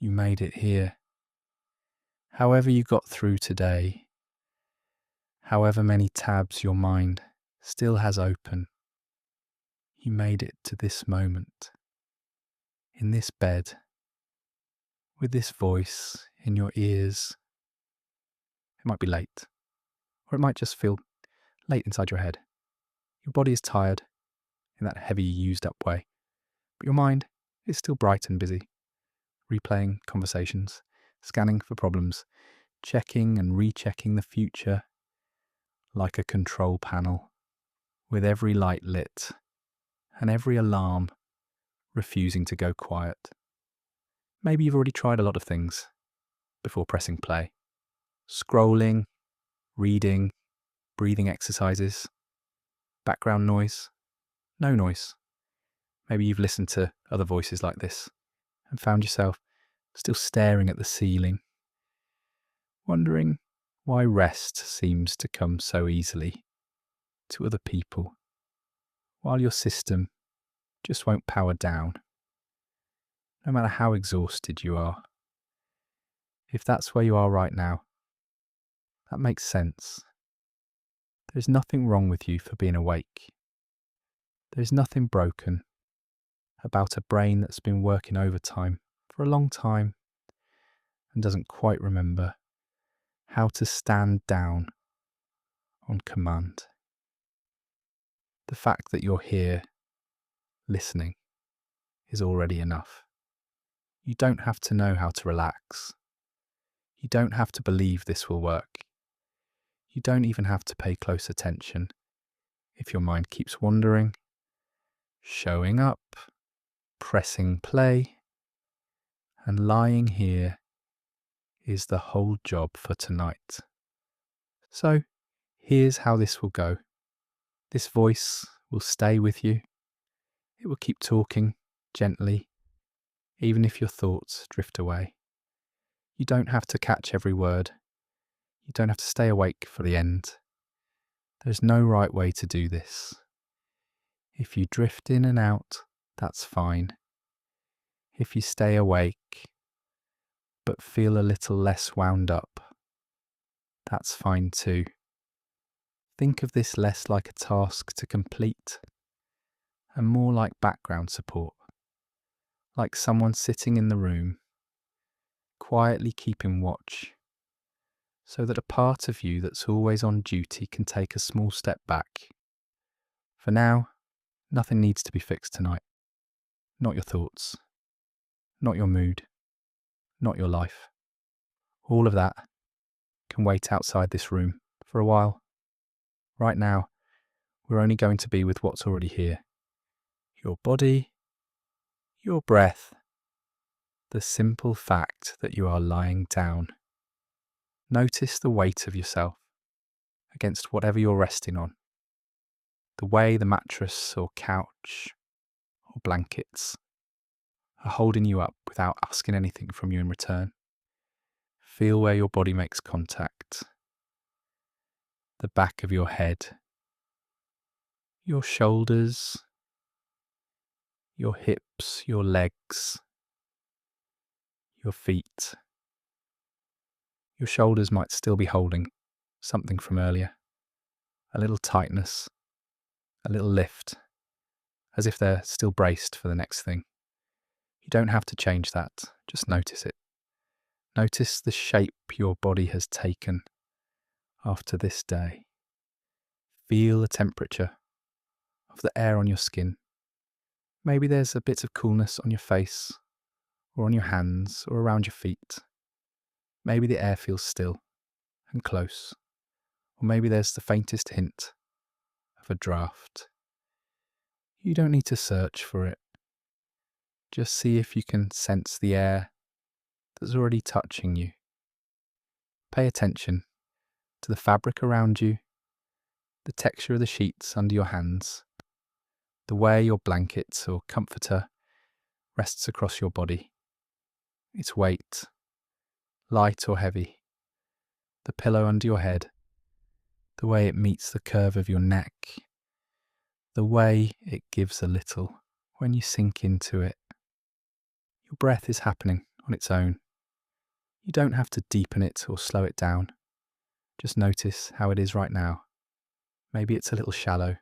You made it here. However you got through today, however many tabs your mind still has open, you made it to this moment, in this bed, with this voice in your ears. It might be late, or it might just feel late inside your head. Your body is tired in that heavy, used up way, but your mind is still bright and busy, replaying conversations, scanning for problems, checking and rechecking the future like a control panel, with every light lit and every alarm refusing to go quiet. Maybe you've already tried a lot of things before pressing play. Scrolling, reading, breathing exercises, background noise, no noise. Maybe you've listened to other voices like this and found yourself still staring at the ceiling, wondering why rest seems to come so easily to other people, while your system just won't power down, no matter how exhausted you are. If that's where you are right now, that makes sense. There's nothing wrong with you for being awake. There's nothing broken about a brain that's been working overtime for a long time and doesn't quite remember how to stand down on command. The fact that you're here listening is already enough. You don't have to know how to relax. You don't have to believe this will work. You don't even have to pay close attention if your mind keeps wandering, showing up, pressing play, and lying here is the whole job for tonight. So, here's how this will go. This voice will stay with you. It will keep talking gently, even if your thoughts drift away. You don't have to catch every word. You don't have to stay awake for the end. There's no right way to do this. If you drift in and out, that's fine. If you stay awake, but feel a little less wound up, that's fine too. Think of this less like a task to complete and more like background support, like someone sitting in the room, quietly keeping watch, so that a part of you that's always on duty can take a small step back. For now, nothing needs to be fixed tonight. Not your thoughts, not your mood, not your life. All of that can wait outside this room for a while. Right now, we're only going to be with what's already here. Your body, your breath, the simple fact that you are lying down. Notice the weight of yourself against whatever you're resting on. The way the mattress or couch or blankets are holding you up without asking anything from you in return. Feel where your body makes contact. The back of your head, your shoulders, your hips, your legs, your feet. Your shoulders might still be holding something from earlier. A little tightness, a little lift, as if they're still braced for the next thing. You don't have to change that, just notice it. Notice the shape your body has taken after this day. Feel the temperature of the air on your skin. Maybe there's a bit of coolness on your face, or on your hands, or around your feet. Maybe the air feels still and close, or maybe there's the faintest hint of a draft. You don't need to search for it. Just see if you can sense the air that's already touching you. Pay attention to the fabric around you, the texture of the sheets under your hands, the way your blanket or comforter rests across your body, its weight, light or heavy, the pillow under your head, the way it meets the curve of your neck, the way it gives a little when you sink into it. Your breath is happening on its own. You don't have to deepen it or slow it down. Just notice how it is right now. Maybe it's a little shallow.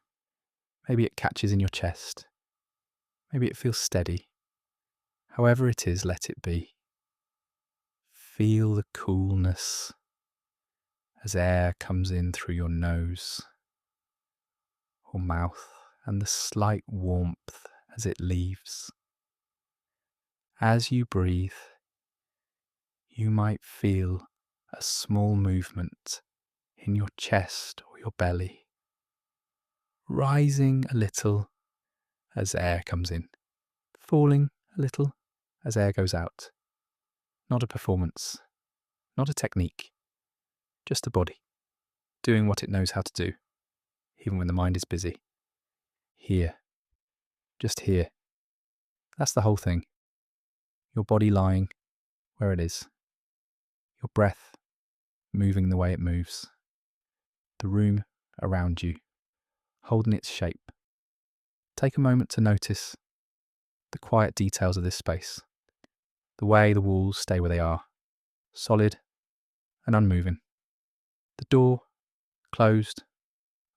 Maybe it catches in your chest. Maybe it feels steady. However it is, let it be. Feel the coolness as air comes in through your nose or mouth, and the slight warmth as it leaves. As you breathe, you might feel a small movement in your chest or your belly, rising a little as air comes in, falling a little as air goes out. Not a performance, not a technique, just a body, doing what it knows how to do, even when the mind is busy. Here, just here. That's the whole thing. Your body lying where it is. Your breath moving the way it moves. The room around you, holding its shape. Take a moment to notice the quiet details of this space. The way the walls stay where they are, solid and unmoving. The door closed,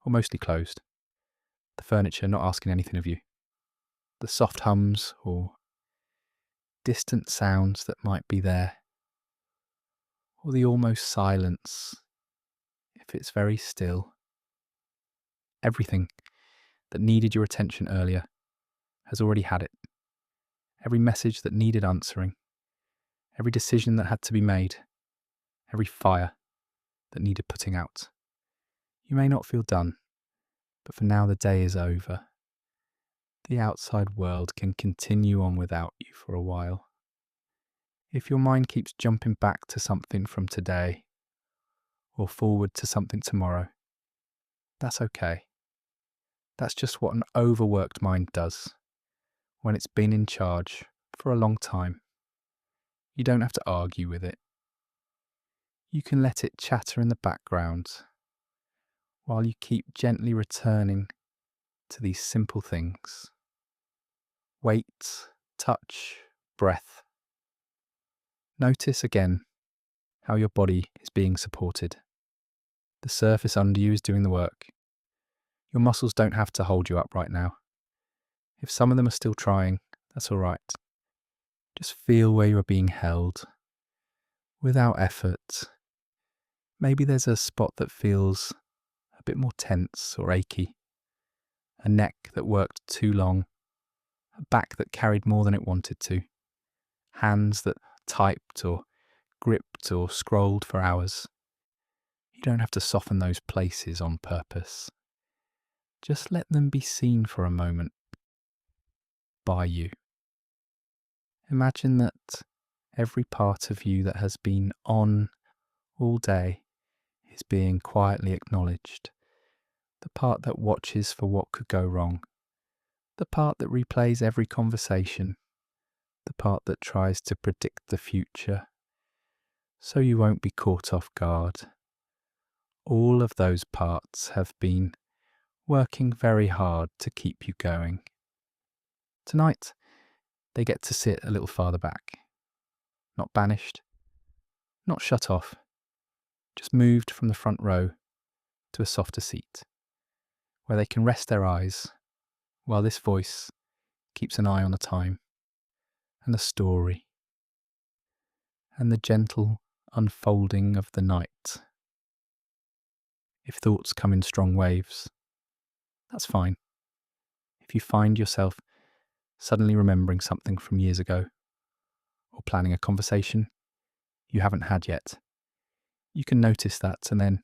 or mostly closed. The furniture not asking anything of you. The soft hums or distant sounds that might be there. Or the almost silence, if it's very still. Everything that needed your attention earlier has already had it. Every message that needed answering. Every decision that had to be made. Every fire that needed putting out. You may not feel done, but for now the day is over. The outside world can continue on without you for a while. If your mind keeps jumping back to something from today, or forward to something tomorrow, that's okay. That's just what an overworked mind does when it's been in charge for a long time. You don't have to argue with it. You can let it chatter in the background while you keep gently returning to these simple things. Weight, touch, breath. Notice again how your body is being supported. The surface under you is doing the work. Your muscles don't have to hold you up right now. If some of them are still trying, that's all right. Just feel where you are being held, without effort. Maybe there's a spot that feels a bit more tense or achy, a neck that worked too long, a back that carried more than it wanted to, hands that typed or gripped or scrolled for hours. You don't have to soften those places on purpose. Just let them be seen for a moment by you. Imagine that every part of you that has been on all day is being quietly acknowledged. The part that watches for what could go wrong. The part that replays every conversation. The part that tries to predict the future so you won't be caught off guard. All of those parts have been working very hard to keep you going. Tonight, they get to sit a little farther back. Not banished, not shut off, just moved from the front row to a softer seat, where they can rest their eyes while this voice keeps an eye on the time and the story and the gentle unfolding of the night. If thoughts come in strong waves, that's fine. If you find yourself suddenly remembering something from years ago, or planning a conversation you haven't had yet, you can notice that and then,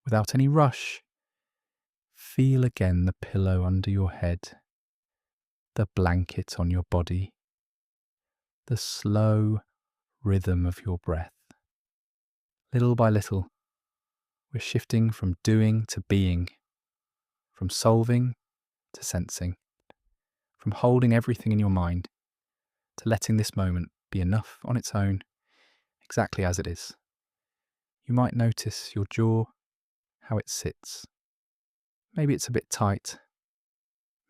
without any rush, feel again the pillow under your head, the blanket on your body, the slow rhythm of your breath. Little by little, we're shifting from doing to being, from solving to sensing, from holding everything in your mind to letting this moment be enough on its own, exactly as it is. You might notice your jaw, how it sits. Maybe it's a bit tight.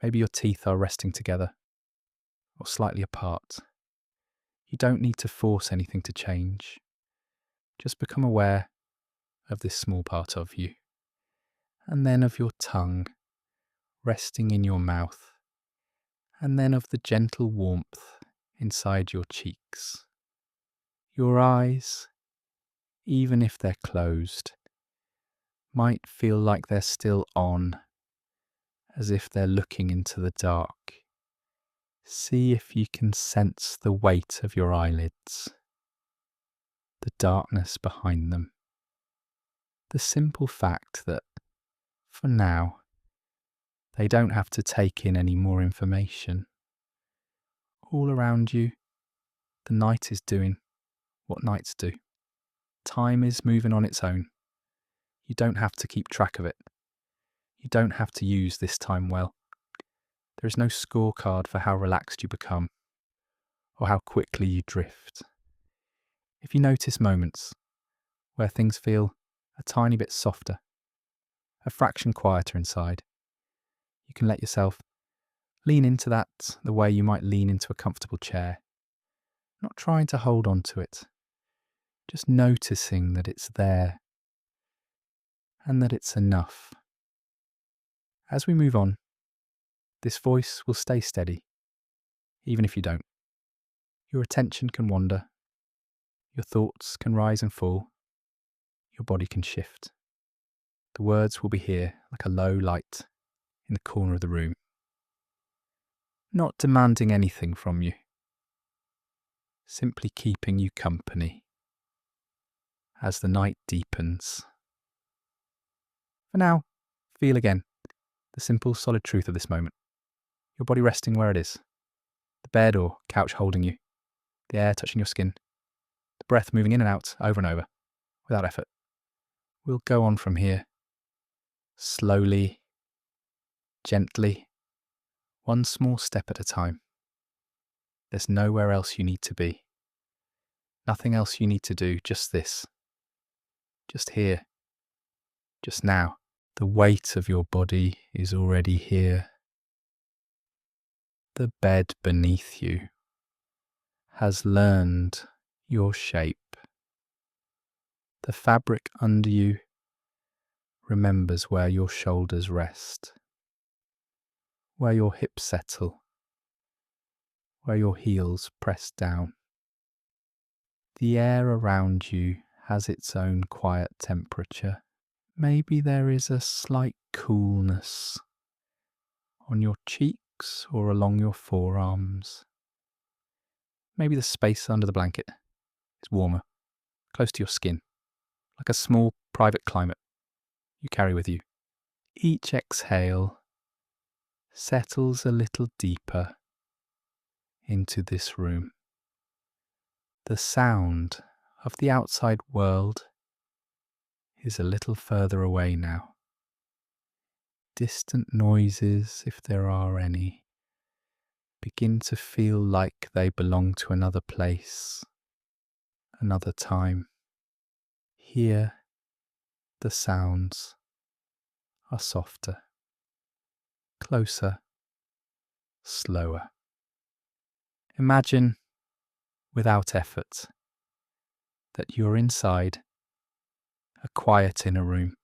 Maybe your teeth are resting together or slightly apart. You don't need to force anything to change. Just become aware of this small part of you, and then of your tongue resting in your mouth, and then of the gentle warmth inside your cheeks. Your eyes, even if they're closed, might feel like they're still on, as if they're looking into the dark. See if you can sense the weight of your eyelids, the darkness behind them. The simple fact that, for now, they don't have to take in any more information. All around you, the night is doing what nights do. Time is moving on its own. You don't have to keep track of it. You don't have to use this time well. There is no scorecard for how relaxed you become, or how quickly you drift. If you notice moments where things feel a tiny bit softer, a fraction quieter inside, you can let yourself lean into that the way you might lean into a comfortable chair, not trying to hold on to it, just noticing that it's there and that it's enough. As we move on, this voice will stay steady, even if you don't. Your attention can wander, your thoughts can rise and fall, your body can shift. The words will be here like a low light in the corner of the room, not demanding anything from you, simply keeping you company as the night deepens. For now, feel again the simple, solid truth of this moment. Your body resting where it is, the bed or couch holding you, the air touching your skin, the breath moving in and out over and over, without effort. We'll go on from here, slowly, gently, one small step at a time. There's nowhere else you need to be. Nothing else you need to do, just this. Just here. Just now. The weight of your body is already here. The bed beneath you has learned your shape. The fabric under you remembers where your shoulders rest, where your hips settle, where your heels press down. The air around you has its own quiet temperature. Maybe there is a slight coolness on your cheeks or along your forearms. Maybe the space under the blanket is warmer, close to your skin, like a small private climate you carry with you. Each exhale settles a little deeper into this room. The sound of the outside world is a little further away now. Distant noises, if there are any, begin to feel like they belong to another place, another time. Here, the sounds are softer, closer, slower. Imagine, without effort, that you're inside a quiet inner room,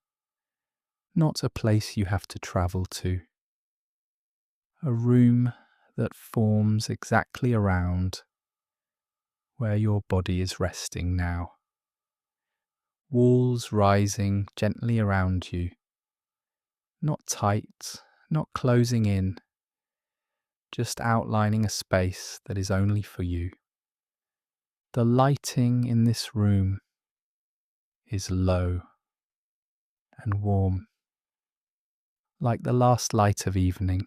not a place you have to travel to. A room that forms exactly around where your body is resting now. Walls rising gently around you, not tight, not closing in, just outlining a space that is only for you. The lighting in this room is low and warm, like the last light of evening.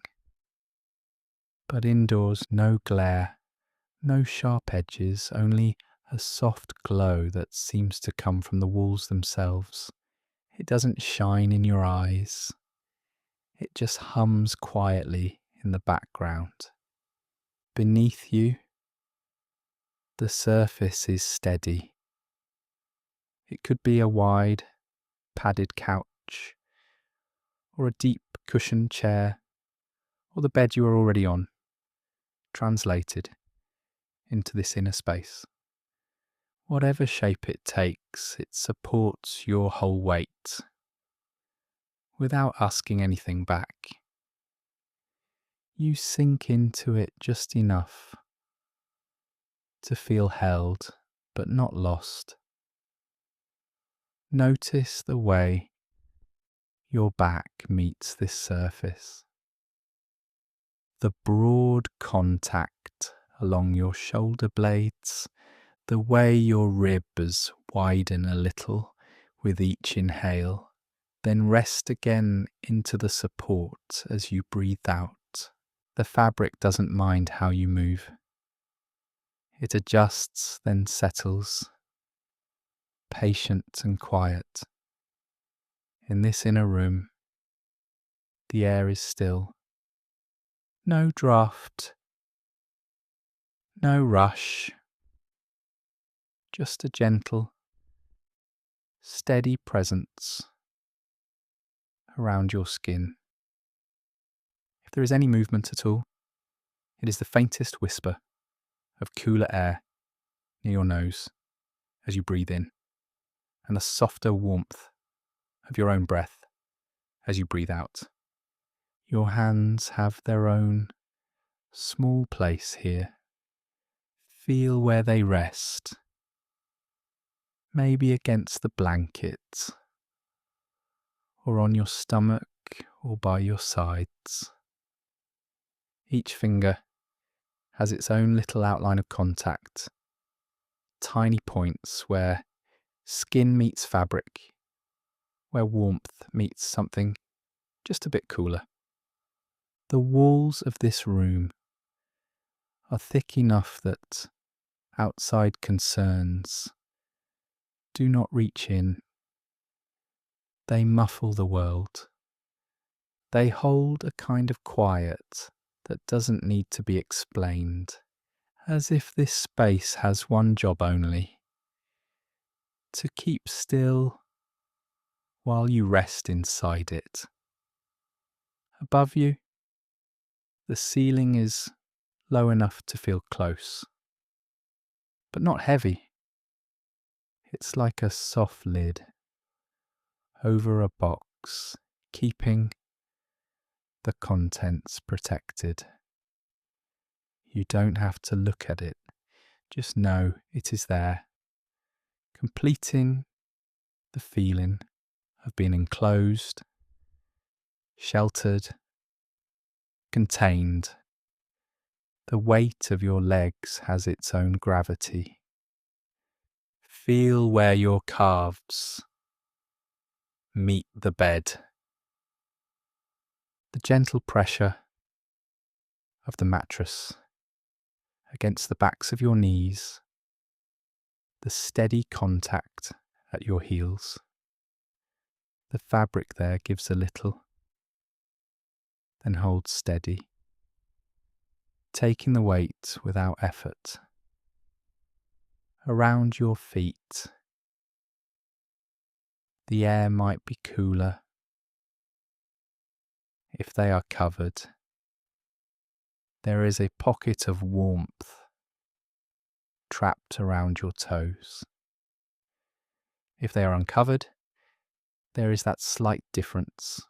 But indoors, no glare, no sharp edges, only a soft glow that seems to come from the walls themselves. It doesn't shine in your eyes. It just hums quietly in the background. Beneath you, the surface is steady. It could be a wide, padded couch, or a deep cushioned chair, or the bed you are already on. Translated, into this inner space. Whatever shape it takes, it supports your whole weight without asking anything back. You sink into it just enough to feel held but not lost. Notice the way your back meets this surface. The broad contact along your shoulder blades, the way your ribs widen a little with each inhale, then rest again into the support as you breathe out. The fabric doesn't mind how you move. It adjusts, then settles, patient and quiet. In this inner room, the air is still. No draft, no rush, just a gentle, steady presence around your skin. If there is any movement at all, it is the faintest whisper of cooler air near your nose as you breathe in, and the softer warmth of your own breath as you breathe out. Your hands have their own small place here. Feel where they rest, maybe against the blanket, or on your stomach, or by your sides. Each finger has its own little outline of contact, tiny points where skin meets fabric, where warmth meets something just a bit cooler. The walls of this room are thick enough that outside concerns do not reach in. They muffle the world. They hold a kind of quiet that doesn't need to be explained, as if this space has one job only: to keep still while you rest inside it. Above you, the ceiling is low enough to feel close, but not heavy. It's like a soft lid over a box, keeping the contents protected. You don't have to look at it, just know it is there, completing the feeling of being enclosed, sheltered, contained. The weight of your legs has its own gravity. Feel where your calves meet the bed. The gentle pressure of the mattress against the backs of your knees, the steady contact at your heels. The fabric there gives a little, then holds steady, taking the weight without effort. Around your feet, the air might be cooler if they are covered. There is a pocket of warmth trapped around your toes. If they are uncovered, there is that slight difference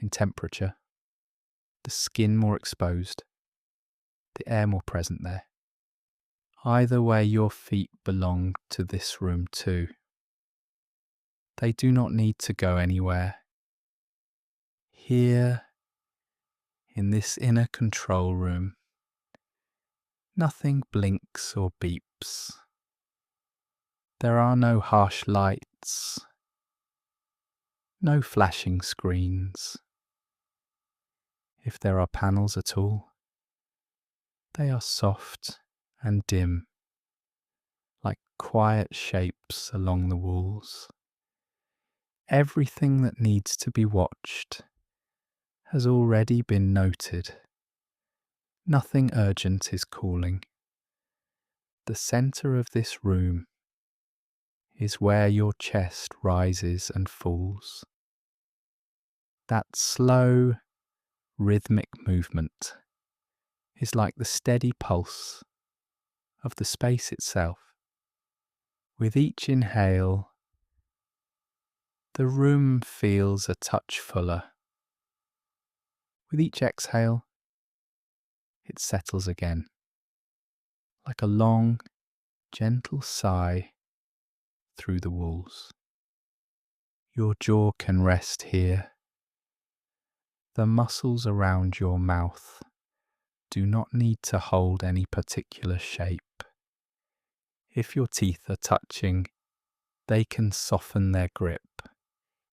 in temperature, the skin more exposed, the air more present there. Either way, your feet belong to this room too. They do not need to go anywhere. Here, in this inner control room, nothing blinks or beeps. There are no harsh lights, no flashing screens. If there are panels at all, they are soft and dim, like quiet shapes along the walls. Everything that needs to be watched has already been noted. Nothing urgent is calling. The centre of this room is where your chest rises and falls. That slow, rhythmic movement is like the steady pulse of the space itself. With each inhale, the room feels a touch fuller. With each exhale, it settles again, like a long, gentle sigh through the walls. Your jaw can rest here. The muscles around your mouth do not need to hold any particular shape. If your teeth are touching, they can soften their grip.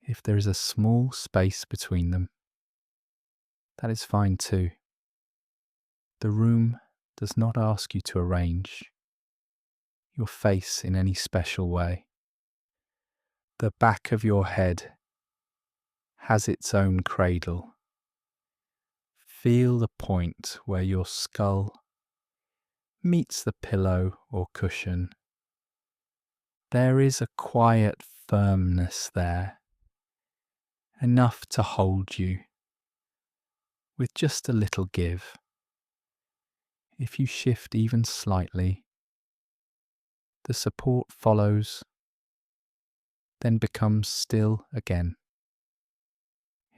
If there is a small space between them, that is fine too. The room does not ask you to arrange your face in any special way. The back of your head has its own cradle. Feel the point where your skull meets the pillow or cushion. There is a quiet firmness there, enough to hold you, with just a little give. If you shift even slightly, the support follows, then becomes still again.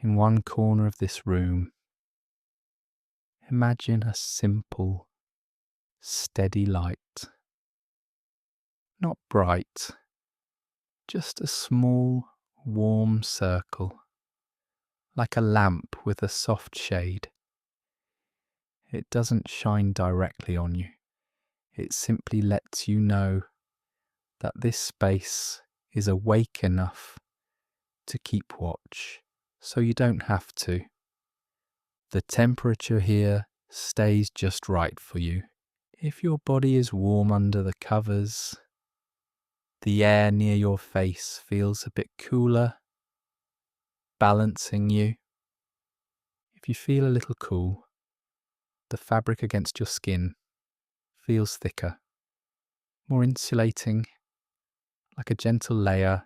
In one corner of this room, imagine a simple, steady light. Not bright, just a small, warm circle, like a lamp with a soft shade. It doesn't shine directly on you. It simply lets you know that this space is awake enough to keep watch, so you don't have to. The temperature here stays just right for you. If your body is warm under the covers, the air near your face feels a bit cooler, balancing you. If you feel a little cool, the fabric against your skin feels thicker, more insulating, like a gentle layer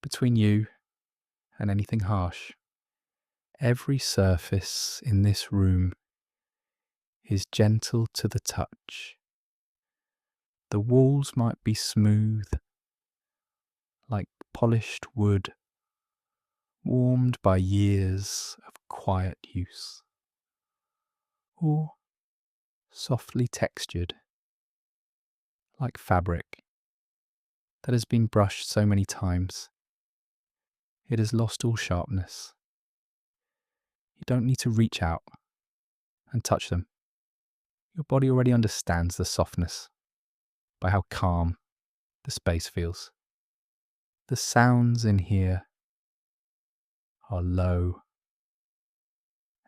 between you and anything harsh. Every surface in this room is gentle to the touch. The walls might be smooth, like polished wood, warmed by years of quiet use, or softly textured, like fabric that has been brushed so many times it has lost all sharpness. You don't need to reach out and touch them. Your body already understands the softness by how calm the space feels. The sounds in here are low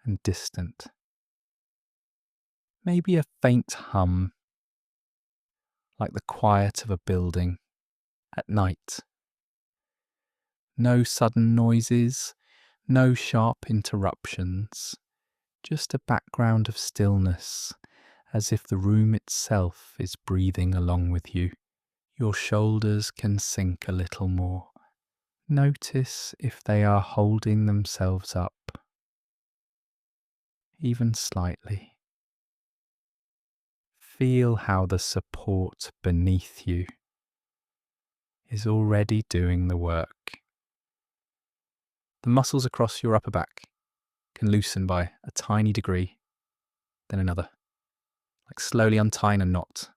and distant. Maybe a faint hum, like the quiet of a building at night. No sudden noises, no sharp interruptions, just a background of stillness, as if the room itself is breathing along with you. Your shoulders can sink a little more. Notice if they are holding themselves up, even slightly. Feel how the support beneath you is already doing the work. The muscles across your upper back can loosen by a tiny degree, then another, like slowly untying a knot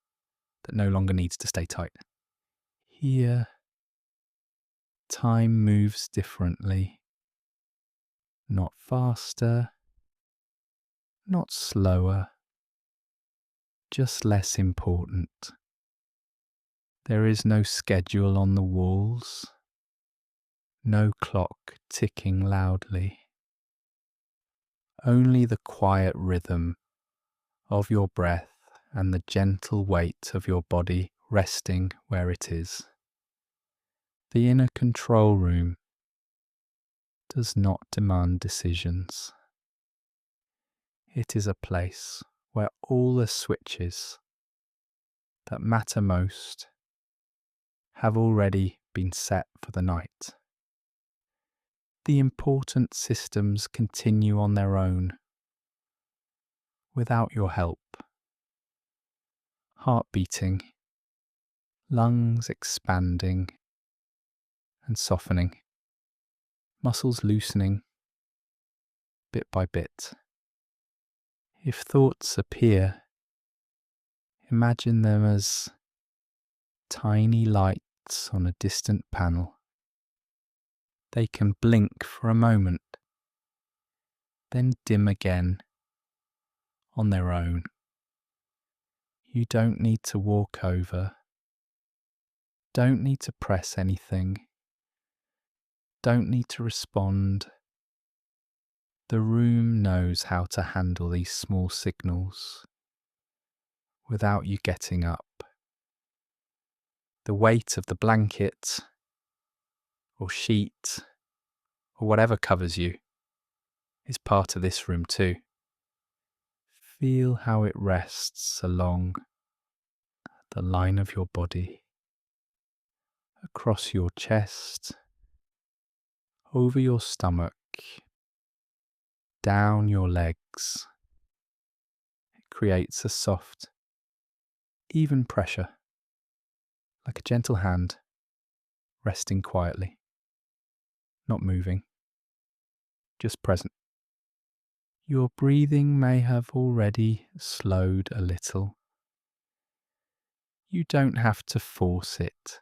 that no longer needs to stay tight. Here, time moves differently, not faster, not slower, just less important. There is no schedule on the walls, no clock ticking loudly. Only the quiet rhythm of your breath and the gentle weight of your body resting where it is. The inner control room does not demand decisions. It is a place where all the switches that matter most have already been set for the night. The important systems continue on their own, without your help. heart beating, lungs expanding and softening, muscles loosening bit by bit. If thoughts appear, imagine them as tiny lights on a distant panel. They can blink for a moment, then dim again on their own. You don't need to walk over, don't need to press anything, don't need to respond. The room knows how to handle these small signals without you getting up. The weight of the blanket or sheet or whatever covers you is part of this room too. Feel how it rests along the line of your body, across your chest, over your stomach, down your legs. It creates a soft, even pressure, like a gentle hand resting quietly, not moving, just present. Your breathing may have already slowed a little. You don't have to force it.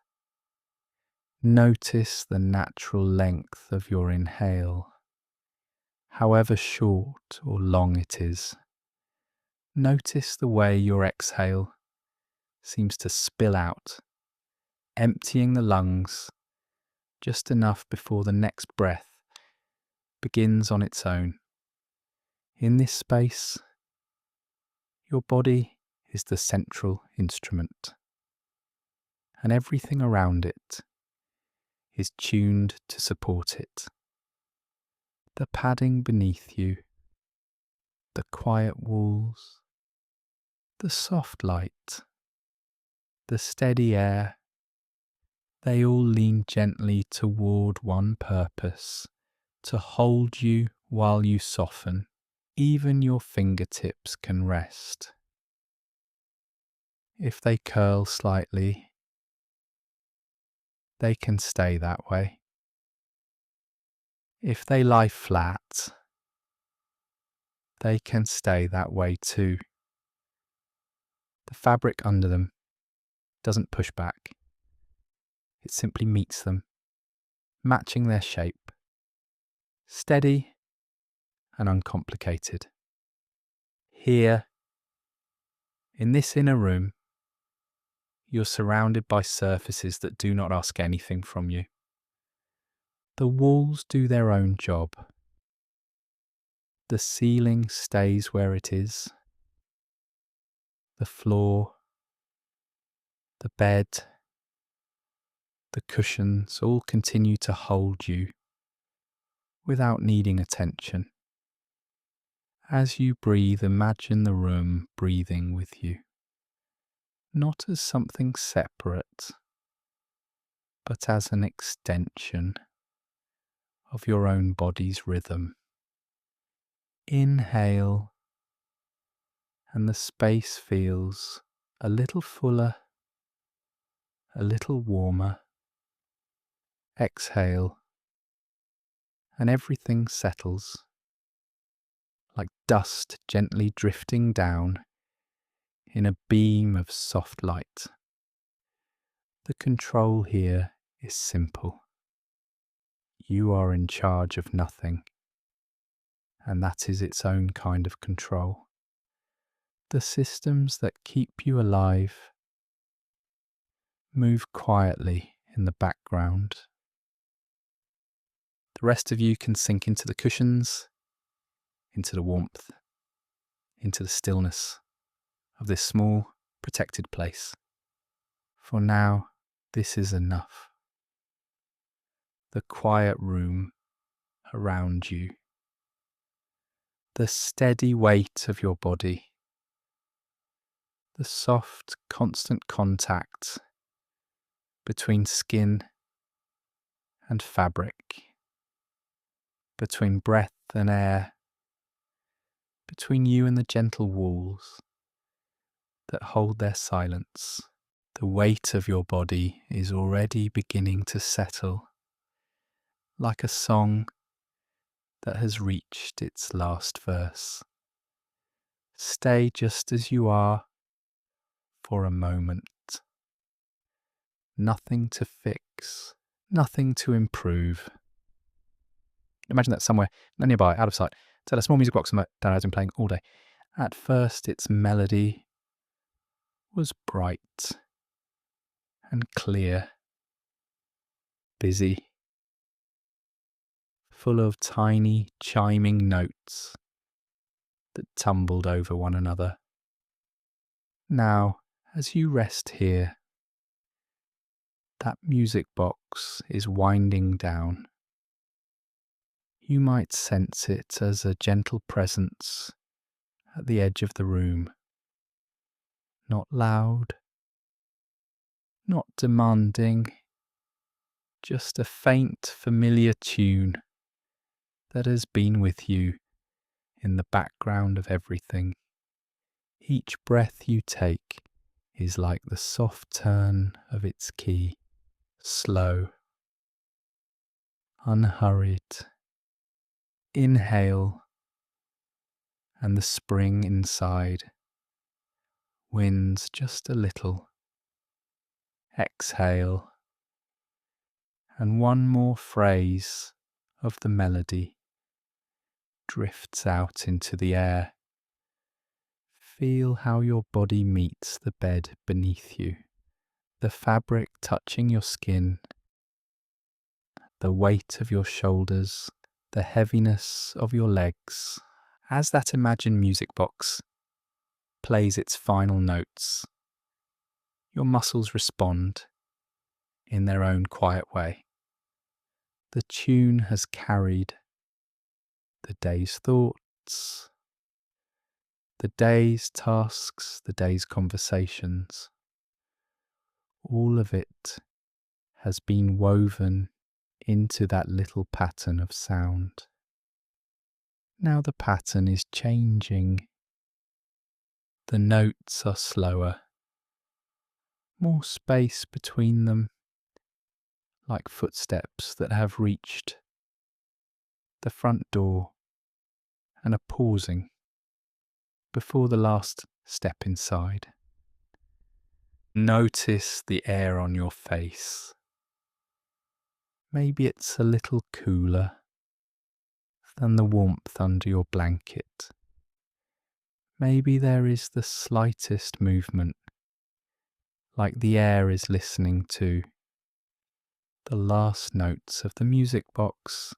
Notice the natural length of your inhale, however short or long it is. Notice the way your exhale seems to spill out, emptying the lungs just enough before the next breath begins on its own. In this space, your body is the central instrument, and everything around it is tuned to support it. The padding beneath you, the quiet walls, the soft light, the steady air, they all lean gently toward one purpose: to hold you while you soften. Even your fingertips can rest. If they curl slightly, they can stay that way. If they lie flat, they can stay that way too. The fabric under them doesn't push back. It simply meets them, matching their shape, steady and uncomplicated. Here, in this inner room, you're surrounded by surfaces that do not ask anything from you. The walls do their own job. The ceiling stays where it is. The floor, the bed, the cushions all continue to hold you without needing attention. As you breathe, imagine the room breathing with you, not as something separate, but as an extension of your own body's rhythm. Inhale, and the space feels a little fuller, a little warmer. Exhale, and everything settles, like dust gently drifting down in a beam of soft light. The control here is simple. You are in charge of nothing, and that is its own kind of control. The systems that keep you alive move quietly in the background. The rest of you can sink into the cushions, into the warmth, into the stillness of this small, protected place. For now, this is enough. The quiet room around you, the steady weight of your body, the soft, constant contact between skin and fabric, between breath and air, between you and the gentle walls. that hold their silence. The weight of your body is already beginning to settle, like a song that has reached its last verse. Stay just as you are for a moment. Nothing to fix, nothing to improve. Imagine that somewhere nearby, out of sight. It's a small music box that Dad has been playing all day. At first, its melody was bright and clear, busy, full of tiny chiming notes that tumbled over one another. Now, as you rest here, that music box is winding down. You might sense it as a gentle presence at the edge of the room. Not loud, not demanding, just a faint, familiar tune that has been with you in the background of everything. Each breath you take is like the soft turn of its key, slow, unhurried. Inhale, and the spring inside winds just a little. Exhale, and one more phrase of the melody drifts out into the air. Feel how your body meets the bed beneath you, the fabric touching your skin, the weight of your shoulders, the heaviness of your legs. As that imagined music box plays its final notes, your muscles respond in their own quiet way. The tune has carried the day's thoughts, the day's tasks, the day's conversations. All of it has been woven into that little pattern of sound. Now the pattern is changing. The notes are slower, more space between them, like footsteps that have reached the front door and are pausing before the last step inside. Notice the air on your face. Maybe it's a little cooler than the warmth under your blanket. Maybe there is the slightest movement, like the air is listening to the last notes of the music box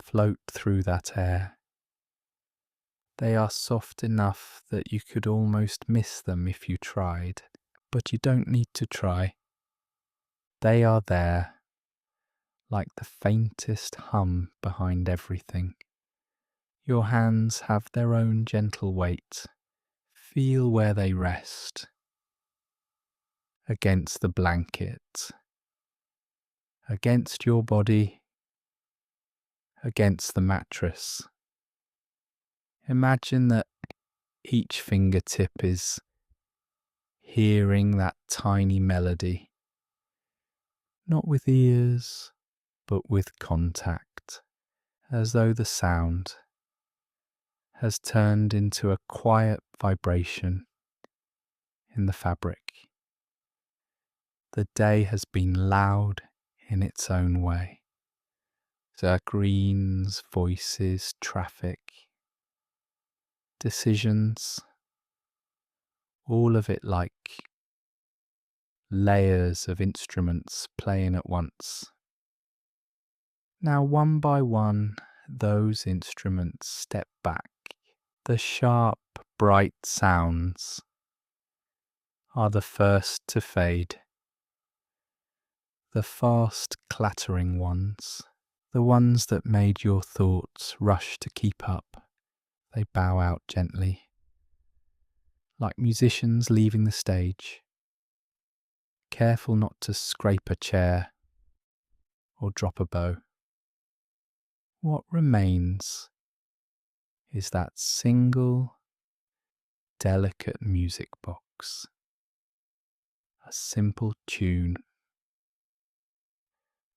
float through that air. They are soft enough that you could almost miss them if you tried, but you don't need to try. They are there, like the faintest hum behind everything. Your hands have their own gentle weight. Feel where they rest. Against the blanket. Against your body. Against the mattress. Imagine that each fingertip is hearing that tiny melody. Not with ears, but with contact, as though the sound has turned into a quiet vibration in the fabric. The day has been loud in its own way. Greens, voices, traffic, decisions, all of it like layers of instruments playing at once. Now, one by one, those instruments step back. The sharp, bright sounds are the first to fade. The fast, clattering ones, the ones that made your thoughts rush to keep up, they bow out gently, like musicians leaving the stage, careful not to scrape a chair or drop a bow. What remains is that single, delicate music box, a simple tune,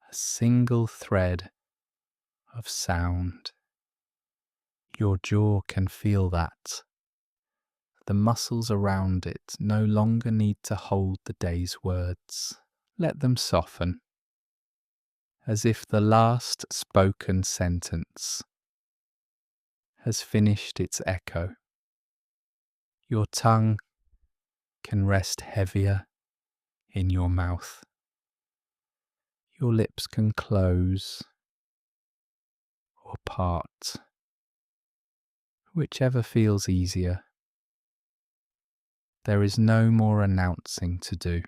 a single thread of sound. Your jaw can feel that. The muscles around it no longer need to hold the day's words. Let them soften, as if the last spoken sentence has finished its echo. Your tongue can rest heavier in your mouth. Your lips can close or part, whichever feels easier. There is no more announcing to do.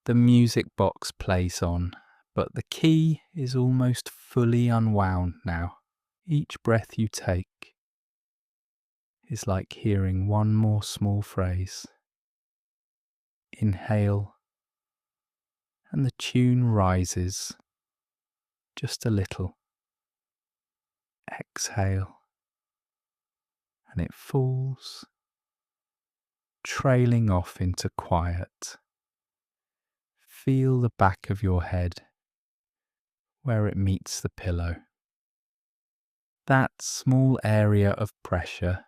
The music box plays on, but the key is almost fully unwound now. Each breath you take is like hearing one more small phrase. Inhale, and the tune rises just a little. Exhale, and it falls, trailing off into quiet. Feel the back of your head where it meets the pillow. That small area of pressure,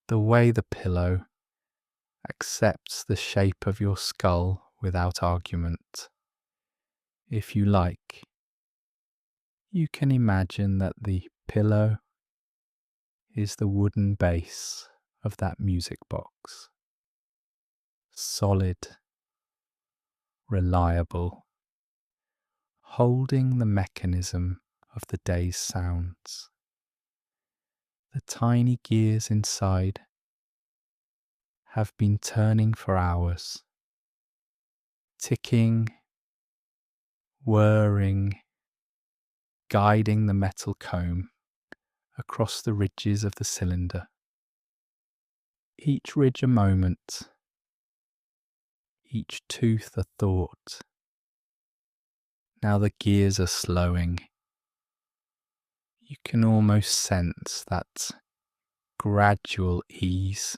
the way the pillow accepts the shape of your skull without argument. If you like, you can imagine that the pillow is the wooden base of that music box. Solid, reliable, holding the mechanism of the day's sounds. The tiny gears inside have been turning for hours, ticking, whirring, guiding the metal comb across the ridges of the cylinder. Each ridge a moment, each tooth a thought. Now the gears are slowing. You can almost sense that gradual ease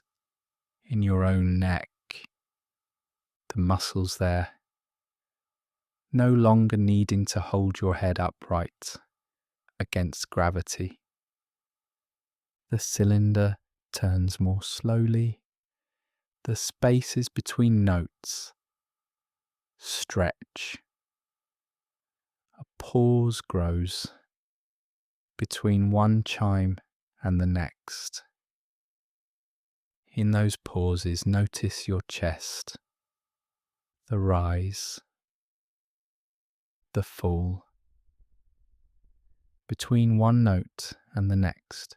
in your own neck, the muscles there, no longer needing to hold your head upright against gravity. The cylinder turns more slowly. The spaces between notes stretch. A pause grows between one chime and the next. In those pauses, notice your chest, the rise, the fall. Between one note and the next,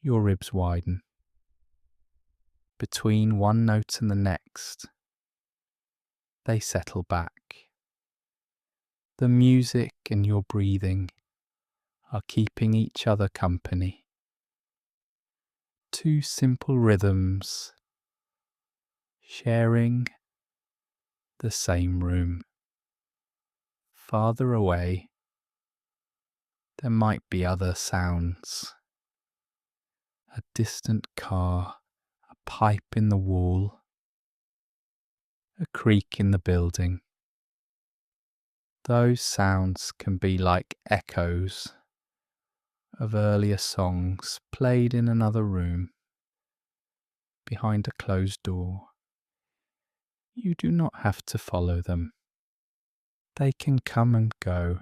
your ribs widen. Between one note and the next, they settle back. The music and your breathing are keeping each other company. Two simple rhythms, sharing the same room. Farther away, there might be other sounds. A distant car, a pipe in the wall, a creak in the building. Those sounds can be like echoes of earlier songs played in another room, behind a closed door. You do not have to follow them. They can come and go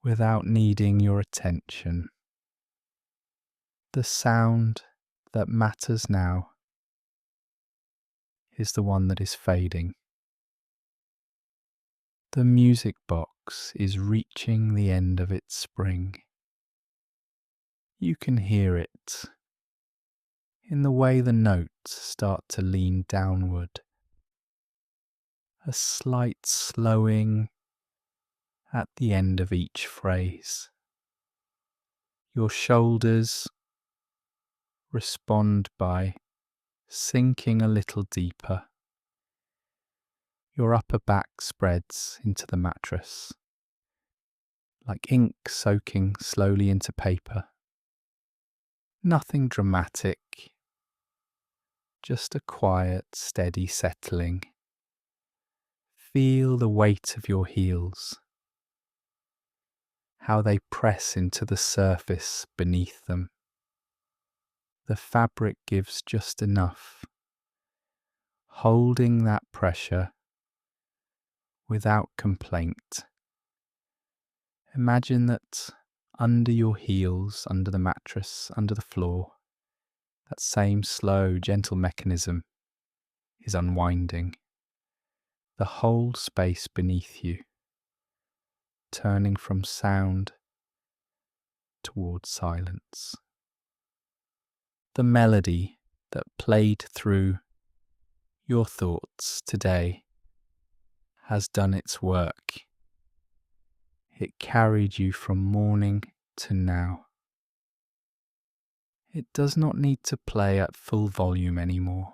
without needing your attention. The sound that matters now is the one that is fading. The music box is reaching the end of its spring. You can hear it in the way the notes start to lean downward. A slight slowing at the end of each phrase. Your shoulders respond by sinking a little deeper. Your upper back spreads into the mattress, like ink soaking slowly into paper. Nothing dramatic, just a quiet, steady settling. Feel the weight of your heels, how they press into the surface beneath them. The fabric gives just enough, holding that pressure without complaint. Imagine that under your heels, under the mattress, under the floor, that same slow, gentle mechanism is unwinding. The whole space beneath you, turning from sound towards silence. The melody that played through your thoughts today has done its work. It carried you from morning to now. It does not need to play at full volume anymore.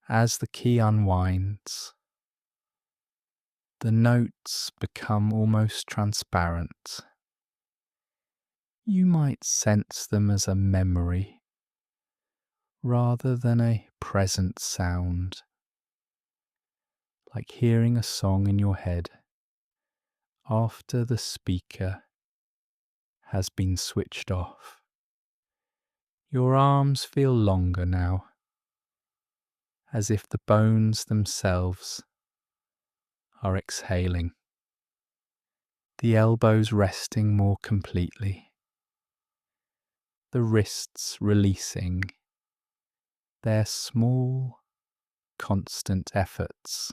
As the key unwinds, the notes become almost transparent. You might sense them as a memory rather than a present sound, like hearing a song in your head after the speaker has been switched off. Your arms feel longer now, as if the bones themselves are exhaling, the elbows resting more completely, the wrists releasing their small, constant efforts.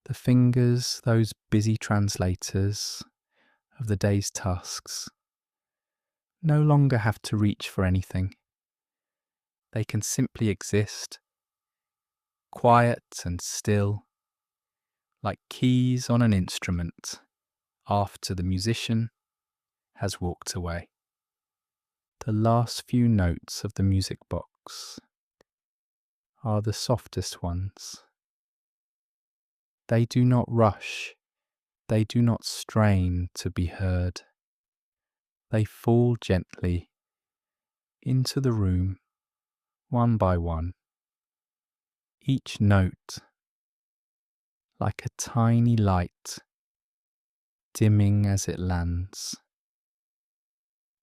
The fingers, those busy translators of the day's tasks, no longer have to reach for anything. They can simply exist, quiet and still, like keys on an instrument after the musician has walked away. The last few notes of the music box are the softest ones. They do not rush, they do not strain to be heard. They fall gently into the room, one by one, each note like a tiny light dimming as it lands,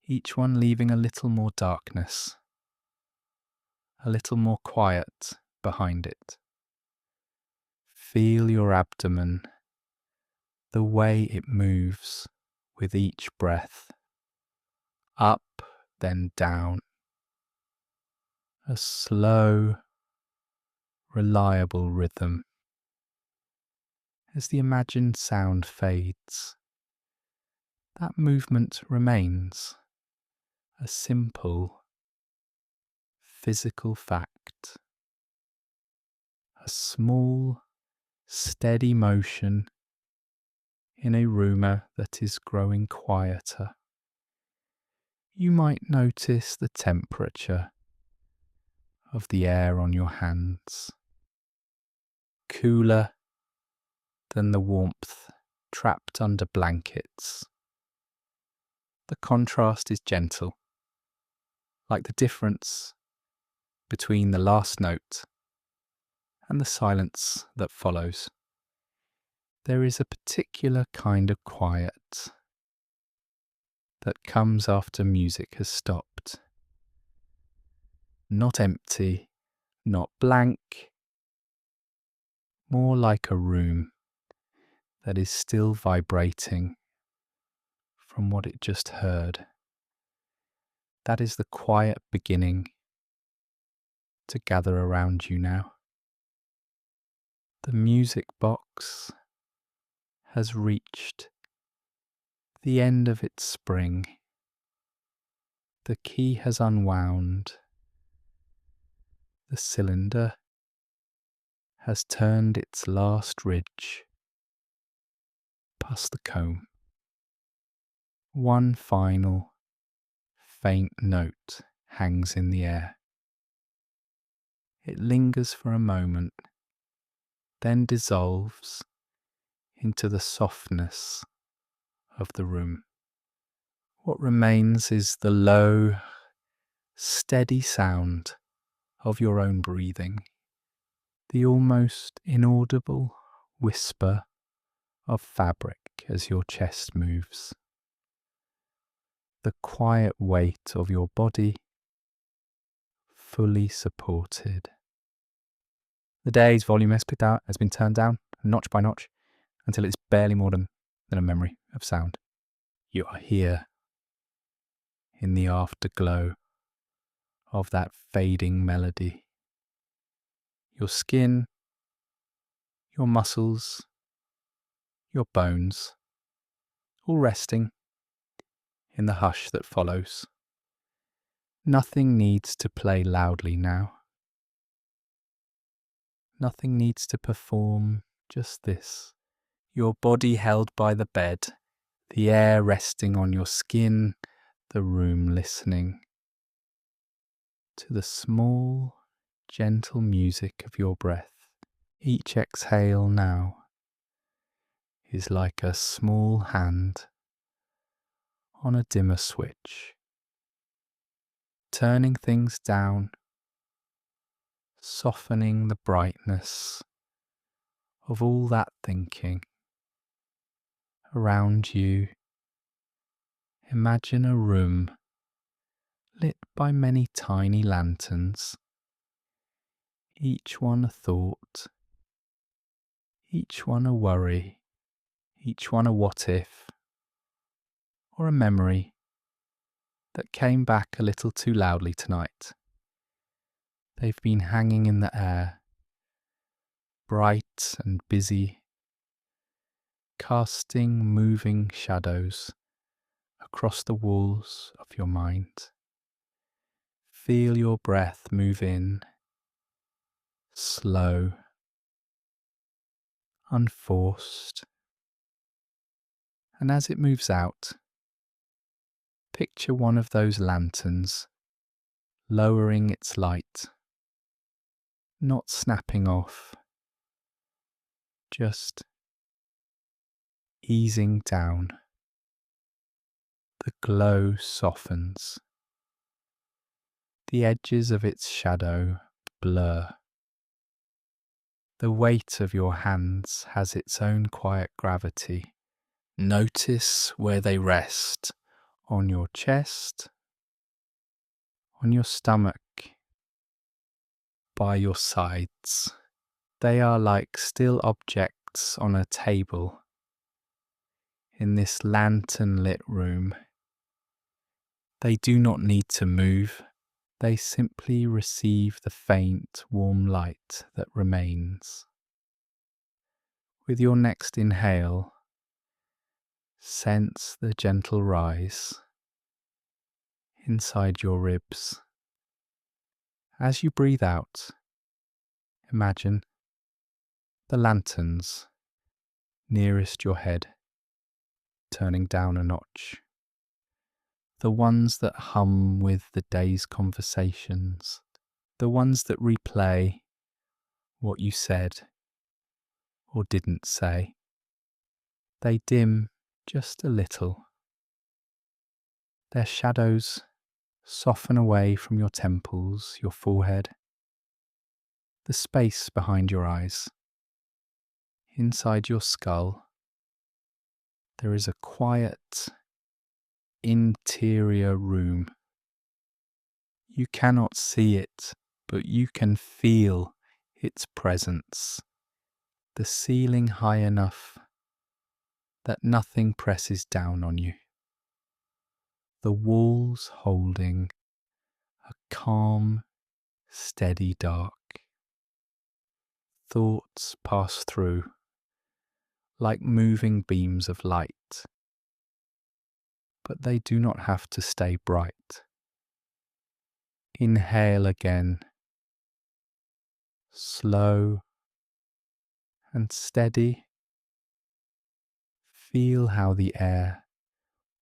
each one leaving a little more darkness, a little more quiet behind it. Feel your abdomen, the way it moves with each breath, up then down, a slow, reliable rhythm. As the imagined sound fades, that movement remains a simple, physical fact, a small, steady motion in a room that is growing quieter. You might notice the temperature of the air on your hands, cooler than the warmth trapped under blankets. The contrast is gentle, like the difference between the last note and the silence that follows. There is a particular kind of quiet that comes after music has stopped. Not empty, not blank, more like a room that is still vibrating from what it just heard. That is the quiet beginning to gather around you now. The music box has reached the end of its spring. The key has unwound. The cylinder has turned its last ridge past the comb. One final, faint note hangs in the air. It lingers for a moment, then dissolves into the softness of the room, What remains is the low, steady sound of your own breathing, the almost inaudible whisper of fabric as your chest moves, the quiet weight of your body fully supported. The day's volume has been turned down notch by notch until it's barely more than a memory of sound. You are here in the afterglow of that fading melody. Your skin, your muscles, your bones, all resting in the hush that follows. Nothing needs to play loudly now. Nothing needs to perform, just this. Your body held by the bed, the air resting on your skin, the room listening to the small, gentle music of your breath. Each exhale now is like a small hand on a dimmer switch, turning things down, softening the brightness of all that thinking. Around you, imagine a room lit by many tiny lanterns, each one a thought, each one a worry, each one a what if, or a memory that came back a little too loudly tonight. They've been hanging in the air, bright and busy, casting moving shadows across the walls of your mind. Feel your breath move in, slow, unforced, and as it moves out, picture one of those lanterns lowering its light, not snapping off, just easing down. The glow softens. The edges of its shadow blur. The weight of your hands has its own quiet gravity. Notice where they rest, on your chest, on your stomach, by your sides. They are like still objects on a table in this lantern-lit room. They do not need to move. They simply receive the faint, warm light that remains. With your next inhale, sense the gentle rise inside your ribs. As you breathe out, imagine the lanterns nearest your head turning down a notch. The ones that hum with the day's conversations, the ones that replay what you said or didn't say. They dim just a little. Their shadows soften away from your temples, your forehead, the space behind your eyes. Inside your skull, there is a quiet, interior room. You cannot see it, but you can feel its presence. The ceiling high enough that nothing presses down on you. The walls holding a calm, steady dark. Thoughts pass through like moving beams of light, but they do not have to stay bright. Inhale again, slow and steady. Feel how the air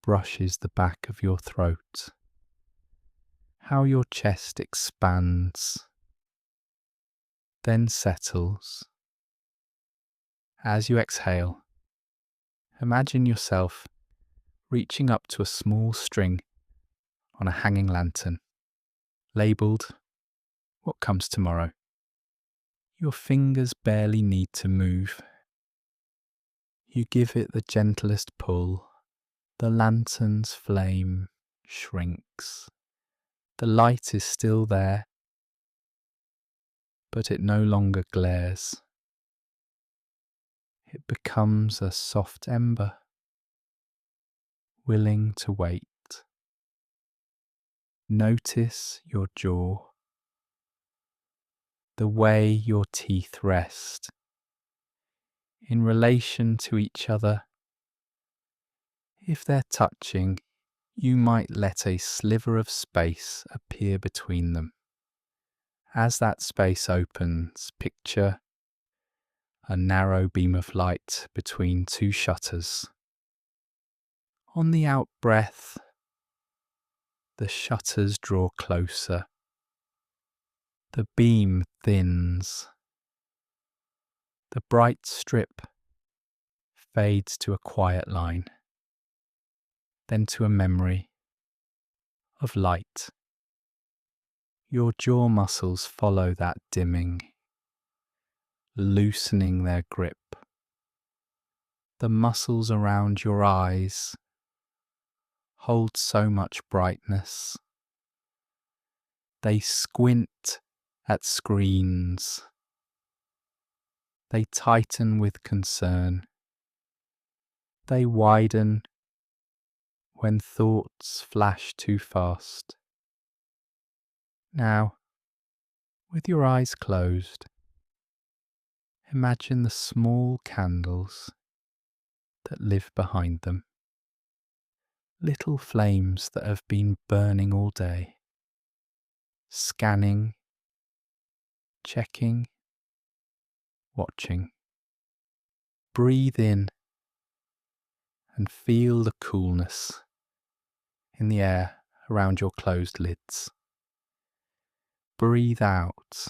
brushes the back of your throat, how your chest expands, then settles. As you exhale, imagine yourself reaching up to a small string on a hanging lantern, labelled "What Comes Tomorrow." Your fingers barely need to move. You give it the gentlest pull. The lantern's flame shrinks. The light is still there, but it no longer glares. It becomes a soft ember, willing to wait. Notice your jaw, the way your teeth rest in relation to each other. If they're touching, you might let a sliver of space appear between them. As that space opens, picture a narrow beam of light between two shutters. On the out-breath, the shutters draw closer. The beam thins. The bright strip fades to a quiet line, then to a memory of light. Your jaw muscles follow that dimming, loosening their grip. The muscles around your eyes hold so much brightness. They squint at screens. They tighten with concern. They widen when thoughts flash too fast. Now, with your eyes closed, imagine the small candles that live behind them. Little flames that have been burning all day, scanning, checking, watching. Breathe in and feel the coolness in the air around your closed lids. Breathe out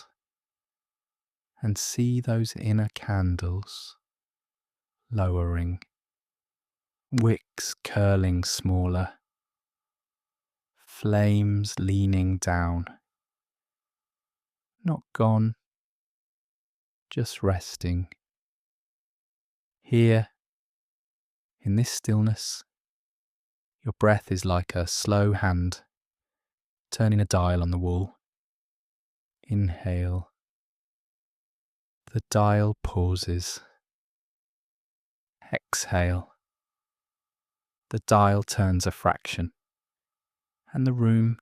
and see those inner candles lowering, wicks curling smaller, flames leaning down. Not gone, just resting. Here, in this stillness, your breath is like a slow hand turning a dial on the wall. Inhale. The dial pauses. Exhale. The dial turns a fraction, and the room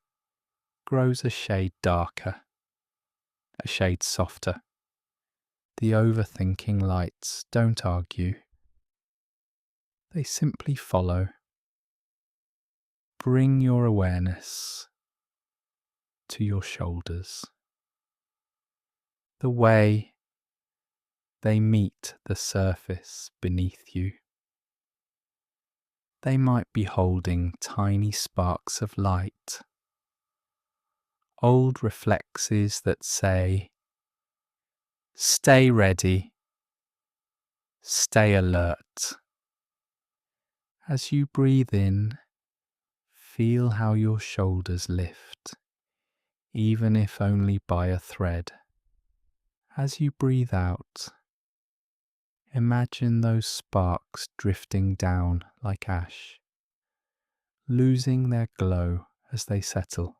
grows a shade darker, a shade softer. The overthinking lights don't argue. They simply follow. Bring your awareness to your shoulders. The way they meet the surface beneath you. They might be holding tiny sparks of light, old reflexes that say, stay ready, stay alert. As you breathe in, feel how your shoulders lift, even if only by a thread. As you breathe out, imagine those sparks drifting down like ash, losing their glow as they settle.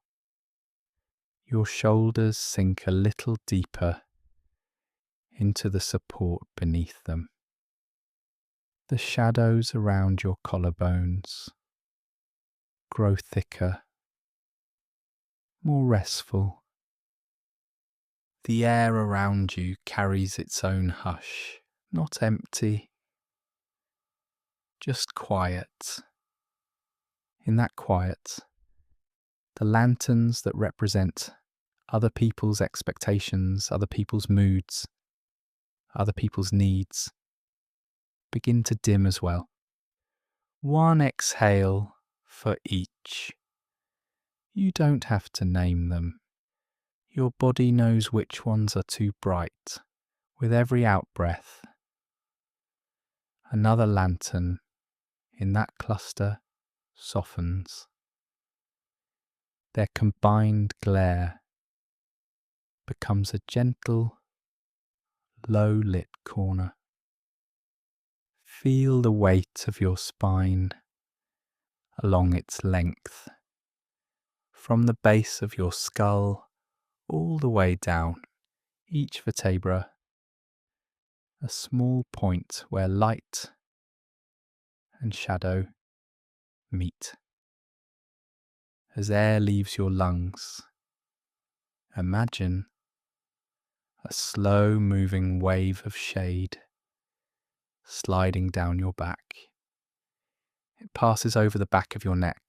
Your shoulders sink a little deeper into the support beneath them. The shadows around your collarbones grow thicker, more restful. The air around you carries its own hush, not empty, just quiet. In that quiet, the lanterns that represent other people's expectations, other people's moods, other people's needs, begin to dim as well. One exhale for each. You don't have to name them. Your body knows which ones are too bright. With every out-breath, another lantern in that cluster softens. Their combined glare becomes a gentle, low-lit corner. Feel the weight of your spine along its length, from the base of your skull all the way down each vertebra, a small point where light and shadow meet. As air leaves your lungs, imagine a slow moving wave of shade sliding down your back. It passes over the back of your neck,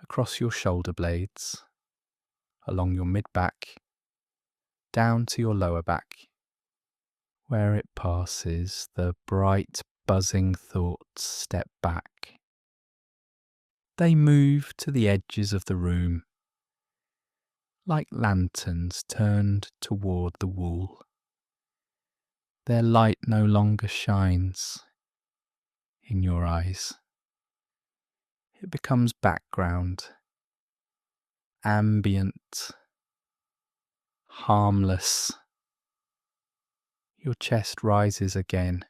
across your shoulder blades, along your mid-back, down to your lower back. Where it passes, the bright, buzzing thoughts step back. They move to the edges of the room, like lanterns turned toward the wall. Their light no longer shines in your eyes. It becomes background, ambient, harmless. Your chest rises again.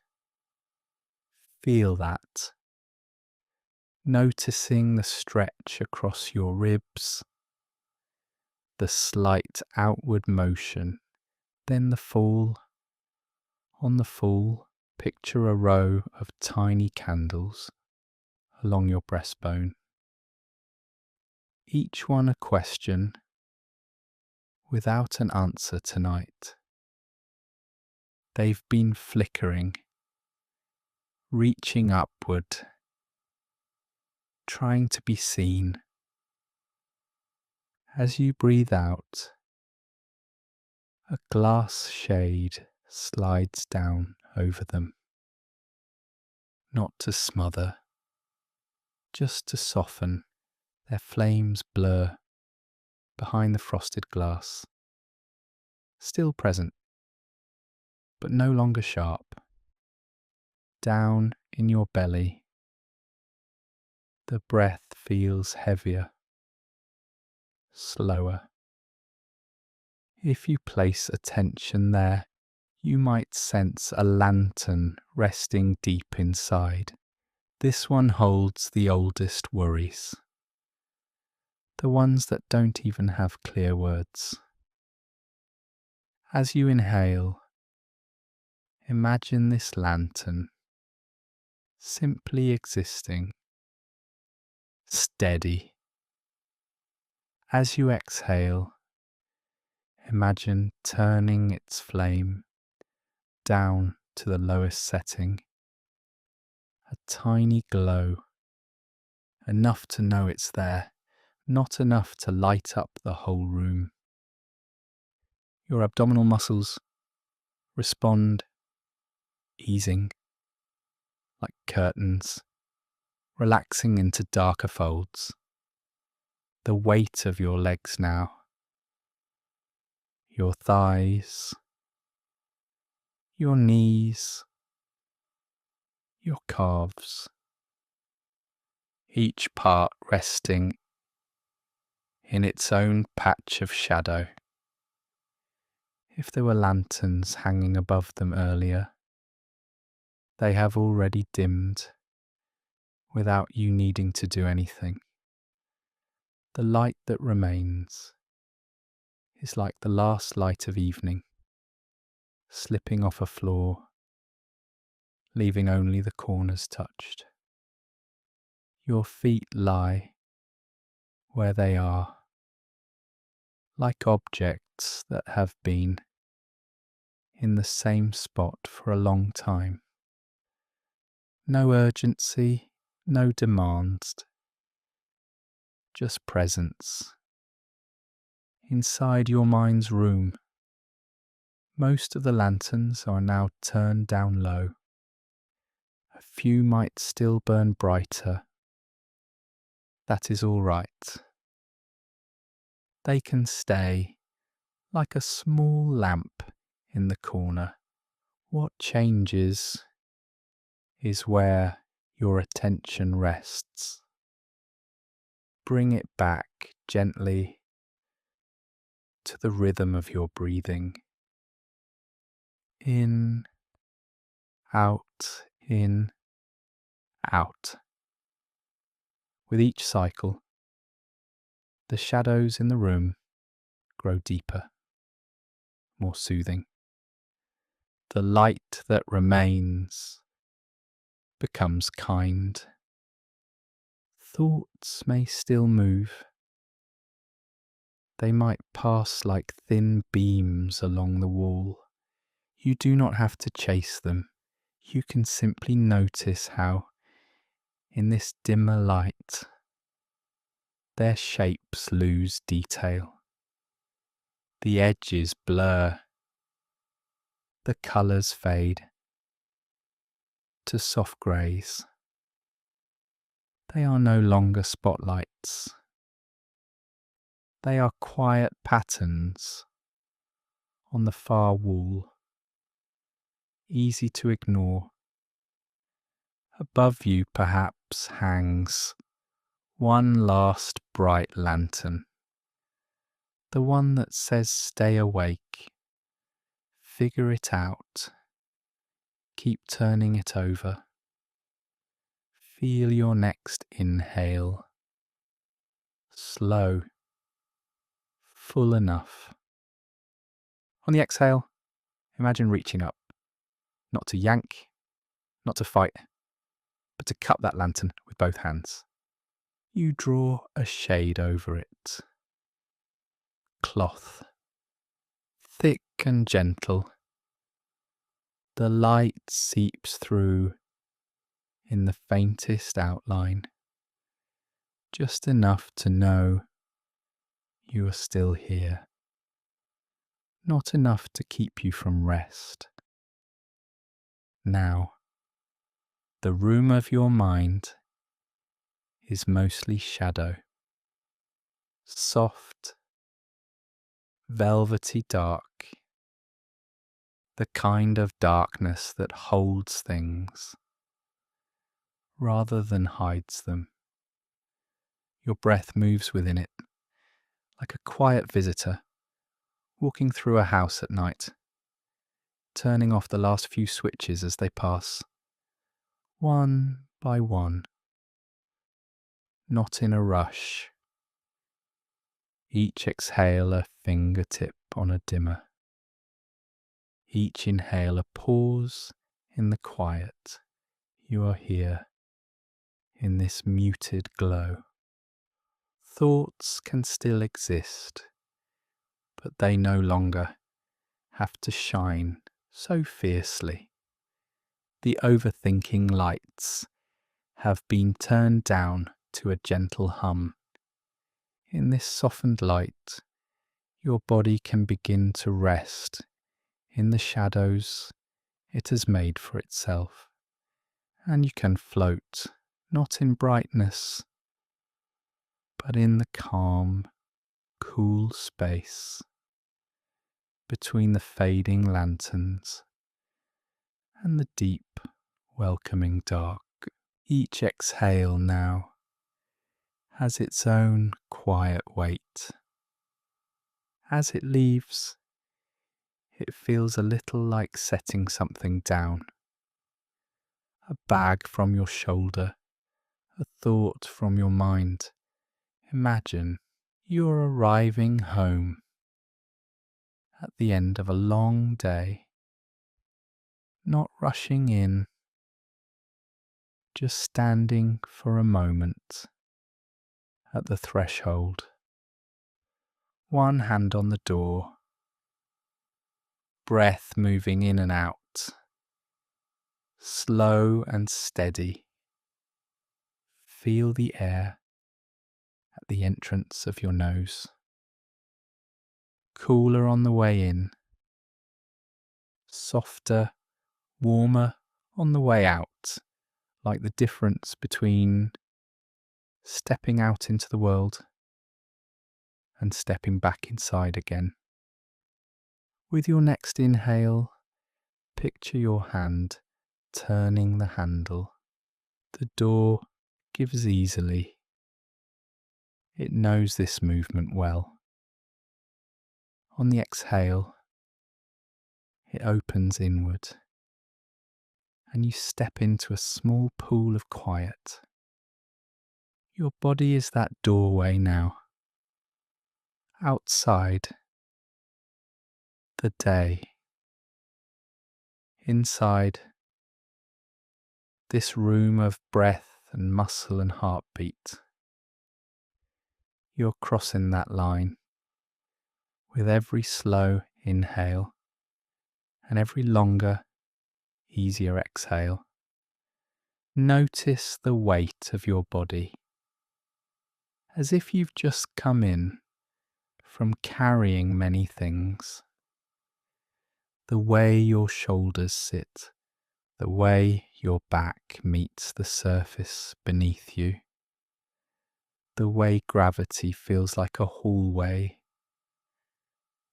Feel that. Noticing the stretch across your ribs, the slight outward motion, then the fall. On the fall, picture a row of tiny candles along your breastbone, each one a question without an answer tonight. They've been flickering, reaching upward, trying to be seen. As you breathe out, a glass shade slides down over them, not to smother, just to soften. Their flames blur behind the frosted glass, still present, but no longer sharp. Down in your belly, the breath feels heavier, slower. If you place attention there, you might sense a lantern resting deep inside. This one holds the oldest worries, the ones that don't even have clear words. As you inhale, imagine this lantern simply existing, steady. As you exhale, imagine turning its flame down to the lowest setting, a tiny glow, enough to know it's there, not enough to light up the whole room. Your abdominal muscles respond, easing like curtains, relaxing into darker folds. The weight of your legs now, your thighs, your knees, your calves, each part resting in its own patch of shadow. If there were lanterns hanging above them earlier, they have already dimmed without you needing to do anything. The light that remains is like the last light of evening, slipping off a floor, leaving only the corners touched. Your feet lie where they are, like objects that have been in the same spot for a long time. No urgency, no demands, just presence. Inside your mind's room, most of the lanterns are now turned down low. A few might still burn brighter. That is all right. They can stay like a small lamp in the corner. What changes is where your attention rests. bring it back gently to the rhythm of your breathing. In, out, in, out. With each cycle, the shadows in the room grow deeper, more soothing. The light that remains becomes kind. Thoughts may still move. They might pass like thin beams along the wall. You do not have to chase them. You can simply notice how, in this dimmer light, their shapes lose detail. The edges blur. The colours fade to soft greys. They are no longer spotlights. They are quiet patterns on the far wall, easy to ignore. Above you perhaps hangs one last bright lantern, the one that says stay awake, figure it out, keep turning it over. Feel your next inhale, slow, full enough. On the exhale, imagine reaching up, not to yank, not to fight, but to cup that lantern with both hands. You draw a shade over it. Cloth, thick and gentle. The light seeps through in the faintest outline, just enough to know you are still here, not enough to keep you from rest. Now, the room of your mind is mostly shadow, soft, velvety dark, the kind of darkness that holds things rather than hides them. Your breath moves within it, like a quiet visitor walking through a house at night, turning off the last few switches as they pass, one by one, not in a rush. Each exhale a fingertip on a dimmer. Each inhale a pause in the quiet. You are here, in this muted glow. Thoughts can still exist, but they no longer have to shine so fiercely. The overthinking lights have been turned down to a gentle hum. In this softened light, your body can begin to rest in the shadows it has made for itself, and you can float, not in brightness, but in the calm, cool space between the fading lanterns and the deep, welcoming dark. Each exhale now has its own quiet weight. As it leaves, it feels a little like setting something down. A bag from your shoulder, a thought from your mind. Imagine you're arriving home at the end of a long day, not rushing in, just standing for a moment at the threshold, one hand on the door, breath moving in and out, slow and steady. Feel the air at the entrance of your nose, cooler on the way in, softer, warmer on the way out, like the difference between stepping out into the world and stepping back inside again. With your next inhale, picture your hand turning the handle. The door gives easily. It knows this movement well. On the exhale, it opens inward, and you step into a small pool of quiet. Your body is that doorway now. Outside, the day. Inside, this room of breath and muscle and heartbeat. You're crossing that line with every slow inhale and every longer, easier exhale. Notice the weight of your body, as if you've just come in from carrying many things. The way your shoulders sit, the way your back meets the surface beneath you, the way gravity feels like a hallway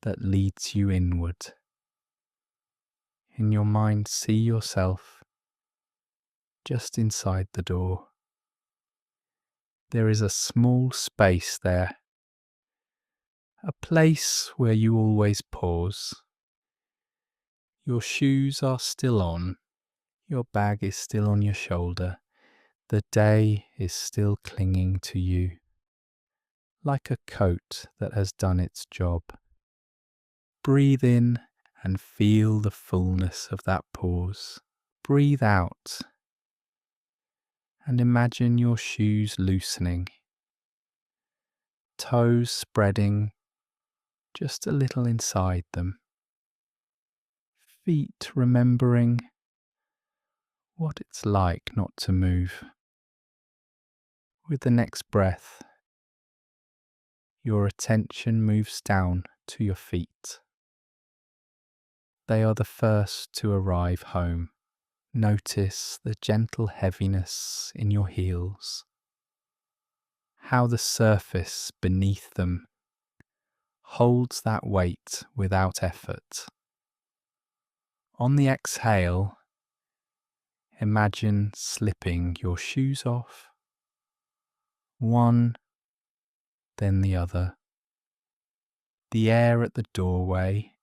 that leads you inward. In your mind, see yourself just inside the door. There is a small space there, a place where you always pause. Your shoes are still on, your bag is still on your shoulder, the day is still clinging to you, like a coat that has done its job. Breathe in and feel the fullness of that pause. Breathe out and imagine your shoes loosening, toes spreading just a little inside them, feet remembering what it's like not to move. With the next breath, your attention moves down to your feet. They are the first to arrive home. Notice the gentle heaviness in your heels, how the surface beneath them holds that weight without effort. On the exhale, imagine slipping your shoes off, one, then the other. The air at the doorway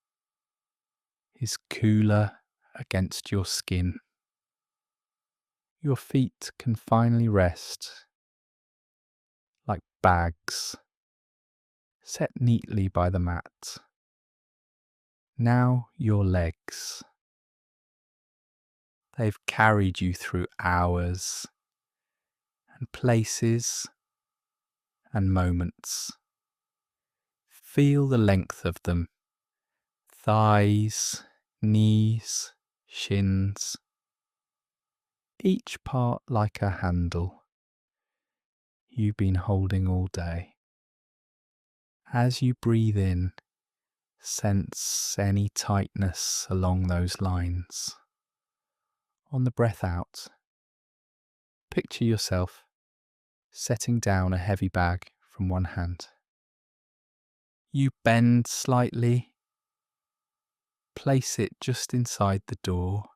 is cooler against your skin. Your feet can finally rest like bags set neatly by the mat. Now your legs. They've carried you through hours and places and moments. Feel the length of them. Thighs, knees, shins. Each part like a handle you've been holding all day. As you breathe in, sense any tightness along those lines. On the breath out, picture yourself setting down a heavy bag from one hand. You bend slightly, place it just inside the door.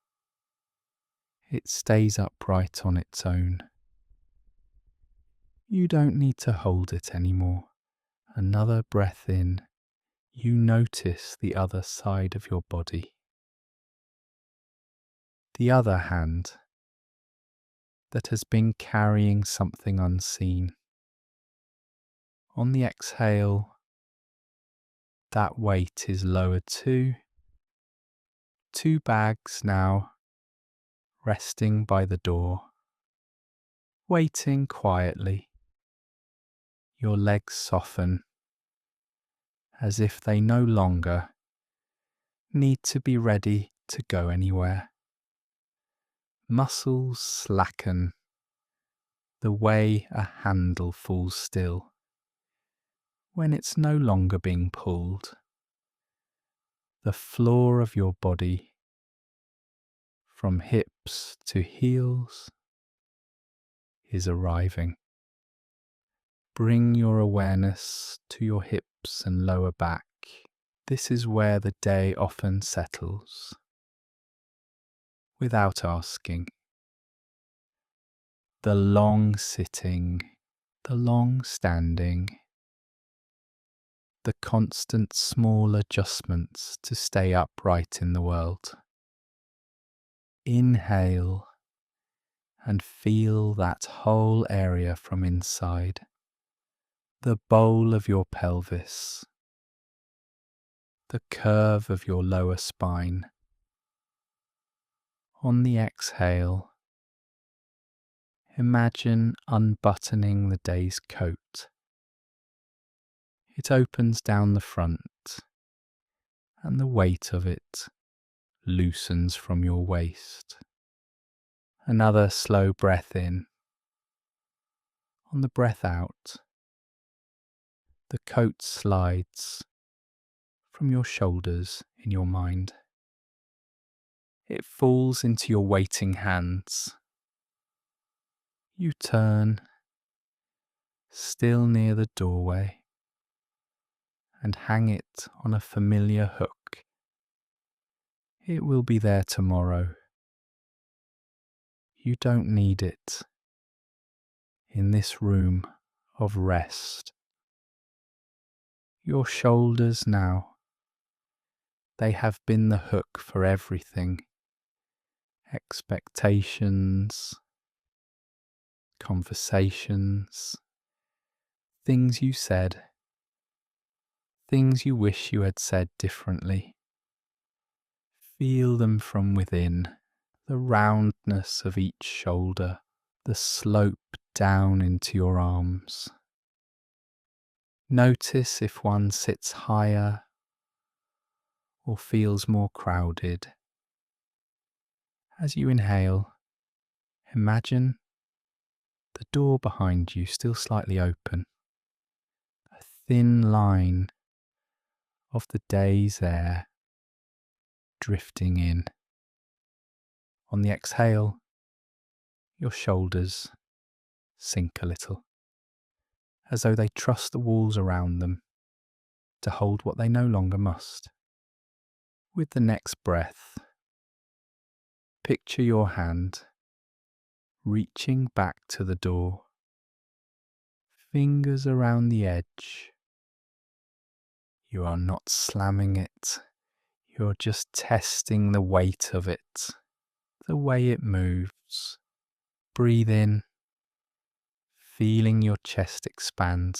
It stays upright on its own. You don't need to hold it anymore. Another breath in, you notice the other side of your body. The other hand that has been carrying something unseen. On the exhale, that weight is lowered too. Two bags now resting by the door, waiting quietly. Your legs soften as if they no longer need to be ready to go anywhere. Muscles slacken the way a handle falls still when it's no longer being pulled. The floor of your body, from hips to heels, is arriving. Bring your awareness to your hips and lower back. This is where the day often settles, without asking. The long sitting, the long-standing, the constant small adjustments to stay upright in the world. Inhale and feel that whole area from inside, the bowl of your pelvis, the curve of your lower spine. On the exhale, imagine unbuttoning the day's coat. It opens down the front, and the weight of it loosens from your waist. Another slow breath in. On the breath out, the coat slides from your shoulders in your mind. It falls into your waiting hands. You turn, still near the doorway, and hang it on a familiar hook. It will be there tomorrow. You don't need it in this room of rest. Your shoulders now, they have been the hook for everything. Expectations, conversations, things you said, things you wish you had said differently. Feel them from within, the roundness of each shoulder, the slope down into your arms. Notice if one sits higher or feels more crowded. As you inhale, imagine the door behind you still slightly open, a thin line of the day's air drifting in. On the exhale, your shoulders sink a little, as though they trust the walls around them to hold what they no longer must. With the next breath, picture your hand reaching back to the door, fingers around the edge. You are not slamming it, you're just testing the weight of it, the way it moves. Breathe in, feeling your chest expand,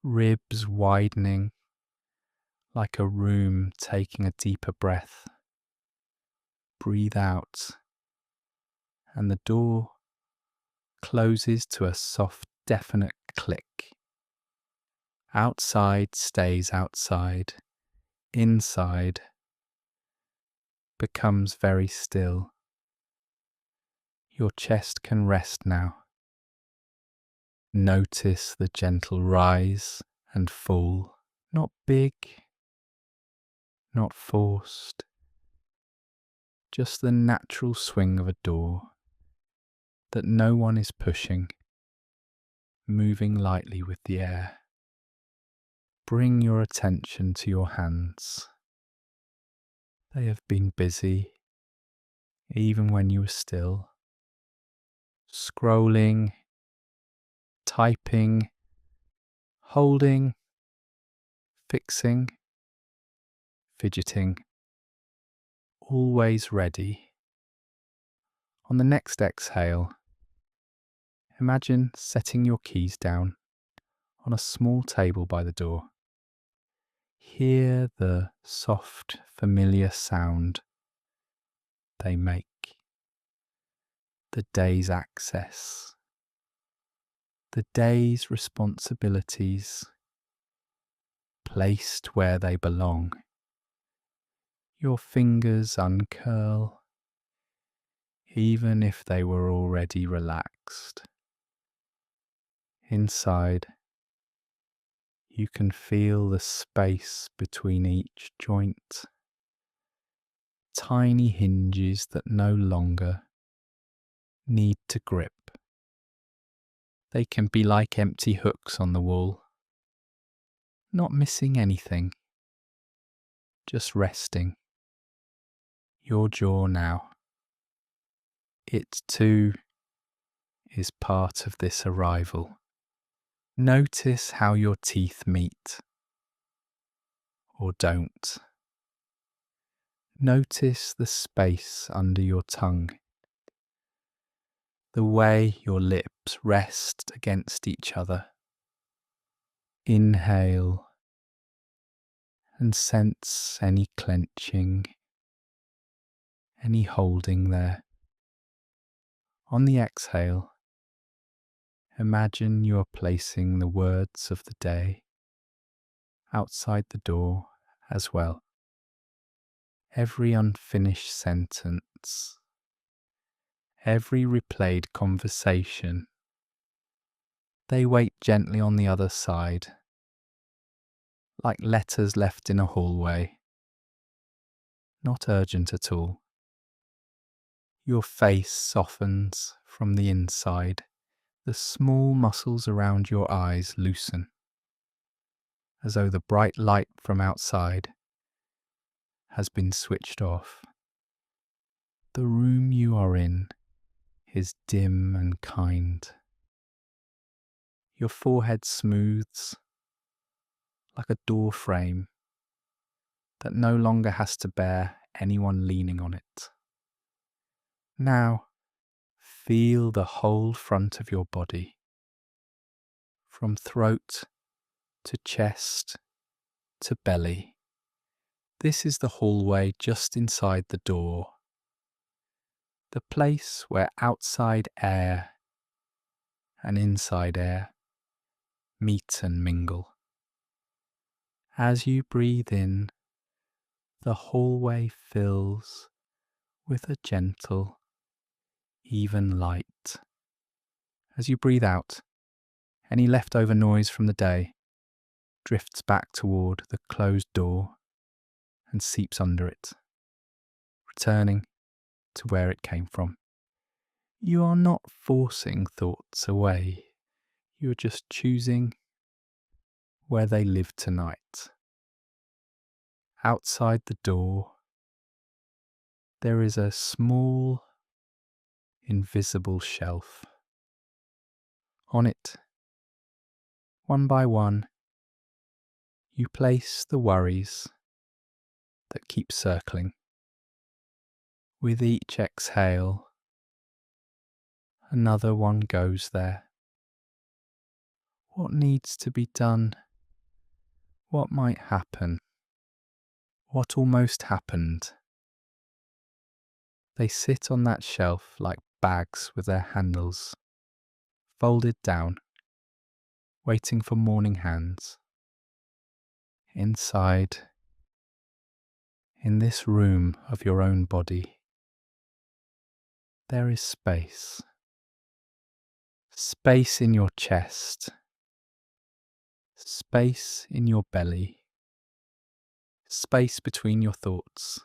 ribs widening like a room taking a deeper breath. Breathe out, and the door closes to a soft, definite click. Outside stays outside, inside becomes very still. Your chest can rest now. Notice the gentle rise and fall, not big, not forced, just the natural swing of a door that no one is pushing, moving lightly with the air. Bring your attention to your hands. They have been busy, even when you were still, scrolling, typing, holding, fixing, fidgeting, always ready. On the next exhale, imagine setting your keys down on a small table by the door. Hear the soft, familiar sound they make. The day's access, the day's responsibilities placed where they belong. Your fingers uncurl, even if they were already relaxed. Inside, you can feel the space between each joint, tiny hinges that no longer need to grip. They can be like empty hooks on the wall, not missing anything, just resting. Your jaw now. It too is part of this arrival. Notice how your teeth meet or don't. Notice the space under your tongue, the way your lips rest against each other. Inhale and sense any clenching, any holding there. On the exhale, imagine you are placing the words of the day outside the door as well. Every unfinished sentence, every replayed conversation, they wait gently on the other side, like letters left in a hallway, not urgent at all. Your face softens from the inside. The small muscles around your eyes loosen, as though the bright light from outside has been switched off. The room you are in is dim and kind. Your forehead smooths like a door frame that no longer has to bear anyone leaning on it. Now, feel the whole front of your body, from throat to chest to belly. This is the hallway just inside the door, the place where outside air and inside air meet and mingle. As you breathe in, the hallway fills with a gentle, even light. As you breathe out, any leftover noise from the day drifts back toward the closed door and seeps under it, returning to where it came from. You are not forcing thoughts away. You are just choosing where they live tonight. Outside the door, there is a small, invisible shelf. On it, one by one, you place the worries that keep circling. With each exhale, another one goes there. What needs to be done? What might happen? What almost happened? They sit on that shelf like bags with their handles folded down, waiting for morning hands. Inside, in this room of your own body, there is space. Space in your chest, space in your belly, space between your thoughts,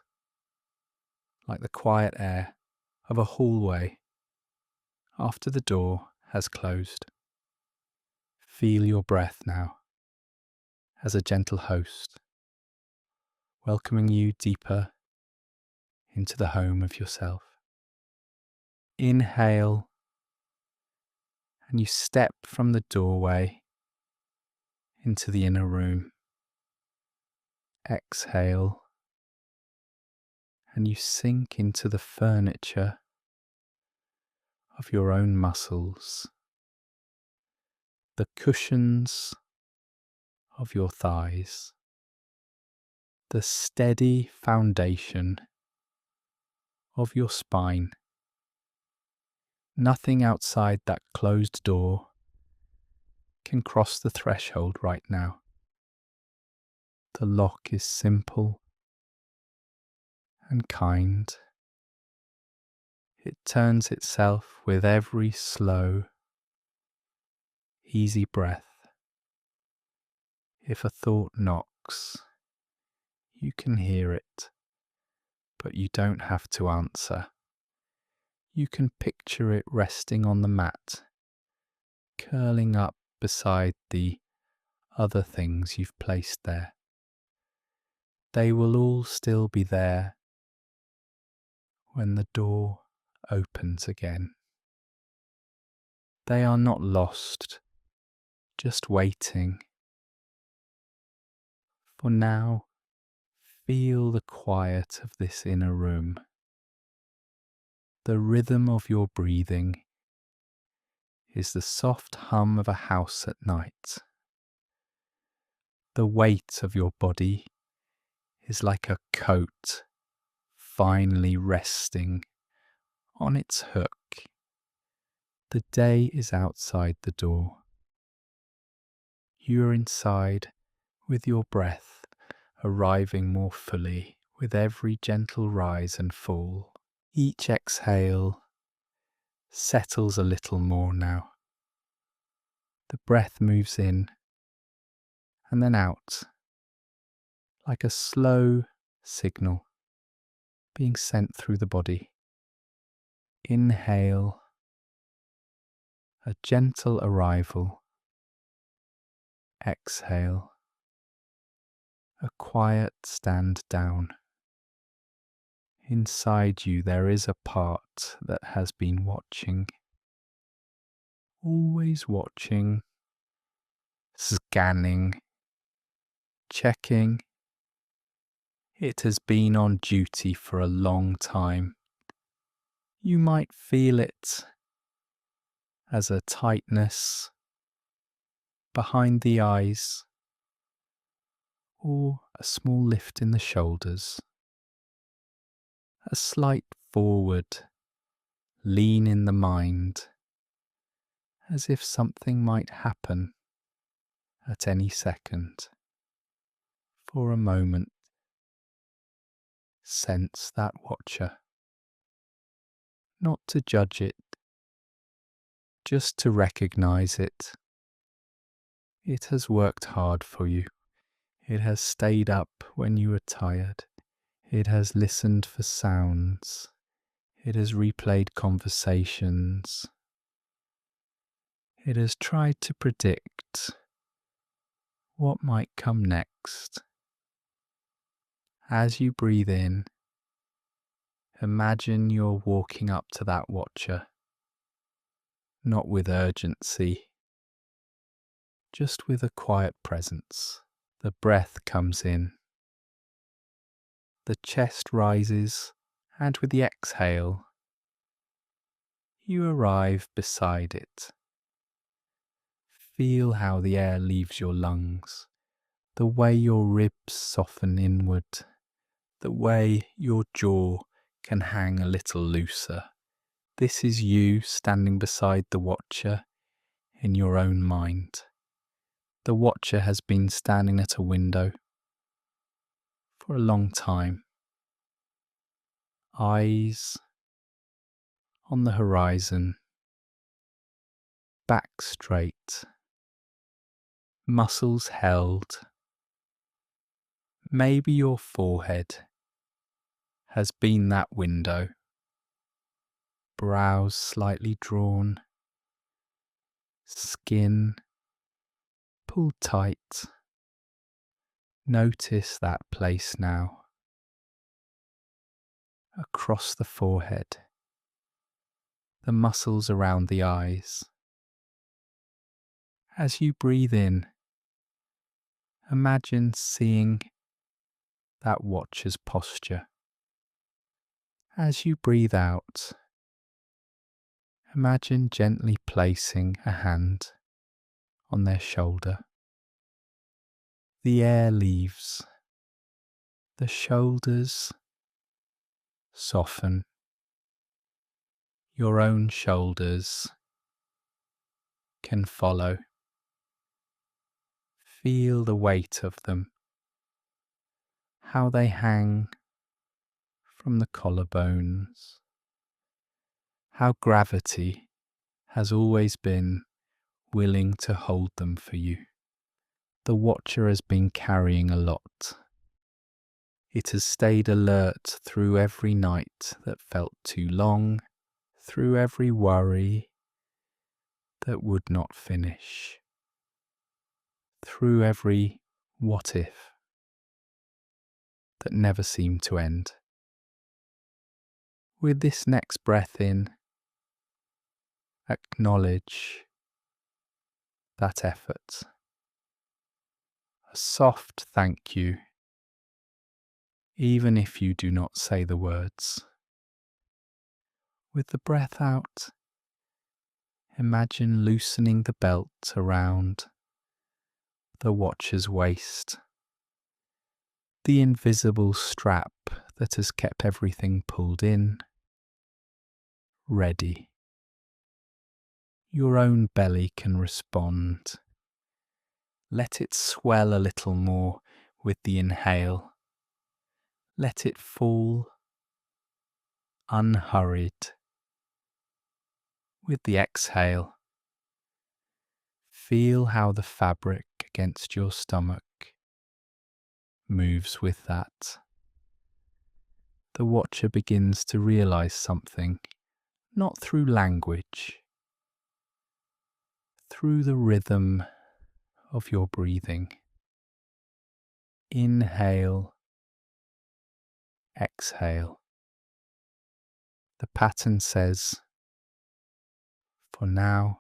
like the quiet air of a hallway after the door has closed. Feel your breath now as a gentle host, welcoming you deeper into the home of yourself. Inhale, and you step from the doorway into the inner room. Exhale, and you sink into the furniture of your own muscles, the cushions of your thighs, the steady foundation of your spine. Nothing outside that closed door can cross the threshold right now. The lock is simple and kind. It turns itself with every slow, easy breath. If a thought knocks, you can hear it, but you don't have to answer. You can picture it resting on the mat, curling up beside the other things you've placed there. They will all still be there when the door opens again. They are not lost just waiting. For now, feel the quiet of this inner room. The rhythm of your breathing is the soft hum of a house at night. The weight of your body is like a coat finally resting on its hook. The day is outside the door. You are inside with your breath arriving more fully with every gentle rise and fall. Each exhale settles a little more now. The breath moves in and then out like a slow signal being sent through the body. Inhale, a gentle arrival. Exhale, a quiet stand down. Inside you there is a part that has been watching, always watching, scanning, checking. It has been on duty for a long time. You might feel it as a tightness behind the eyes or a small lift in the shoulders, a slight forward lean in the mind, as if something might happen at any second. For a moment, sense that watcher, not to judge it, just to recognize it. It has worked hard for you. It has stayed up when you were tired. It has listened for sounds. It has replayed conversations. It has tried to predict what might come next. As you breathe in, imagine you're walking up to that watcher, not with urgency, just with a quiet presence. The breath comes in, the chest rises, and with the exhale, you arrive beside it. Feel how the air leaves your lungs, the way your ribs soften inward, the way your jaw can hang a little looser. This is you standing beside the watcher in your own mind. The watcher has been standing at a window for a long time. Eyes on the horizon, back straight, muscles held. Maybe your forehead has been that window, brows slightly drawn, skin pulled tight. Notice that place now. Across the forehead, the muscles around the eyes. As you breathe in, imagine seeing that watcher's posture. As you breathe out, imagine gently placing a hand on their shoulder. The air leaves, the shoulders soften, your own shoulders can follow. Feel the weight of them, how they hang from the collarbones, how gravity has always been willing to hold them for you. The watcher has been carrying a lot. It has stayed alert through every night that felt too long, through every worry that would not finish, through every what if that never seemed to end. With this next breath in, acknowledge that effort. A soft thank you, even if you do not say the words. With the breath out, imagine loosening the belt around the watcher's waist, the invisible strap that has kept everything pulled in, ready. Your own belly can respond. Let it swell a little more with the inhale. Let it fall unhurried. With the exhale, feel how the fabric against your stomach moves with that. The watcher begins to realize something, not through language, through the rhythm of your breathing. Inhale, exhale. The pattern says, for now,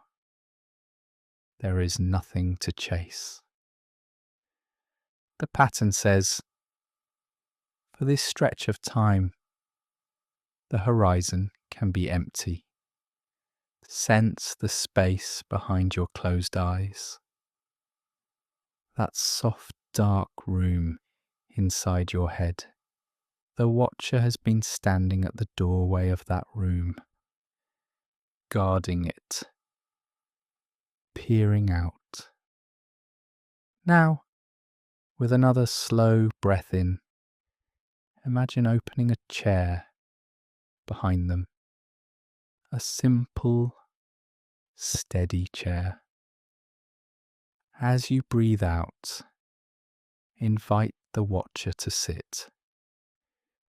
there is nothing to chase. The pattern says, for this stretch of time, the horizon can be empty. Sense the space behind your closed eyes. That soft, dark room inside your head. The watcher has been standing at the doorway of that room, guarding it, peering out. Now, with another slow breath in, imagine opening a chair behind them. A simple, steady chair. As you breathe out, invite the watcher to sit.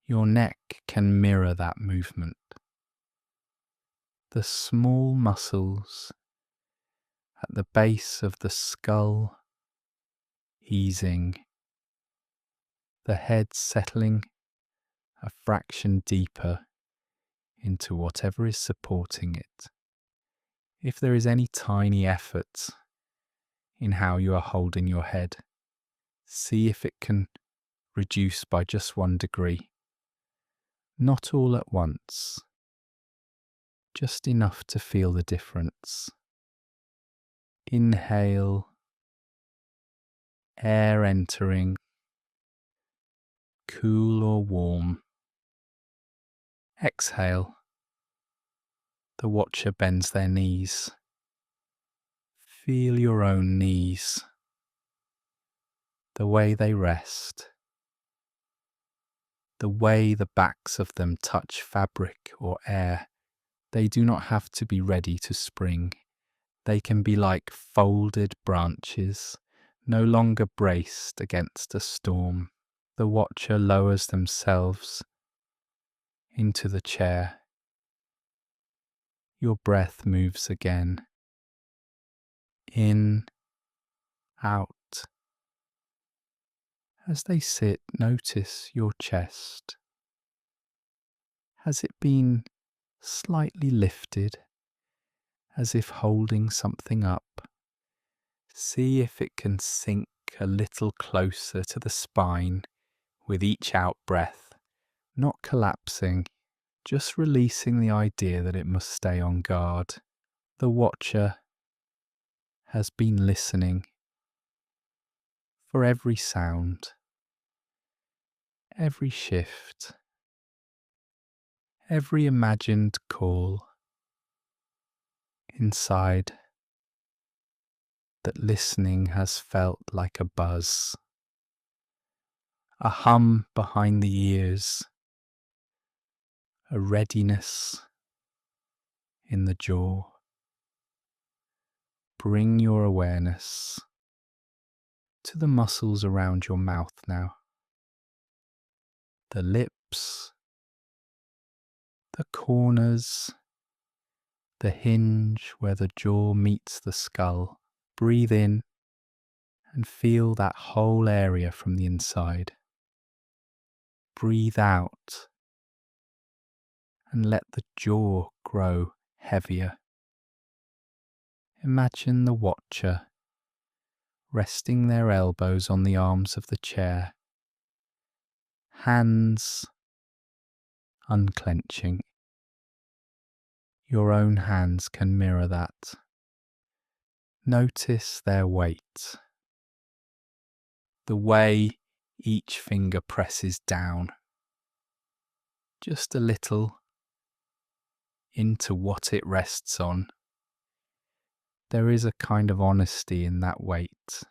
Your neck can mirror that movement. The small muscles at the base of the skull easing, the head settling a fraction deeper into whatever is supporting it. If there is any tiny effort in how you are holding your head, see if it can reduce by just 1 degree. Not all at once, just enough to feel the difference. Inhale, air entering, cool or warm. Exhale, the watcher bends their knees. Feel your own knees, the way they rest, the way the backs of them touch fabric or air. They do not have to be ready to spring. They can be like folded branches, no longer braced against a storm. The watcher lowers themselves into the chair. Your breath moves again. In, out. As they sit, notice your chest. Has it been slightly lifted, as if holding something up? See if it can sink a little closer to the spine with each out-breath, not collapsing, just releasing the idea that it must stay on guard. The watcher has been listening for every sound, every shift, every imagined call inside. That listening has felt like a buzz, a hum behind the ears, a readiness in the jaw. Bring your awareness to the muscles around your mouth now. The lips, the corners, the hinge where the jaw meets the skull. Breathe in and feel that whole area from the inside. Breathe out and let the jaw grow heavier. Imagine the watcher resting their elbows on the arms of the chair, hands unclenching. Your own hands can mirror that. Notice their weight, the way each finger presses down, just a little into what it rests on. There is a kind of honesty in that weight.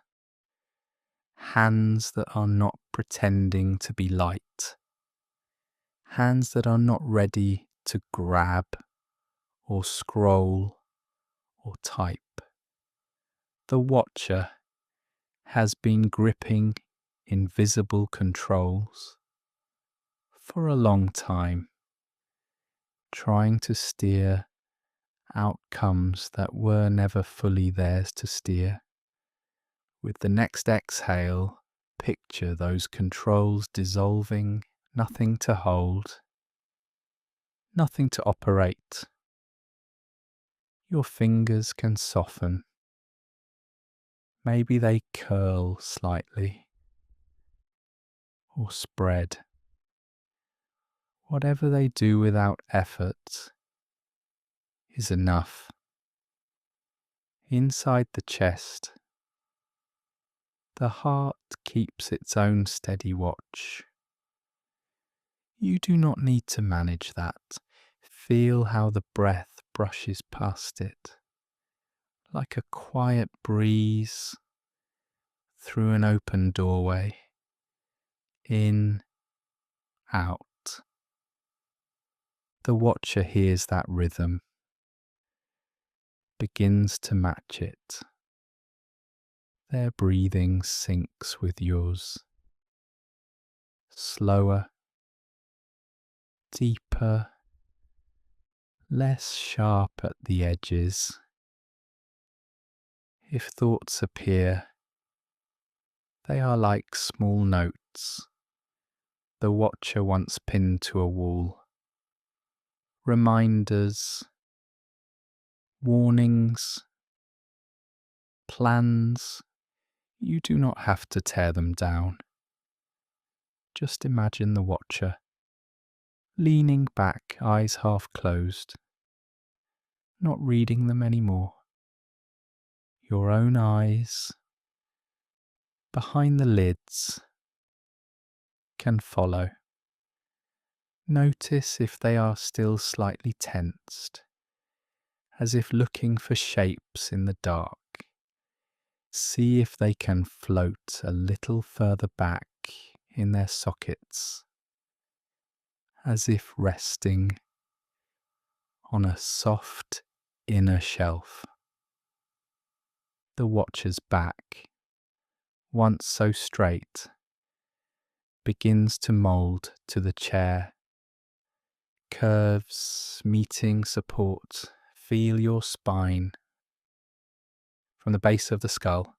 Hands that are not pretending to be light. Hands that are not ready to grab or scroll or type. The watcher has been gripping invisible controls for a long time, trying to steer outcomes that were never fully theirs to steer. With the next exhale, picture those controls dissolving, nothing to hold, nothing to operate. Your fingers can soften. Maybe they curl slightly or spread. Whatever they do without effort is enough. Inside the chest, the heart keeps its own steady watch. You do not need to manage that. Feel how the breath brushes past it, like a quiet breeze through an open doorway. In, out. The watcher hears that rhythm, begins to match it. Their breathing syncs with yours. Slower, deeper, less sharp at the edges. If thoughts appear, they are like small notes the watcher once pinned to a wall. Reminders, warnings, plans. You do not have to tear them down. Just imagine the watcher, leaning back, eyes half closed, not reading them anymore. Your own eyes, behind the lids, can follow. Notice if they are still slightly tensed, as if looking for shapes in the dark. See if they can float a little further back in their sockets, as if resting on a soft inner shelf. The watcher's back, once so straight, begins to mould to the chair. Curves meeting support. Feel your spine from the base of the skull,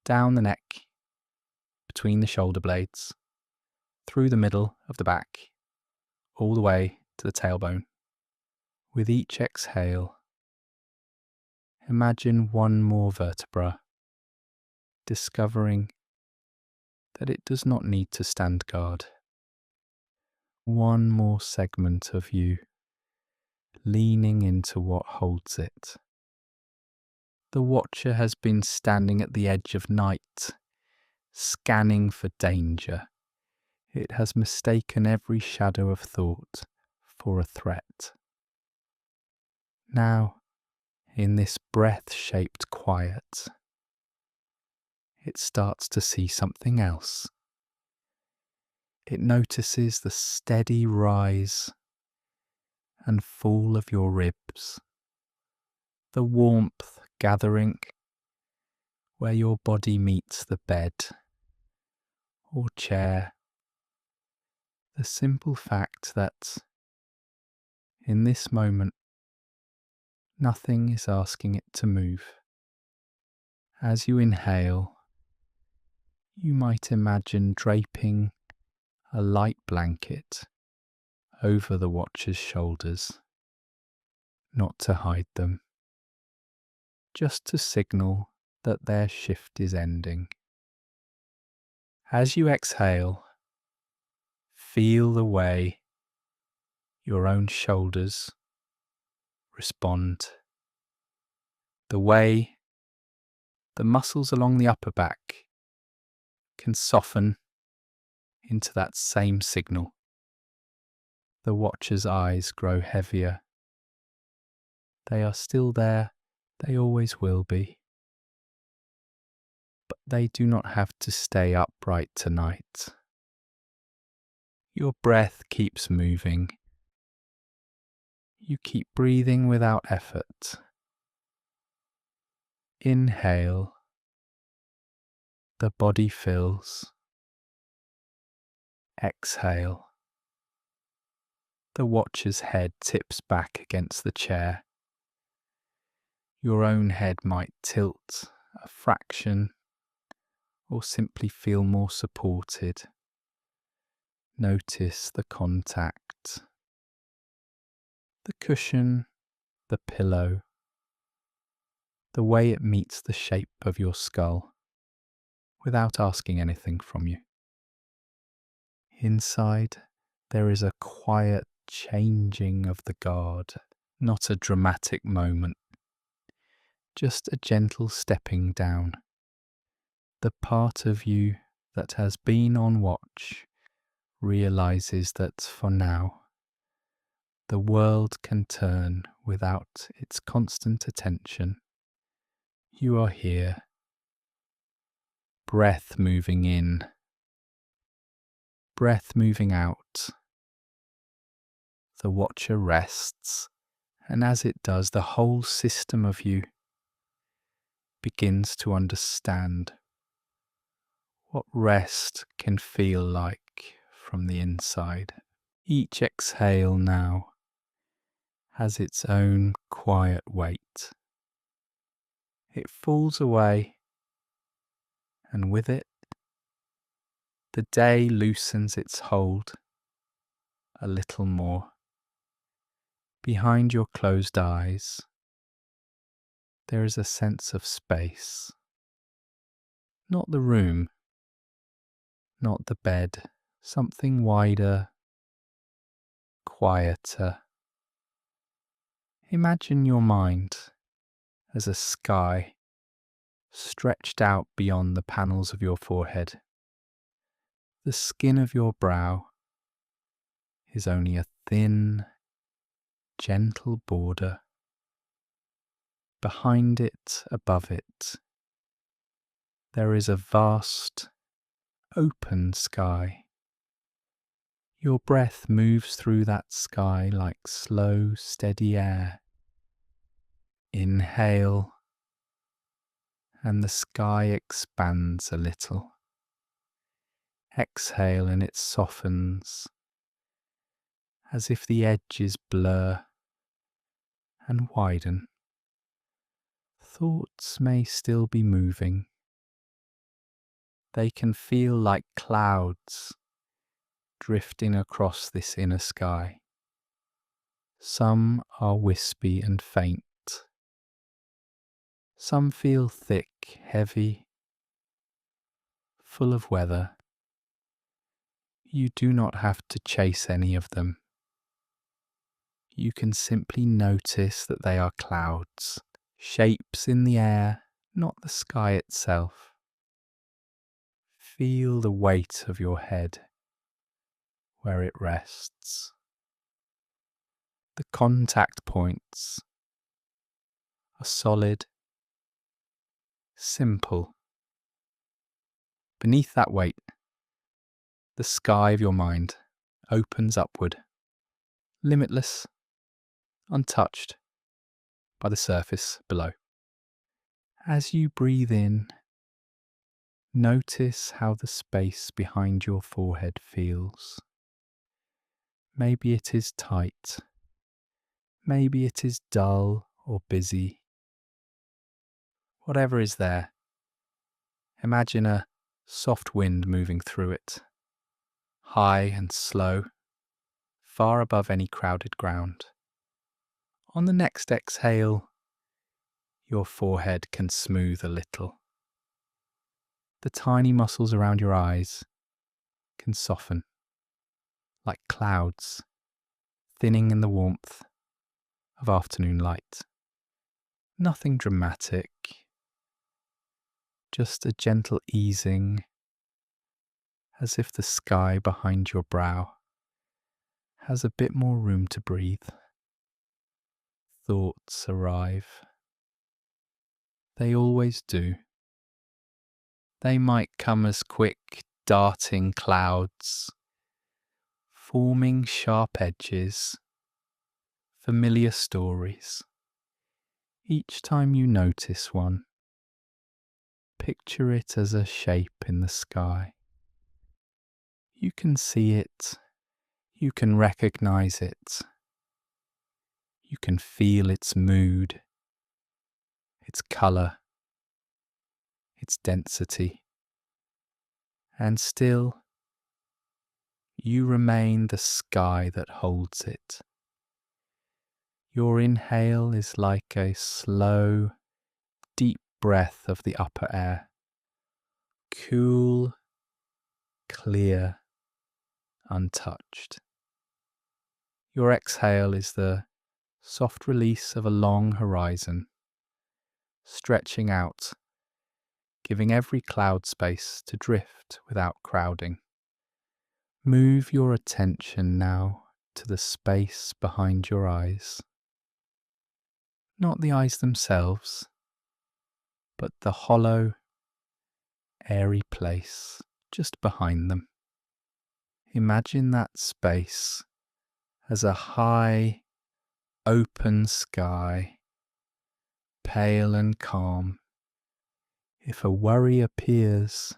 down the neck, between the shoulder blades, through the middle of the back, all the way to the tailbone. With each exhale, imagine one more vertebra, discovering that it does not need to stand guard. One more segment of you, leaning into what holds it. The watcher has been standing at the edge of night, scanning for danger. It has mistaken every shadow of thought for a threat. Now, in this breath-shaped quiet, it starts to see something else. It notices the steady rise and fall of your ribs, the warmth gathering where your body meets the bed or chair. The simple fact that in this moment nothing is asking it to move. As you inhale, you might imagine draping a light blanket over the watcher's shoulders, not to hide them, just to signal that their shift is ending. As you exhale, feel the way your own shoulders respond, the way the muscles along the upper back can soften into that same signal. The watcher's eyes grow heavier. They are still there, they always will be. But they do not have to stay upright tonight. Your breath keeps moving. You keep breathing without effort. Inhale. The body fills. Exhale. The watcher's head tips back against the chair. Your own head might tilt a fraction or simply feel more supported. Notice the contact, the cushion, the pillow, the way it meets the shape of your skull without asking anything from you. Inside, there is a quiet changing of the guard, not a dramatic moment, just a gentle stepping down. The part of you that has been on watch realizes that for now, the world can turn without its constant attention. You are here, breath moving in, breath moving out. The watcher rests, and as it does, the whole system of you begins to understand what rest can feel like from the inside. Each exhale now has its own quiet weight. It falls away, and with it, the day loosens its hold a little more. Behind your closed eyes, there is a sense of space. Not the room, not the bed, something wider, quieter. Imagine your mind as a sky stretched out beyond the panels of your forehead. The skin of your brow is only a thin, gentle border. Behind it, above it, there is a vast, open sky. Your breath moves through that sky like slow, steady air. Inhale, and the sky expands a little. Exhale, and it softens, as if the edges blur and widen. Thoughts may still be moving. They can feel like clouds drifting across this inner sky. Some are wispy and faint. Some feel thick, heavy, full of weather. You do not have to chase any of them. You can simply notice that they are clouds, shapes in the air, not the sky itself. Feel the weight of your head where it rests. The contact points are solid, simple. Beneath that weight, the sky of your mind opens upward, limitless, untouched by the surface below. As you breathe in, notice how the space behind your forehead feels. Maybe it is tight. Maybe it is dull or busy. Whatever is there, imagine a soft wind moving through it, high and slow, far above any crowded ground. On the next exhale, Your forehead can smooth a little. The tiny muscles around your eyes can soften, like clouds thinning in the warmth of afternoon light. Nothing dramatic, just a gentle easing, as if the sky behind your brow has a bit more room to breathe. Thoughts arrive. They always do. They might come as quick, darting clouds, forming sharp edges, familiar stories. Each time you notice one, picture it as a shape in the sky. You can see it, you can recognize it, you can feel its mood, its color, its density, and still you remain the sky that holds it. Your inhale is like a slow, deep breath of the upper air, cool, clear, untouched. Your exhale is the soft release of a long horizon, stretching out, giving every cloud space to drift without crowding. Move your attention now to the space behind your eyes. Not the eyes themselves, but the hollow, airy place just behind them. Imagine that space as a high, open sky, pale and calm. If a worry appears,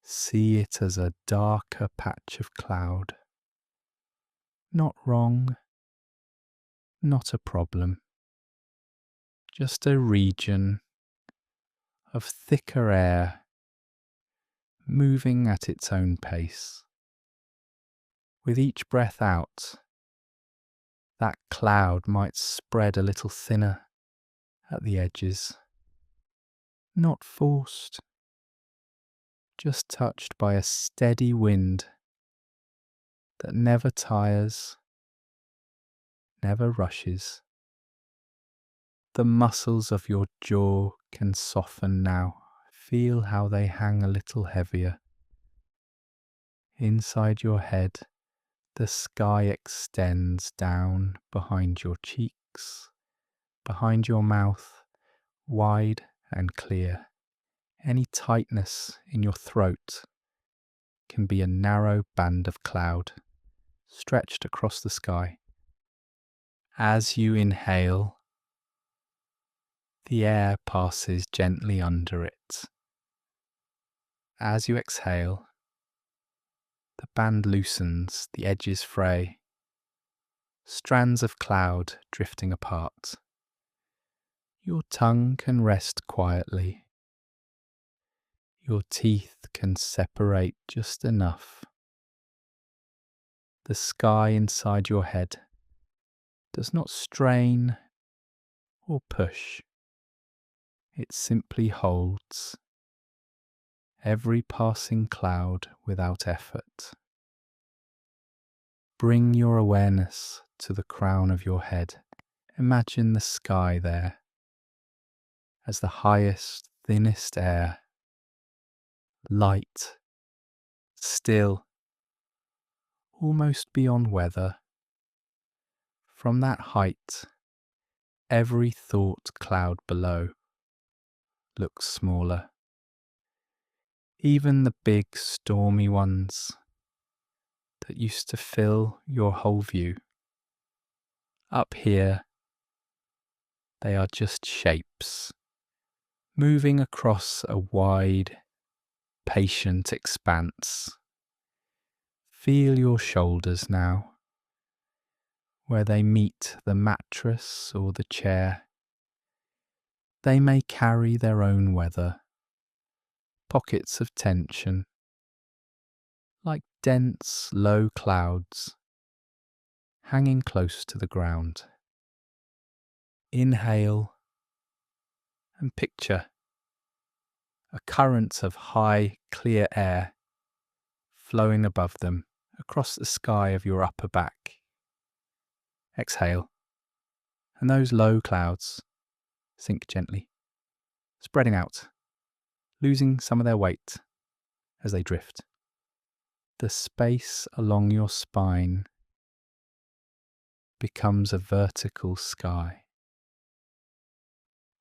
see it as a darker patch of cloud. Not wrong, not a problem. Just a region of thicker air moving at its own pace. With each breath out, that cloud might spread a little thinner at the edges. Not forced, just touched by a steady wind that never tires, never rushes. The muscles of your jaw can soften now. Feel how they hang a little heavier. Inside your head, the sky extends down behind your cheeks, behind your mouth, wide and clear. Any tightness in your throat can be a narrow band of cloud stretched across the sky. As you inhale, the air passes gently under it. As you exhale, the band loosens, the edges fray, strands of cloud drifting apart. Your tongue can rest quietly. Your teeth can separate just enough. The sky inside your head does not strain or push. It simply holds every passing cloud without effort. Bring your awareness to the crown of your head. Imagine the sky there as the highest, thinnest air, light, still, almost beyond weather. From that height, every thought cloud below looks smaller. Even the big stormy ones that used to fill your whole view. Up here, they are just shapes, moving across a wide, patient expanse. Feel your shoulders now, where they meet the mattress or the chair. They may carry their own weather, pockets of tension, like dense, low clouds hanging close to the ground. Inhale and picture a current of high, clear air flowing above them across the sky of your upper back. Exhale, and those low clouds sink gently, spreading out, losing some of their weight as they drift. The space along your spine becomes a vertical sky.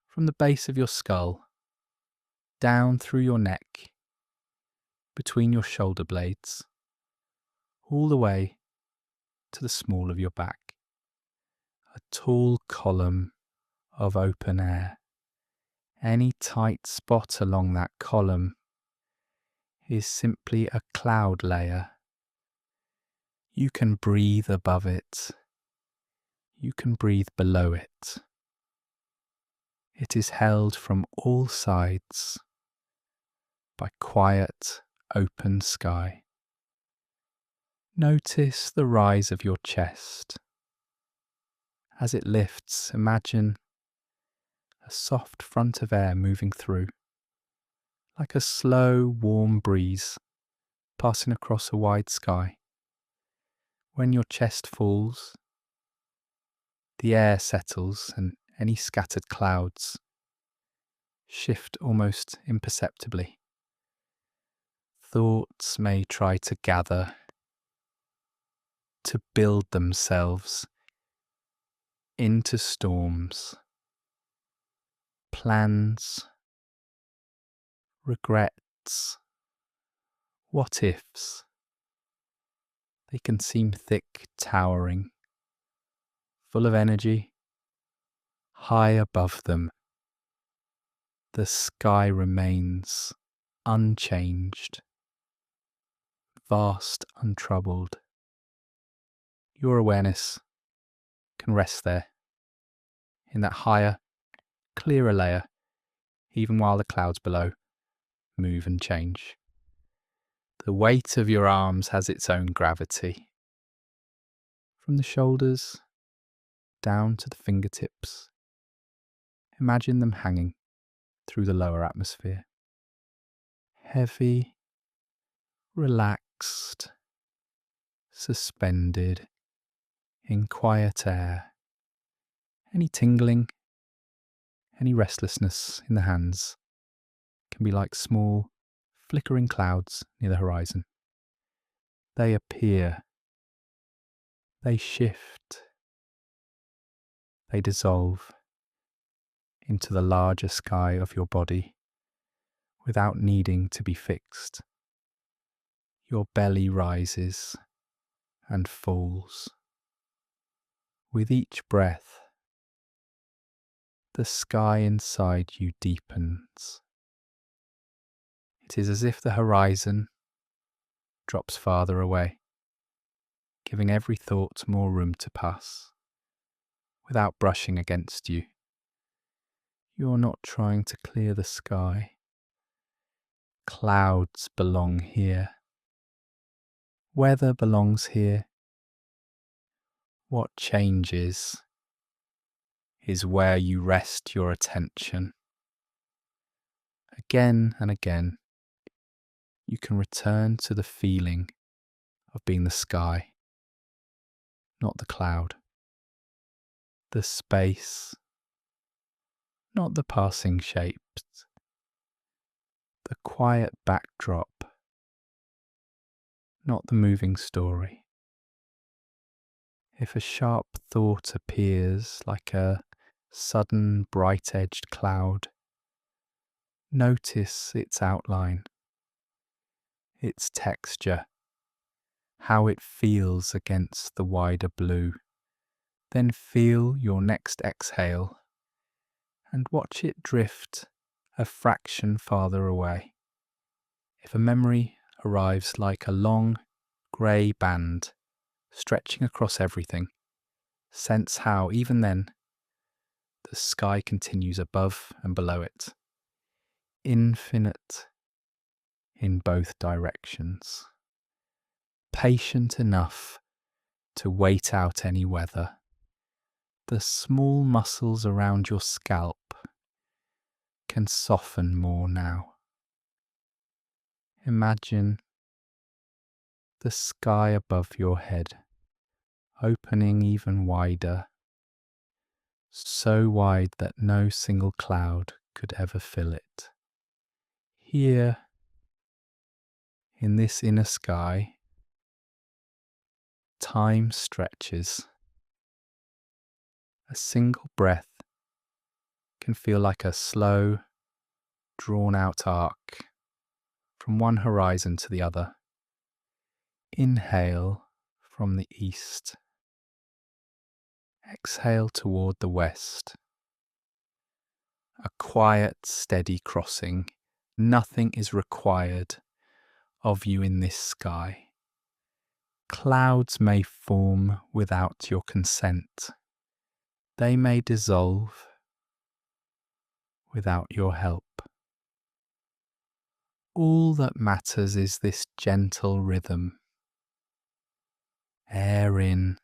From the base of your skull, down through your neck, between your shoulder blades, all the way to the small of your back. A tall column of open air. Any tight spot along that column is simply a cloud layer. You can breathe above it. You can breathe below it. It is held from all sides by quiet, open sky. Notice the rise of your chest. As it lifts, imagine a soft front of air moving through, like a slow, warm breeze passing across a wide sky. When your chest falls, the air settles and any scattered clouds shift almost imperceptibly. Thoughts may try to gather, to build themselves into storms. Plans, regrets, what ifs. They can seem thick, towering, full of energy. High above them, the sky remains unchanged, vast, untroubled. Your awareness can rest there, in that higher, clearer layer, even while the clouds below move and change. The weight of your arms has its own gravity. From the shoulders down to the fingertips, imagine them hanging through the lower atmosphere. Heavy, relaxed, suspended in quiet air. Any tingling, any restlessness in the hands can be like small, flickering clouds near the horizon. They appear, they shift, they dissolve into the larger sky of your body without needing to be fixed. Your belly rises and falls. With each breath, the sky inside you deepens. It is as if the horizon drops farther away, giving every thought more room to pass, without brushing against you. You're not trying to clear the sky. Clouds belong here. Weather belongs here. What changes is where you rest your attention. Again and again, you can return to the feeling of being the sky, not the cloud. The space, not the passing shapes. The quiet backdrop, not the moving story. If a sharp thought appears like a sudden bright-edged cloud, notice its outline, its texture, how it feels against the wider blue. Then feel your next exhale and watch it drift a fraction farther away. If a memory arrives like a long, grey band stretching across everything, sense how, even then, the sky continues above and below it, infinite in both directions, patient enough to wait out any weather. The small muscles around your scalp can soften more now. Imagine the sky above your head opening even wider, so wide that no single cloud could ever fill it. Here, in this inner sky, time stretches. A single breath can feel like a slow, drawn-out arc from one horizon to the other. Inhale from the east. Exhale toward the west. A quiet, steady crossing. Nothing is required of you in this sky. Clouds may form without your consent. They may dissolve without your help. All that matters is this gentle rhythm. Air in,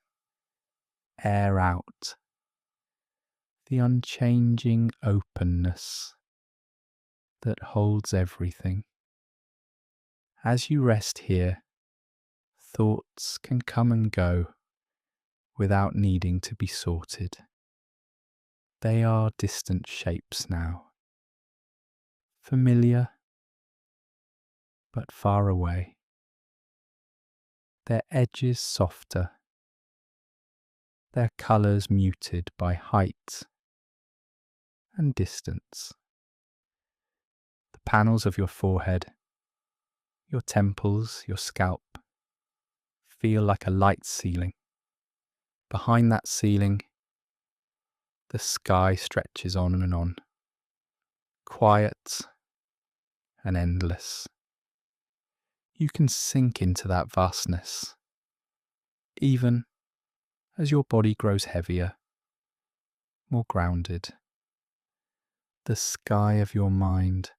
air out. The unchanging openness that holds everything. As you rest here, thoughts can come and go without needing to be sorted. They are distant shapes now, familiar but far away, their edges softer, their colours muted by height and distance. The panels of your forehead, your temples, your scalp feel like a light ceiling. Behind that ceiling, the sky stretches on and on, quiet and endless. You can sink into that vastness, even as your body grows heavier, more grounded. The sky of your mind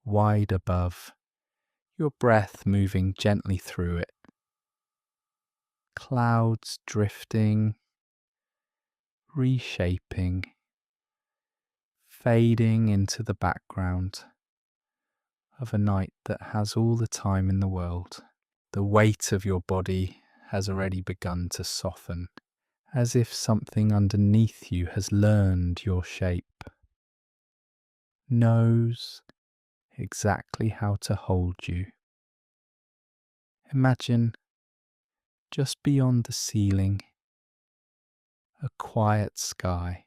wide above, your breath moving gently through it. Clouds drifting, reshaping, fading into the background of a night that has all the time in the world. The weight of your body has already begun to soften, as if something underneath you has learned your shape, knows exactly how to hold you. Imagine just beyond the ceiling, a quiet sky,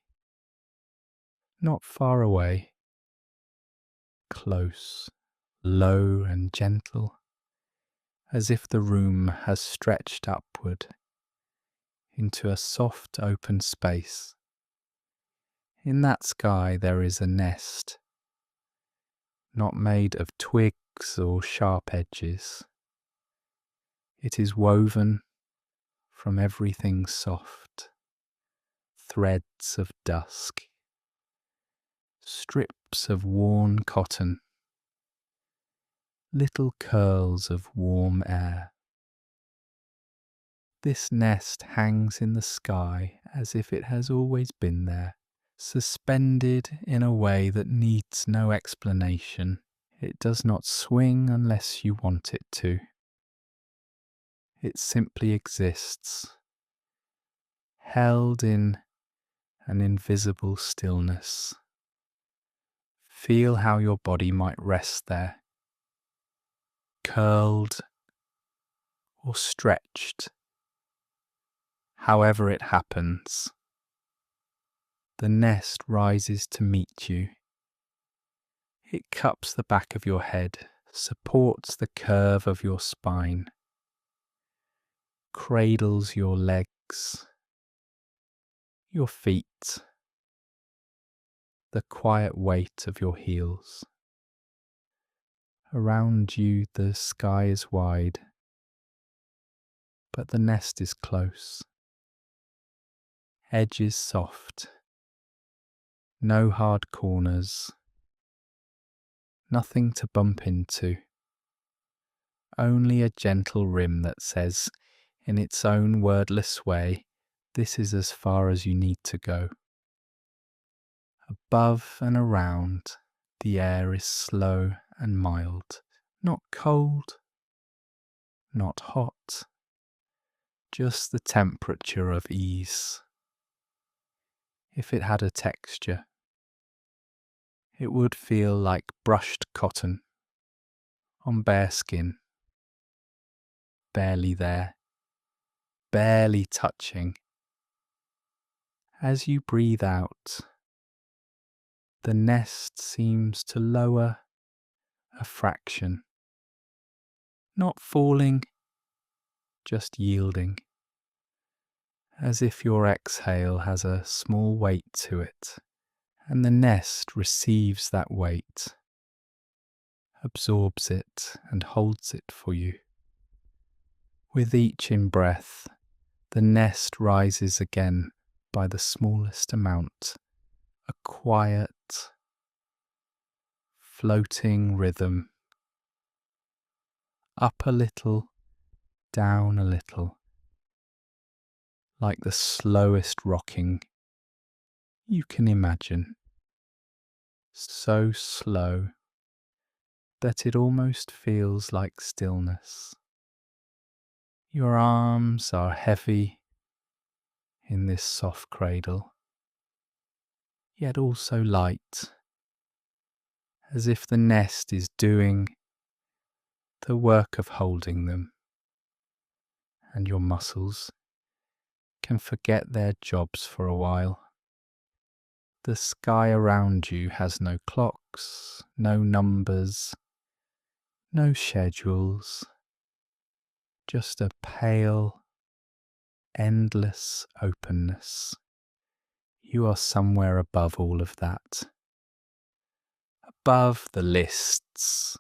not far away, close, low and gentle, as if the room has stretched upward into a soft open space. In that sky there is a nest, not made of twigs or sharp edges. It is woven from everything soft, threads of dusk, strips of worn cotton, little curls of warm air. This nest hangs in the sky as if it has always been there, suspended in a way that needs no explanation. It does not swing unless you want it to. It simply exists, held in an invisible stillness. Feel how your body might rest there, curled or stretched, however it happens. The nest rises to meet you. It cups the back of your head, supports the curve of your spine, cradles your legs, your feet, the quiet weight of your heels. Around you the sky is wide, but the nest is close. Edges soft, no hard corners, nothing to bump into, only a gentle rim that says, in its own wordless way, this is as far as you need to go. Above and around, The air is slow and mild, not cold, not hot, just the temperature of ease. If it had a texture, it would feel like brushed cotton on bare skin, barely there, barely touching. As you breathe out, the nest seems to lower a fraction, not falling, just yielding, as if your exhale has a small weight to it, and the nest receives that weight, absorbs it and holds it for you. With each in-breath, the nest rises again by the smallest amount, a quiet, floating rhythm, up a little, down a little, like the slowest rocking you can imagine, so slow that it almost feels like stillness. Your arms are heavy in this soft cradle, yet also light, as if the nest is doing the work of holding them, and your muscles can forget their jobs for a while. The sky around you has no clocks, no numbers, no schedules, just a pale, endless openness. You are somewhere above all of that, above the lists,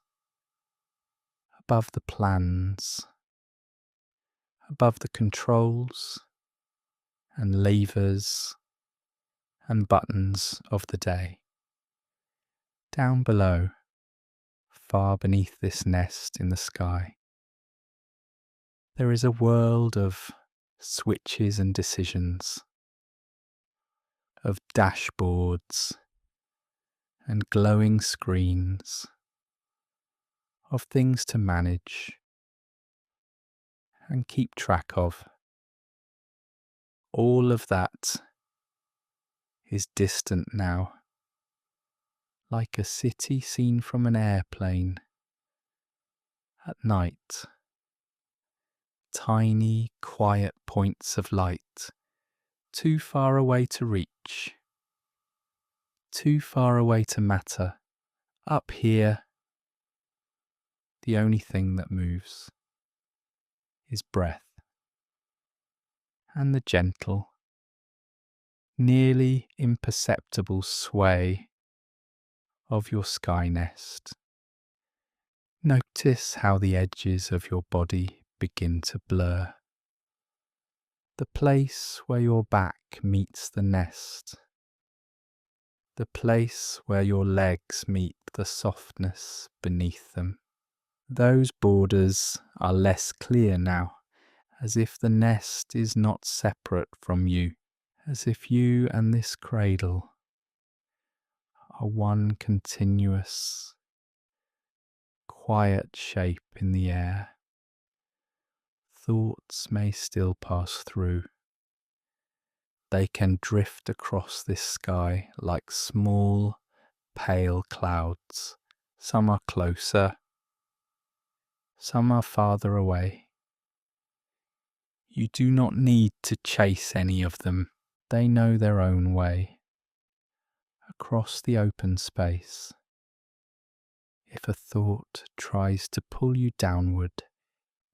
above the plans, above the controls and levers and buttons of the day. Down below, far beneath this nest in the sky, there is a world of switches and decisions, of dashboards and glowing screens, of things to manage and keep track of. All of that is distant now, like a city seen from an airplane at night. Tiny, quiet points of light, too far away to reach, too far away to matter. Up here, the only thing that moves is breath, and the gentle, nearly imperceptible sway of your sky nest. Notice how the edges of your body begin to blur. The place where your back meets the nest. The place where your legs meet the softness beneath them. Those borders are less clear now, as if the nest is not separate from you, as if you and this cradle are one continuous, quiet shape in the air. Thoughts may still pass through. They can drift across this sky like small, pale clouds. Some are closer, some are farther away. You do not need to chase any of them. They know their own way. Across the open space, if a thought tries to pull you downward,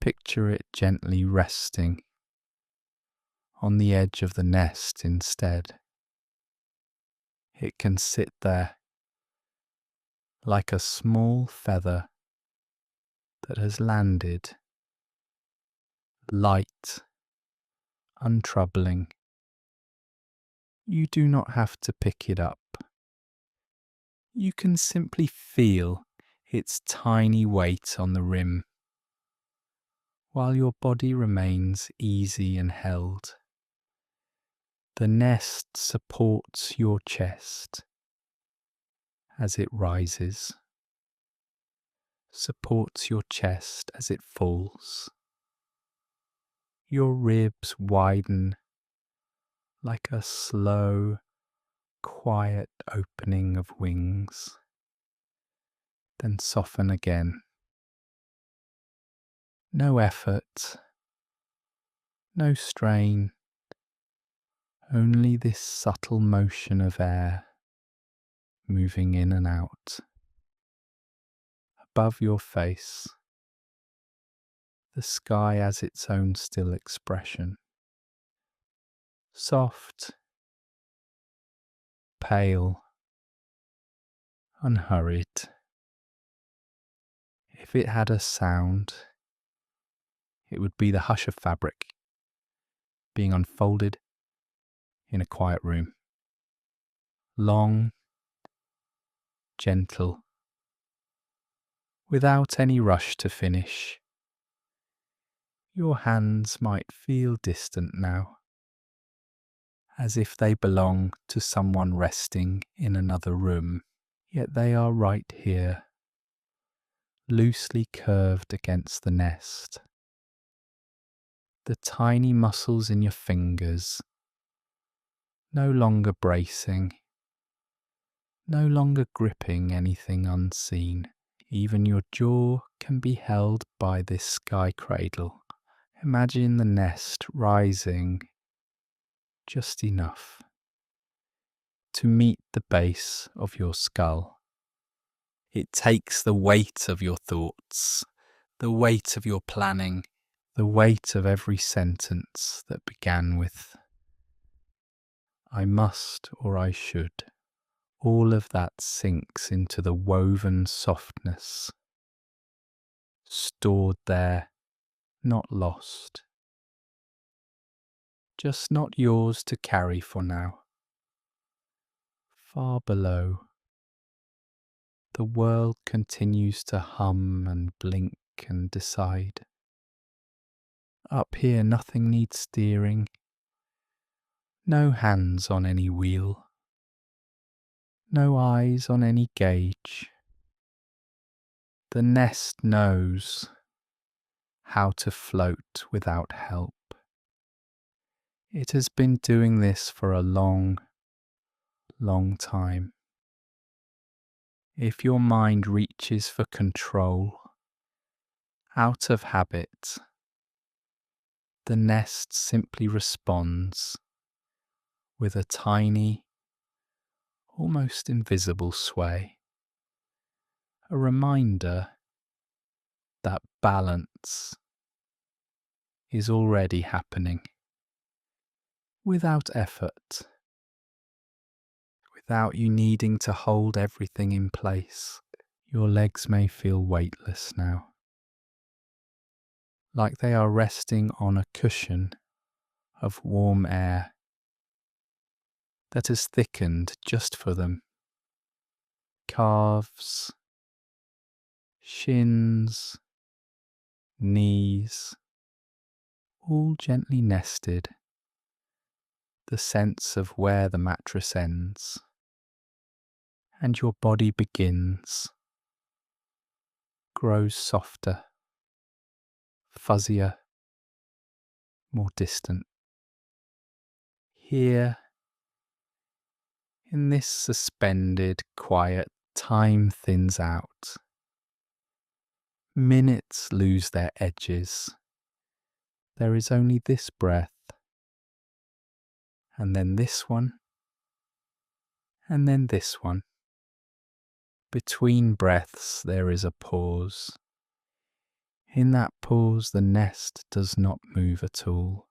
picture it gently resting on the edge of the nest instead. It can sit there like a small feather that has landed, light, untroubling. You do not have to pick it up. You can simply feel its tiny weight on the rim, while your body remains easy and held. The nest supports your chest, as it rises, supports your chest as it falls. Your ribs widen like a slow, quiet opening of wings, then soften again. No effort, no strain, only this subtle motion of air moving in and out. Above your face, the sky has its own still expression. Soft, pale, unhurried. If it had a sound, it would be the hush of fabric being unfolded in a quiet room. Long, gentle, without any rush to finish. Your hands might feel distant now, as if they belong to someone resting in another room, yet they are right here, loosely curved against the nest. The tiny muscles in your fingers, no longer bracing, no longer gripping anything unseen. Even your jaw can be held by this sky cradle. Imagine the nest rising just enough to meet the base of your skull. It takes the weight of your thoughts, the weight of your planning, the weight of every sentence that began with I must or I should. All of that sinks into the woven softness, stored there, not lost. Just not yours to carry for now. Far below, the world continues to hum and blink and decide. Up here nothing needs steering, no hands on any wheel, no eyes on any gauge. The nest knows how to float without help. It has been doing this for a long, long time. If your mind reaches for control, out of habit, the nest simply responds with a tiny, almost invisible sway, a reminder that balance is already happening without effort, without you needing to hold everything in place. Your legs may feel weightless now, like they are resting on a cushion of warm air that has thickened just for them. Calves, shins, knees, all gently nested, the sense of where the mattress ends, and your body begins, grows softer, fuzzier, more distant. Here, in this suspended, quiet, time thins out. Minutes lose their edges. There is only this breath, and then this one, and then this one. Between breaths there is a pause. In that pause the nest does not move at all.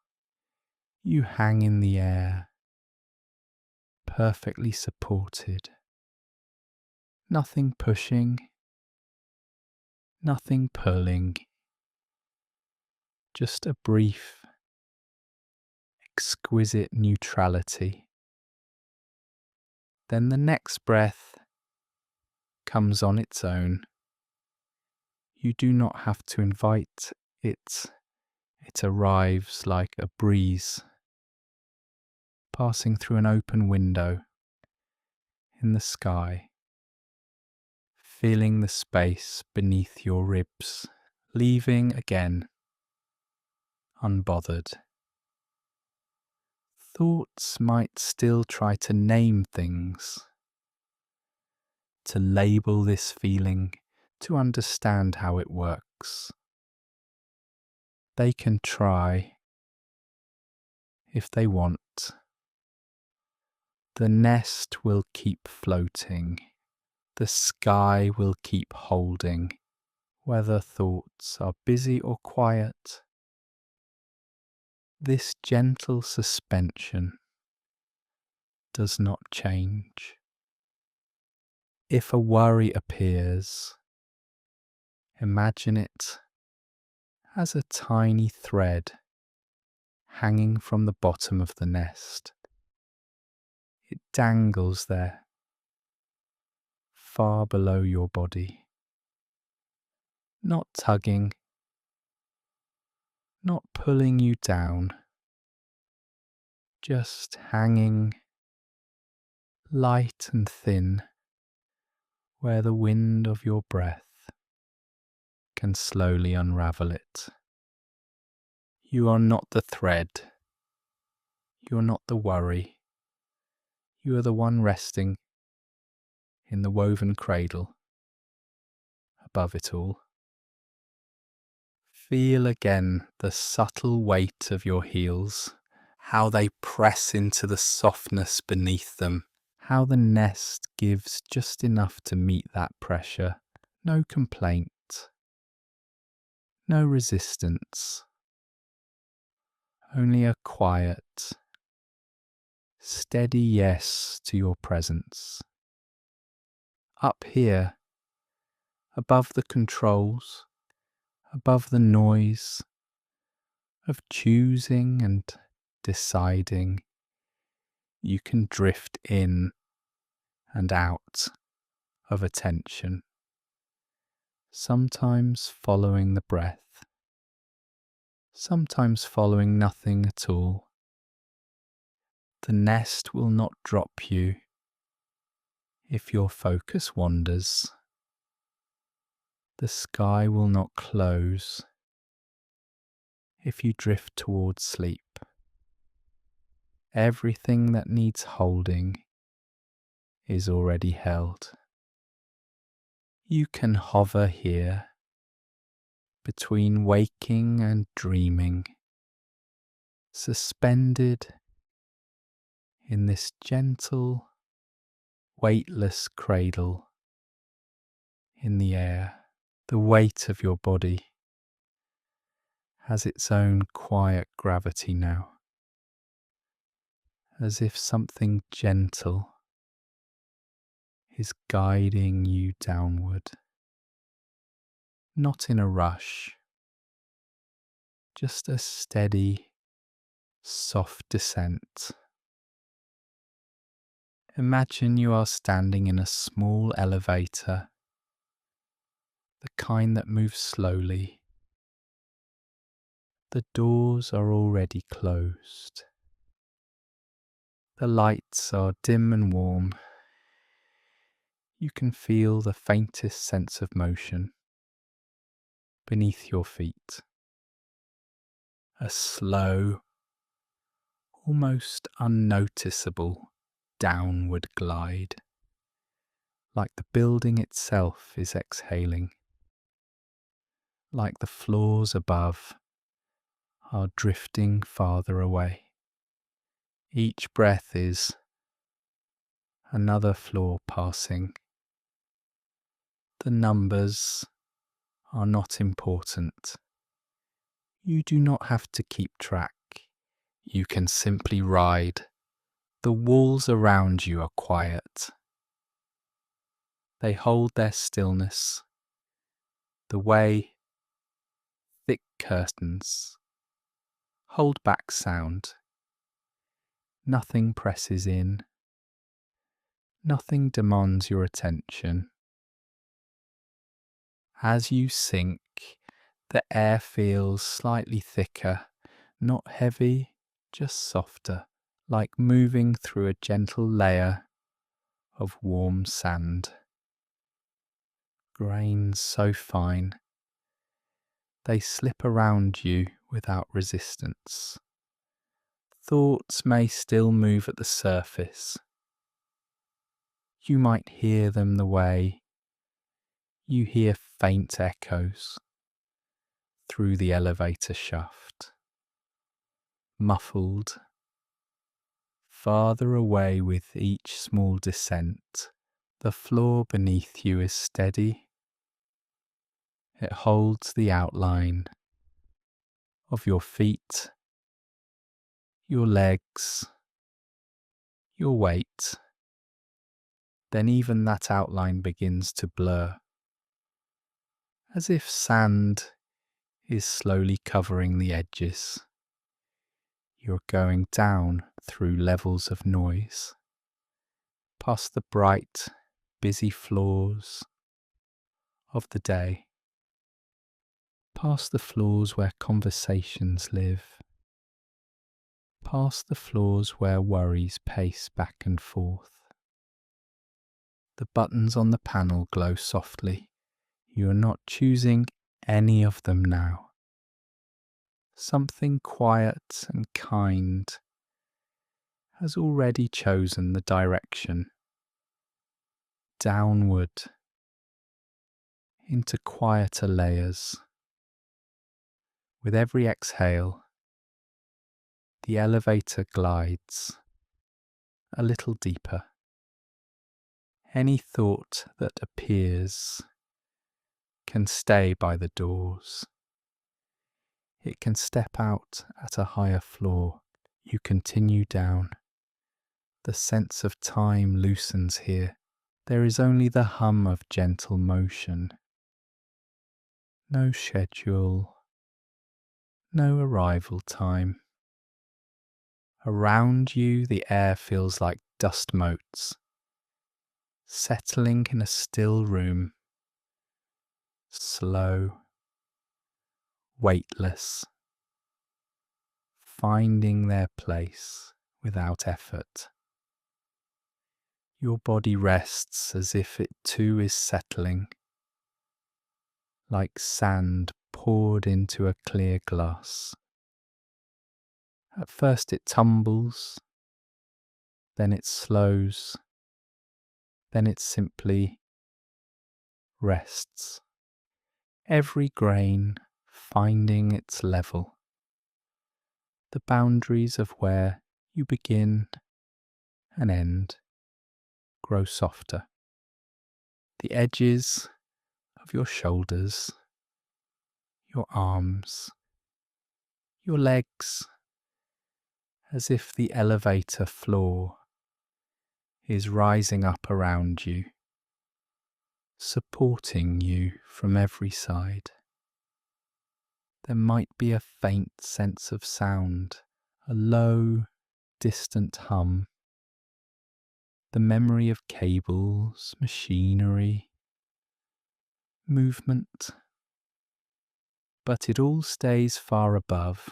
You hang in the air, perfectly supported. Nothing pushing, nothing pulling. Just a brief, exquisite neutrality. Then the next breath comes on its own. You do not have to invite it. It arrives like a breeze passing through an open window in the sky. filling the space beneath your ribs, leaving again unbothered. Thoughts might still try to name things, to label this feeling, to understand how it works. They can try if they want. The nest will keep floating. The sky will keep holding, whether thoughts are busy or quiet. This gentle suspension does not change. If a worry appears, imagine it as a tiny thread hanging from the bottom of the nest. It dangles there, far below your body, not tugging, not pulling you down, just hanging light and thin where the wind of your breath can slowly unravel it. You are not the thread. You are not the worry. You are the one resting in the woven cradle above it all. Feel again the subtle weight of your heels, how they press into the softness beneath them, how the nest gives just enough to meet that pressure. No complaint, no resistance, only a quiet, steady yes to your presence. Up here, above the controls, above the noise of choosing and deciding, you can drift in and out of attention, sometimes following the breath, sometimes following nothing at all. The nest will not drop you if your focus wanders. The sky will not close if you drift towards sleep. Everything that needs holding is already held. You can hover here between waking and dreaming, suspended in this gentle, weightless cradle in the air. The weight of your body has its own quiet gravity now, as if something gentle is guiding you downward, not in a rush, just a steady, soft descent. Imagine you are standing in a small elevator, the kind that moves slowly. The doors are already closed. The lights are dim and warm. You can feel the faintest sense of motion beneath your feet. A slow, almost unnoticeable downward glide, like the building itself is exhaling, like the floors above are drifting farther away. Each breath is another floor passing. The numbers are not important. You do not have to keep track. You can simply ride. The walls around you are quiet. They hold their stillness, the way thick curtains hold back sound. Nothing presses in. Nothing demands your attention. As you sink, the air feels slightly thicker, not heavy, just softer, like moving through a gentle layer of warm sand. grains so fine, they slip around you without resistance. Thoughts may still move at the surface. You might hear them the way you hear faint echoes through the elevator shaft, muffled, farther away with each small descent. The floor beneath you is steady. It holds the outline of your feet, your legs, your weight. Then even that outline begins to blur, as if sand is slowly covering the edges. You're going down through levels of noise, past the bright, busy floors of the day, past the floors where conversations live, past the floors where worries pace back and forth. The buttons on the panel glow softly. You are not choosing any of them now. Something quiet and kind has already chosen the direction. Downward into quieter layers. With every exhale, the elevator glides a little deeper. Any thought that appears can stay by the doors. It can step out at a higher floor. You continue down. The sense of time loosens here. There is only the hum of gentle motion. No schedule, no arrival time. Around you, the air feels like dust motes, settling in a still room, slow, weightless, finding their place without effort. Your body rests as if it too is settling, like sand poured into a clear glass. At first it tumbles, then it slows, then it simply rests. Every grain finding its level, the boundaries of where you begin and end grow softer. The edges of your shoulders, your arms, your legs, as if the elevator floor is rising up around you, supporting you from every side. There might be a faint sense of sound, a low, distant hum, the memory of cables, machinery, movement, but it all stays far above,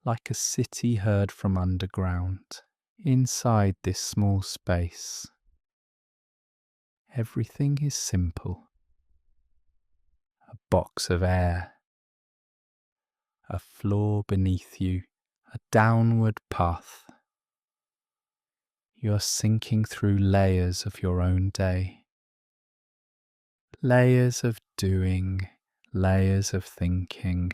like a city heard from underground. Inside this small space, everything is simple. A box of air, a floor beneath you, a downward path. You're sinking through layers of your own day. Layers of doing, layers of thinking,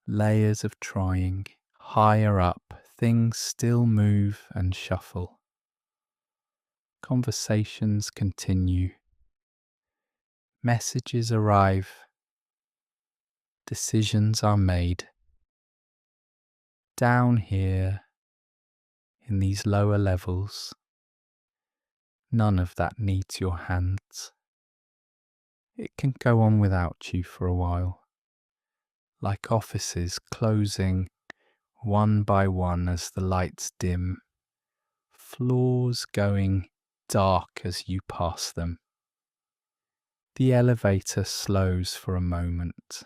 layers of trying. Higher up, things still move and shuffle. Conversations continue. Messages arrive. Decisions are made. Down here, in these lower levels, none of that needs your hands. It can go on without you for a while, like offices closing one by one as the lights dim, floors going dark as you pass them. The elevator slows for a moment.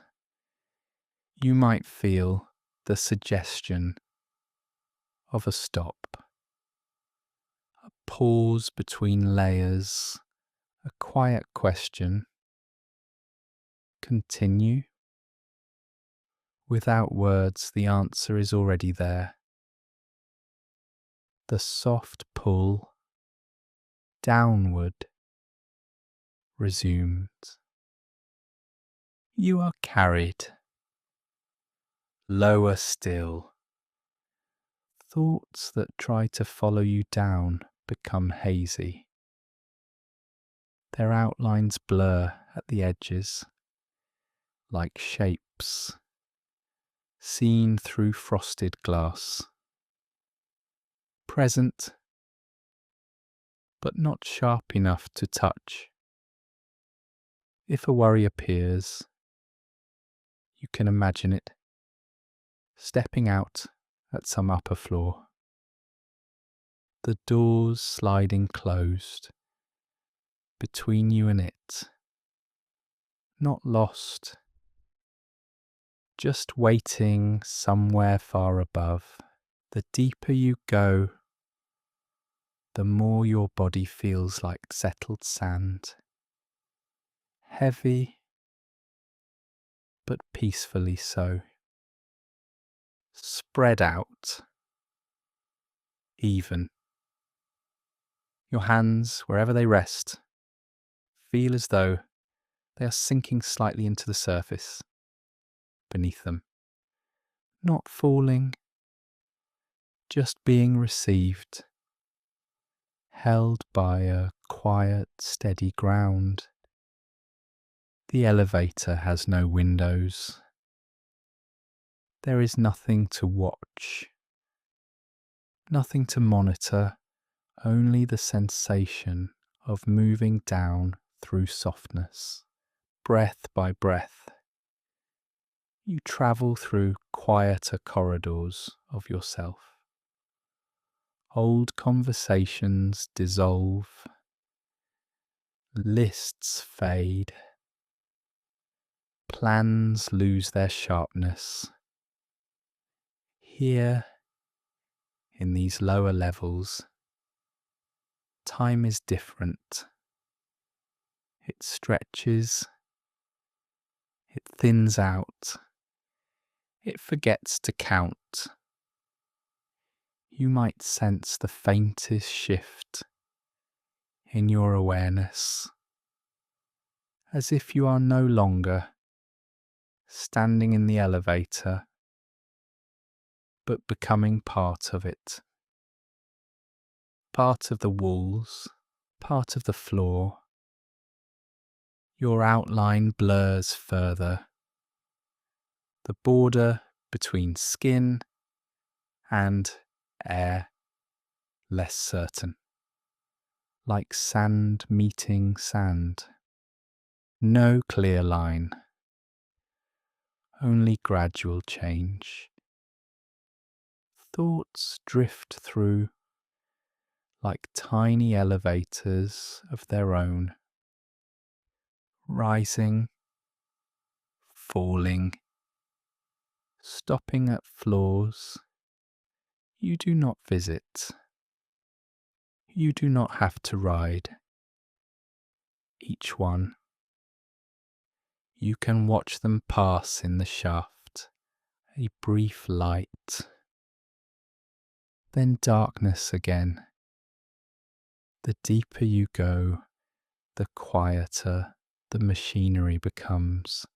You might feel the suggestion of a stop, a pause between layers, a quiet question. Continue. Without words, the answer is already there. The soft pull downward resumes. You are carried. Lower still. Thoughts that try to follow you down become hazy. Their outlines blur at the edges, like shapes seen through frosted glass. Present, but not sharp enough to touch. If a worry appears, you can imagine it stepping out at some upper floor. The doors sliding closed between you and it. Not lost, just waiting somewhere far above. The deeper you go, the more your body feels like settled sand. Heavy, but peacefully so. Spread out, even. Your hands, wherever they rest, feel as though they are sinking slightly into the surface beneath them. Not falling, just being received, held by a quiet, steady ground. The elevator has no windows. There is nothing to watch, nothing to monitor, only the sensation of moving down through softness, breath by breath. You travel through quieter corridors of yourself. Old conversations dissolve, lists fade, plans lose their sharpness. Here, in these lower levels, time is different. It stretches, it thins out, it forgets to count. You might sense the faintest shift in your awareness, as if you are no longer standing in the elevator, but becoming part of it. Part of the walls, part of the floor. Your outline blurs further. The border between skin and air less certain. Like sand meeting sand. No clear line. Only gradual change. Thoughts drift through like tiny elevators of their own, rising, falling, stopping at floors you do not visit. You do not have to ride each one. You can watch them pass in the shaft, a brief light, then darkness again. The deeper you go, the quieter the machinery becomes,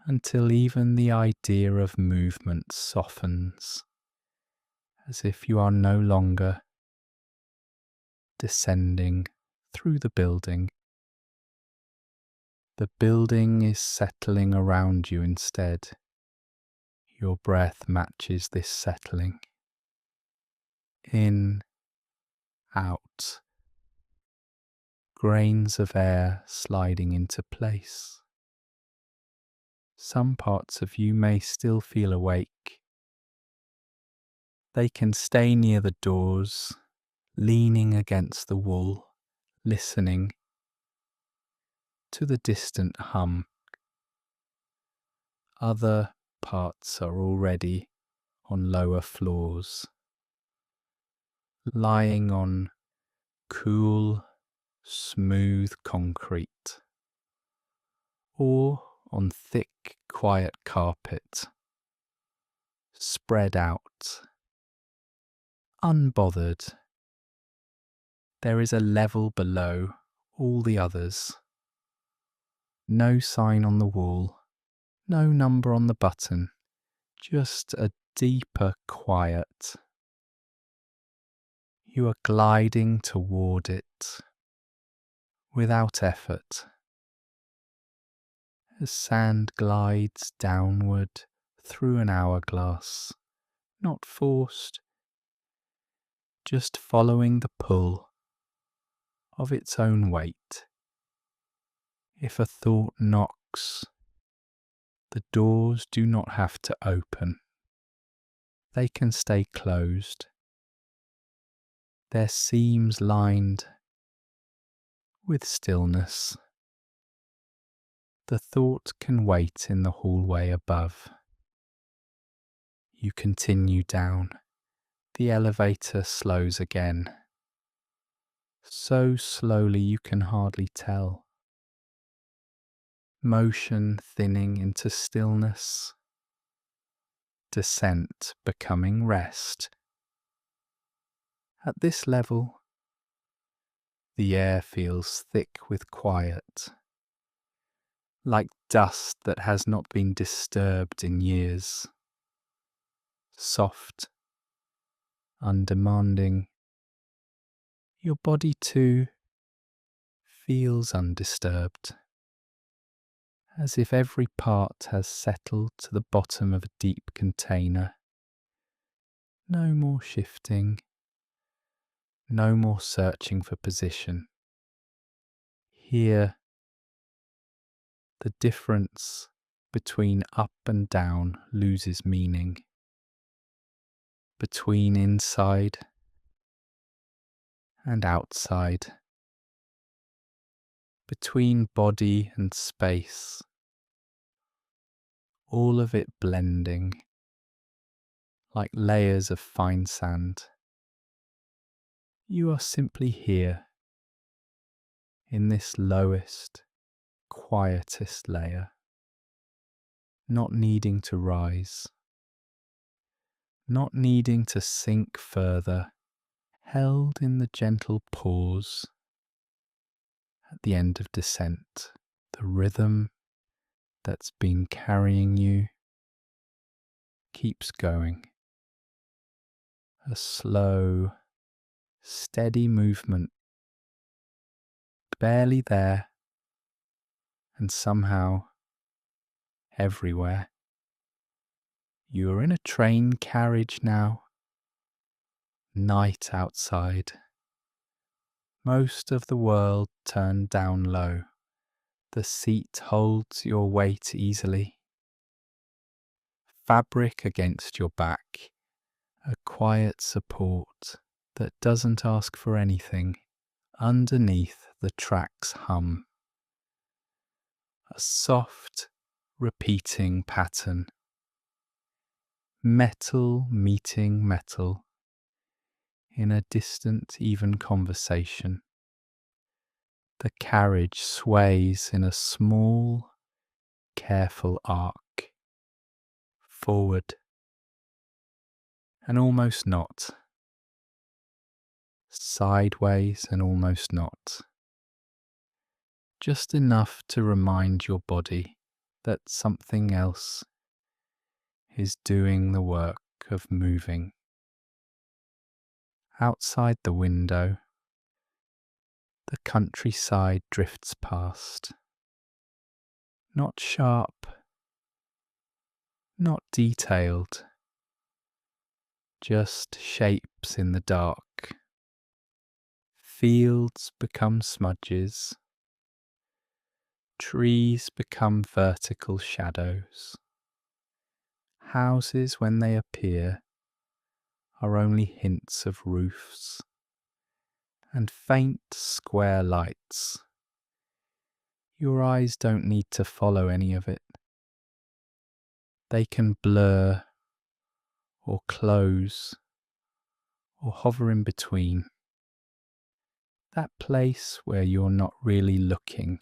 until even the idea of movement softens, as if you are no longer descending through the building. The building is settling around you instead. Your breath matches this settling. In, out. Grains of air sliding into place. Some parts of you may still feel awake. They can stay near the doors, leaning against the wall, listening to the distant hum. Other parts are already on lower floors, lying on cool, smooth concrete, or on thick, quiet carpet, spread out, unbothered. There is a level below all the others. No sign on the wall, no number on the button, just a deeper quiet. You are gliding toward it without effort. As sand glides downward through an hourglass, not forced, just following the pull of its own weight. If a thought knocks, the doors do not have to open. They can stay closed, their seams lined with stillness. The thought can wait in the hallway above. You continue down. The elevator slows again. So slowly you can hardly tell. Motion thinning into stillness. Descent becoming rest. At this level, the air feels thick with quiet, like dust that has not been disturbed in years. Soft, undemanding. Your body too feels undisturbed, as if every part has settled to the bottom of a deep container. No more shifting, no more searching for position. Here, the difference between up and down loses meaning. Between inside and outside. Between body and space. All of it blending like layers of fine sand. You are simply here in this lowest, quietest layer, not needing to rise, not needing to sink further, held in the gentle pause at the end of descent. The rhythm that's been carrying you keeps going. A slow, steady movement, barely there, and somehow everywhere. You are in a train carriage now. Night outside. Most of the world turned down low. The seat holds your weight easily. Fabric against your back. A quiet support that doesn't ask for anything. Underneath the tracks hum. A soft, repeating pattern. Metal meeting metal in a distant, even conversation. The carriage sways in a small, careful arc. Forward. And almost not. Sideways and almost not. Just enough to remind your body that something else is doing the work of moving. Outside the window, the countryside drifts past. Not sharp, not detailed, just shapes in the dark. Fields become smudges. Trees become vertical shadows. Houses, when they appear, are only hints of roofs and faint square lights. Your eyes don't need to follow any of it. They can blur or close or hover in between. That place where you're not really looking,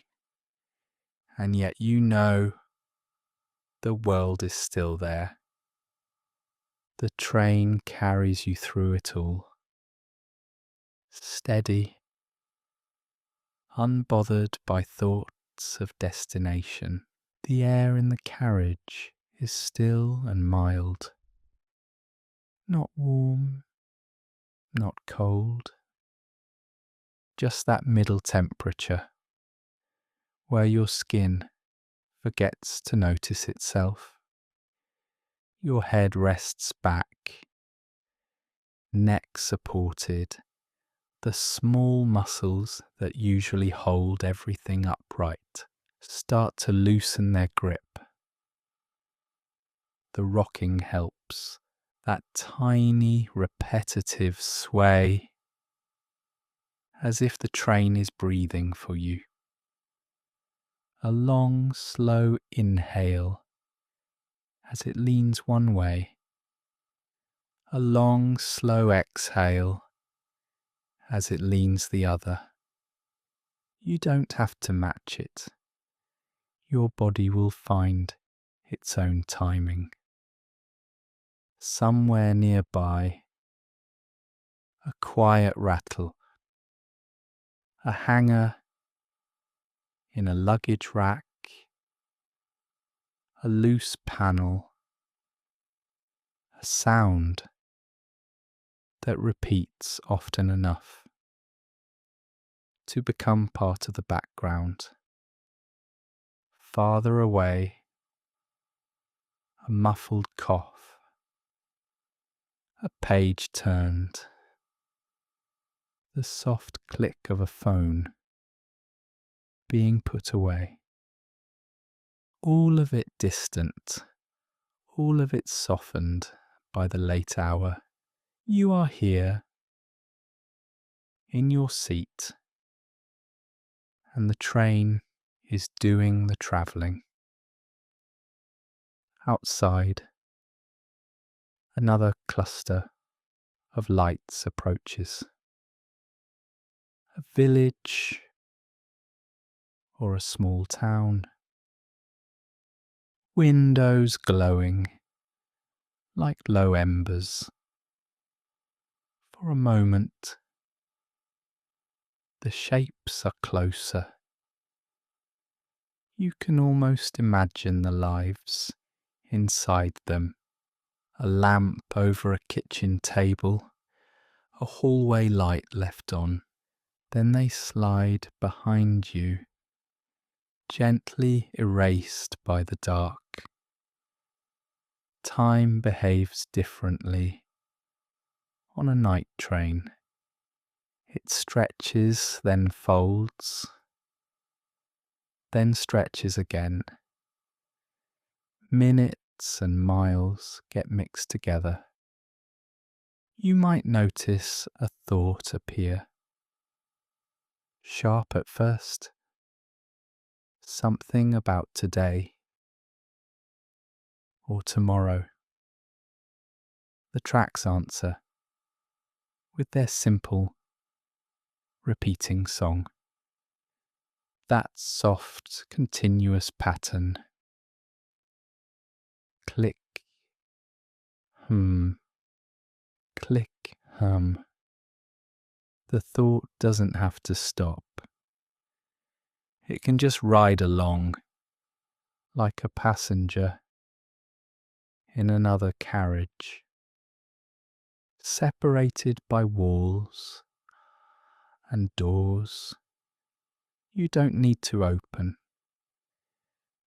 and yet you know The world is still there. The train carries you through it all. Steady, unbothered by thoughts of destination. The air in the carriage is still and mild. Not warm, not cold. Just that middle temperature where your skin forgets to notice itself. Your head rests back, neck supported, the small muscles that usually hold everything upright start to loosen their grip. The rocking helps, that tiny repetitive sway, as if the train is breathing for you. A long, slow inhale as it leans one way. A long, slow exhale as it leans the other. You don't have to match it. Your body will find its own timing. Somewhere nearby, a quiet rattle, a hanger in a luggage rack, a loose panel, a sound that repeats often enough to become part of the background. Farther away, a muffled cough, a page turned, the soft click of a phone being put away. All of it distant, all of it softened by the late hour. You are here, in your seat, and the train is doing the travelling. Outside, another cluster of lights approaches. A village or a small town. Windows glowing like low embers. For a moment, the shapes are closer. You can almost imagine the lives inside them. A lamp over a kitchen table, a hallway light left on. Then they slide behind you, gently erased by the dark. Time behaves differently on a night train. It stretches, then folds, then stretches again. Minutes and miles get mixed together. You might notice a thought appear. Sharp at first. Something about today or tomorrow. The tracks answer with their simple, repeating song. That soft, continuous pattern. Click, hum, click, hum. The thought doesn't have to stop. It can just ride along, like a passenger in another carriage, separated by walls and doors. You don't need to open.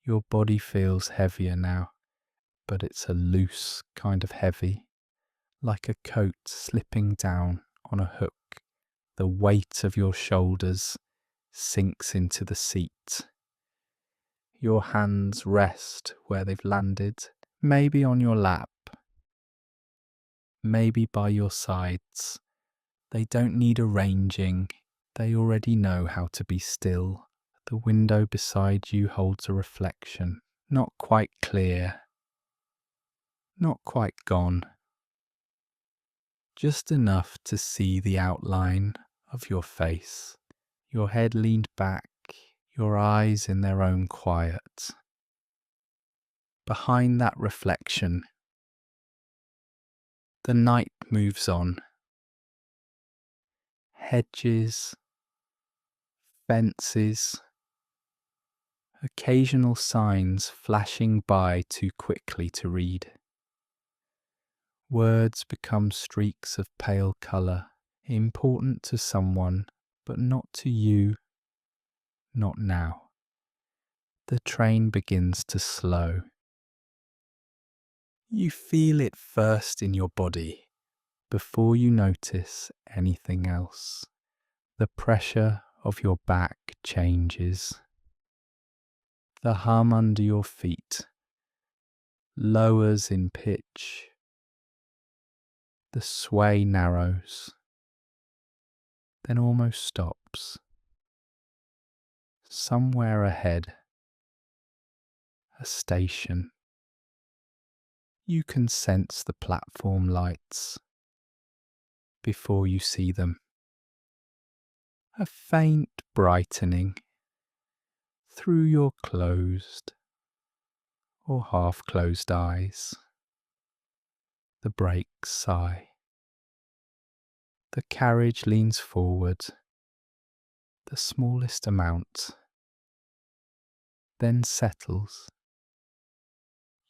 Your body feels heavier now, but it's a loose kind of heavy, like a coat slipping down on a hook. The weight of your shoulders sinks into the seat. Your hands rest where they've landed, maybe on your lap, maybe by your sides. They don't need arranging. They already know how to be still. The window beside you holds a reflection, not quite clear, not quite gone. Just enough to see the outline of your face, your head leaned back, your eyes in their own quiet. Behind that reflection, the night moves on. Hedges, fences, occasional signs flashing by too quickly to read. Words become streaks of pale colour, important to someone, but not to you, not now. The train begins to slow. You feel it first in your body, before you notice anything else. The pressure of your back changes. The hum under your feet lowers in pitch. The sway narrows, then almost stops. Somewhere ahead, a station. You can sense the platform lights before you see them. A faint brightening through your closed or half-closed eyes. The brakes sigh. The carriage leans forward, the smallest amount, then settles.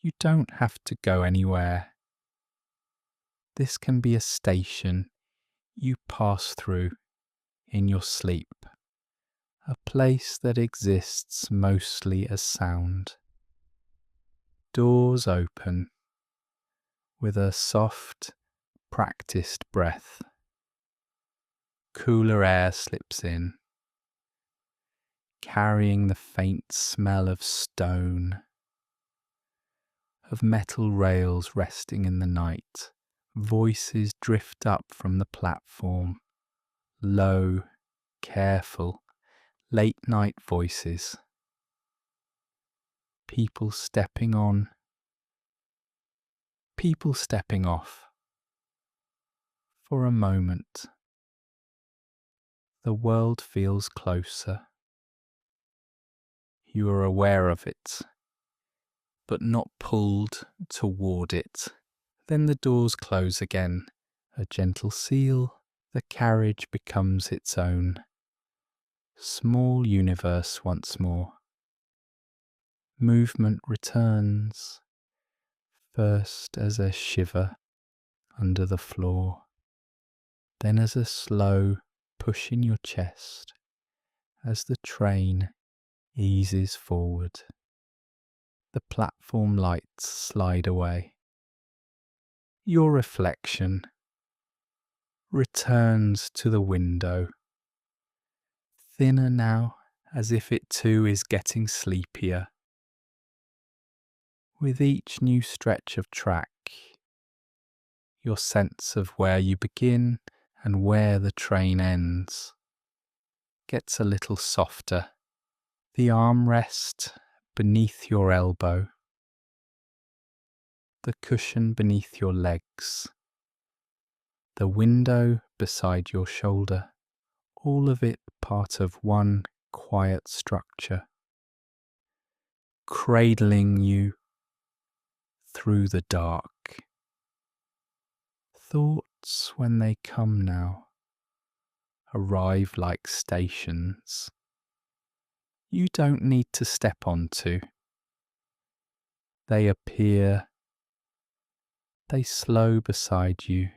You don't have to go anywhere. This can be a station you pass through in your sleep, a place that exists mostly as sound. Doors open with a soft, practiced breath. Cooler air slips in, carrying the faint smell of stone, of metal rails resting in the night. Voices drift up from the platform, low, careful, late-night voices. People stepping on, people stepping off. For a moment, the world feels closer. You are aware of it, but not pulled toward it. Then the doors close again, a gentle seal. The carriage becomes its own small universe once more. Movement returns, first as a shiver under the floor, then as a slow push in your chest as the train eases forward. The platform lights slide away. Your reflection returns to the window, thinner now, as if it too is getting sleepier. With each new stretch of track, your sense of where you begin and where the train ends gets a little softer. The armrest beneath your elbow, the cushion beneath your legs, the window beside your shoulder, all of it part of one quiet structure, cradling you through the dark. Thoughts, when they come now, arrive like stations you don't need to step onto. They appear, they slow beside you.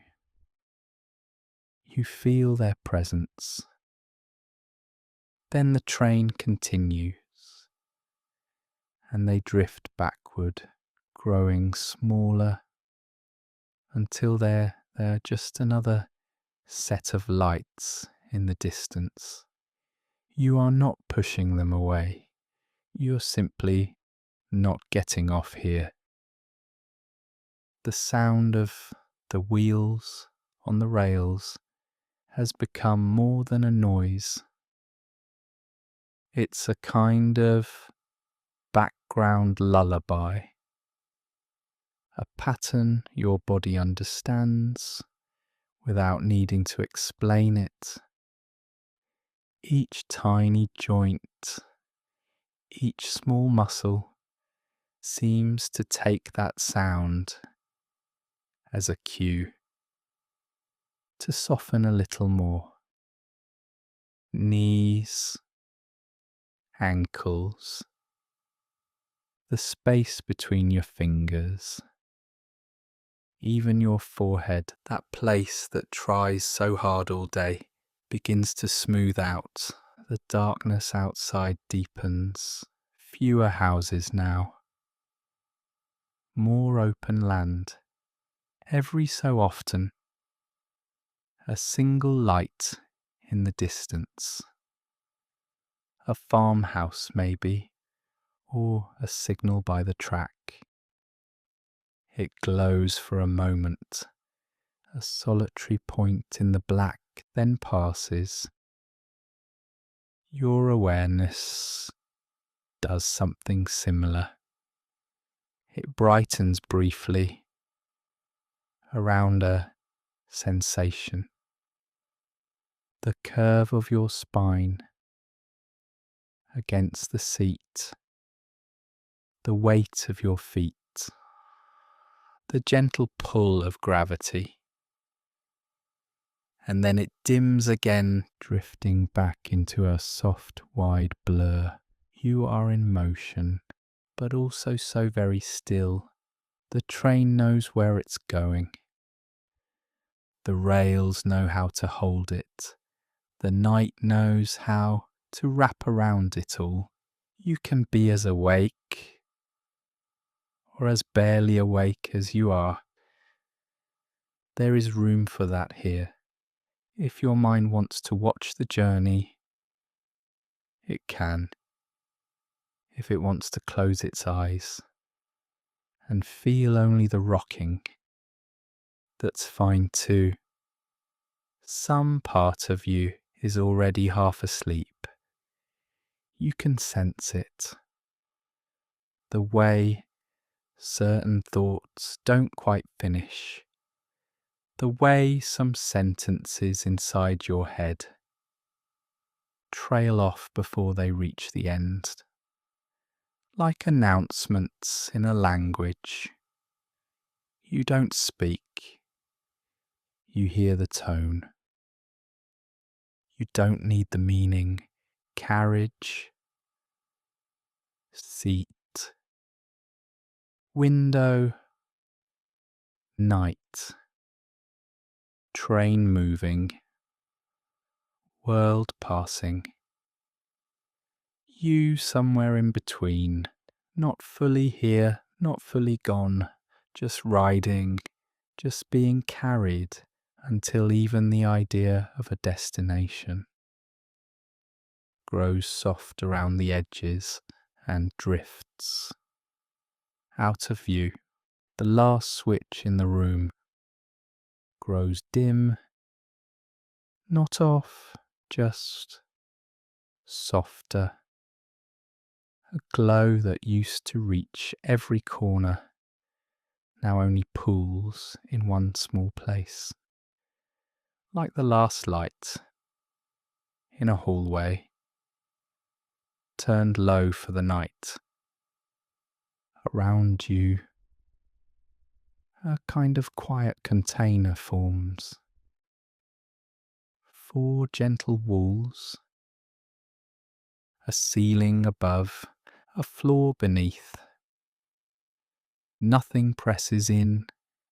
You feel their presence. Then the train continues, and they drift backward, growing smaller until they're just another set of lights in the distance. You are not pushing them away. You're simply not getting off here. The sound of the wheels on the rails has become more than a noise. It's a kind of background lullaby, a pattern your body understands without needing to explain it. Each tiny joint, each small muscle seems to take that sound as a cue to soften a little more. Knees, ankles, the space between your fingers, even your forehead, that place that tries so hard all day, begins to smooth out. The darkness outside deepens. Fewer houses now. More open land. Every so often, a single light in the distance. A farmhouse maybe, or a signal by the track. It glows for a moment, a solitary point in the black, then passes. Your awareness does something similar. It brightens briefly around a sensation. The curve of your spine against the seat, the weight of your feet, the gentle pull of gravity. And then it dims again, drifting back into a soft, wide blur. You are in motion, but also so very still. The train knows where it's going. The rails know how to hold it. The night knows how to wrap around it all. You can be as awake, or as barely awake as you are. There is room for that here. If your mind wants to watch the journey, it can. If it wants to close its eyes and feel only the rocking, that's fine too. Some part of you is already half asleep. You can sense it. The way certain thoughts don't quite finish. The way some sentences inside your head trail off before they reach the end. Like announcements in a language. You don't speak. You hear the tone. You don't need the meaning. Carriage, seat, window, night, train moving, world passing. You somewhere in between, not fully here, not fully gone, just riding, just being carried until even the idea of a destination grows soft around the edges and drifts out of view. The last switch in the room grows dim, not off, just softer. A glow that used to reach every corner now only pools in one small place. Like the last light in a hallway, turned low for the night. Around you, a kind of quiet container forms. 4 gentle walls, a ceiling above, a floor beneath. Nothing presses in,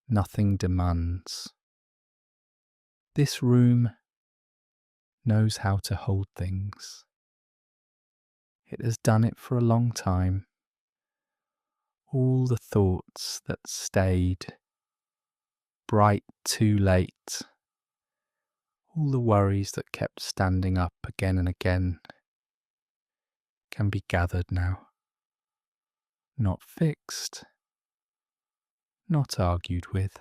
nothing demands. This room knows how to hold things. It has done it for a long time. All the thoughts that stayed bright too late, all the worries that kept standing up again and again, can be gathered now. Not fixed, not argued with,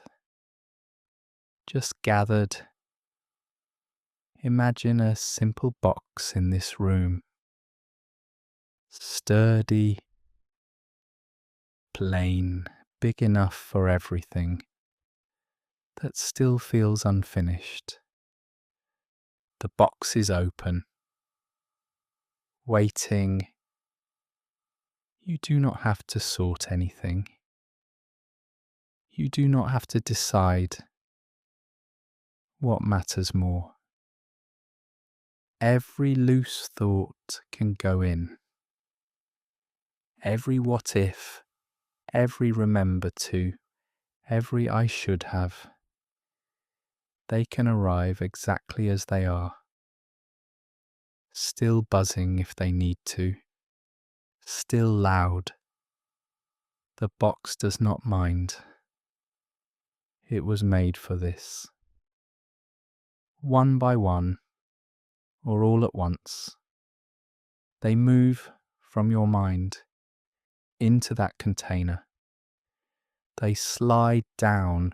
just gathered. Imagine a simple box in this room, sturdy, plain, big enough for everything, that still feels unfinished. The box is open, waiting. You do not have to sort anything. You do not have to decide what matters more. Every loose thought can go in. Every what if, every remember to, every I should have, they can arrive exactly as they are, still buzzing if they need to, still loud. The box does not mind. It was made for this. One by one, or all at once, they move from your mind into that container. They slide down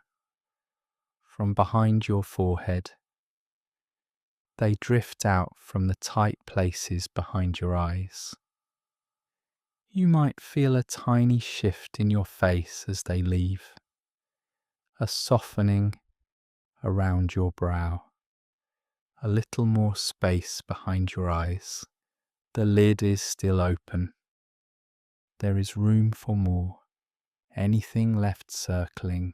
from behind your forehead. They drift out from the tight places behind your eyes. You might feel a tiny shift in your face as they leave, a softening around your brow, a little more space behind your eyes. The lid is still open. There is room for more. Anything left circling,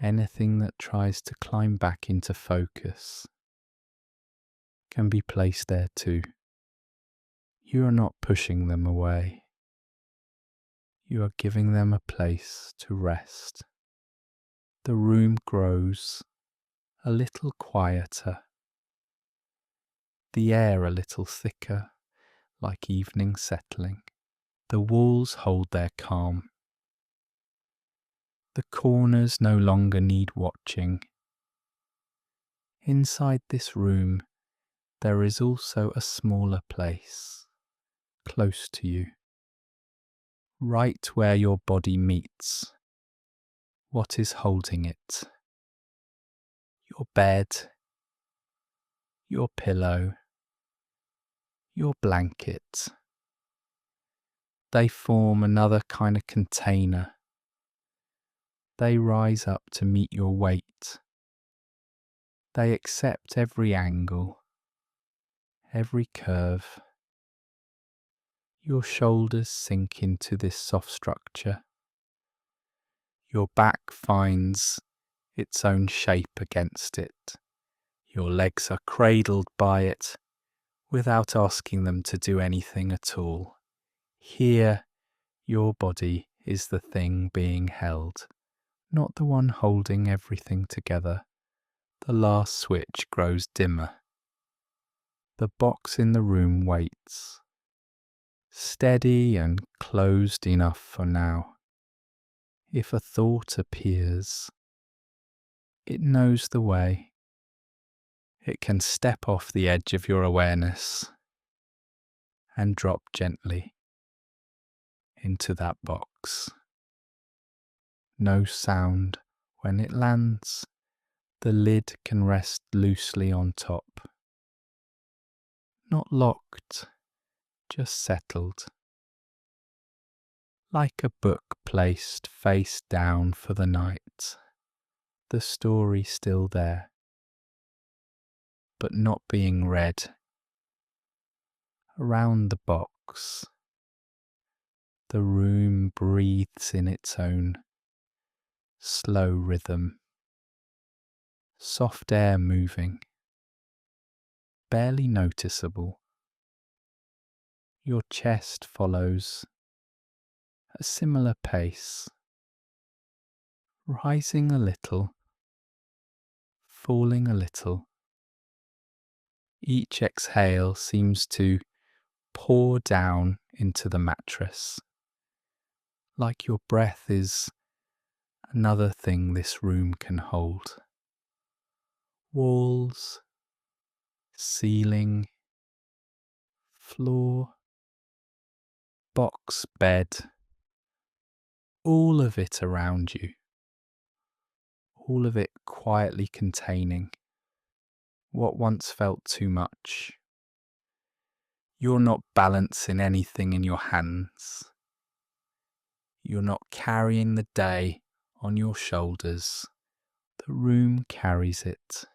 anything that tries to climb back into focus, can be placed there too. You are not pushing them away. You are giving them a place to rest. The room grows a little quieter, the air a little thicker, like evening settling. The walls hold their calm. The corners no longer need watching. Inside this room, there is also a smaller place, close to you, right where your body meets. What is holding it? Your bed, your pillow, your blanket. They form another kind of container. They rise up to meet your weight. They accept every angle, every curve. Your shoulders sink into this soft structure. Your back finds its own shape against it. Your legs are cradled by it without asking them to do anything at all. Here, your body is the thing being held, not the one holding everything together. The last switch grows dimmer. The box in the room waits, steady and closed enough for now. If a thought appears, it knows the way. It can step off the edge of your awareness and drop gently into that box. No sound when it lands. The lid can rest loosely on top. Not locked, just settled. Like a book placed face down for the night. The story still there, but not being read. Around the box, the room breathes in its own slow rhythm. Soft air moving, barely noticeable. Your chest follows a similar pace, rising a little, falling a little. Each exhale seems to pour down into the mattress, like your breath is another thing this room can hold. Walls, ceiling, floor, box bed, all of it around you, all of it quietly containing what once felt too much. You're not balancing anything in your hands. You're not carrying the day on your shoulders. The room carries it.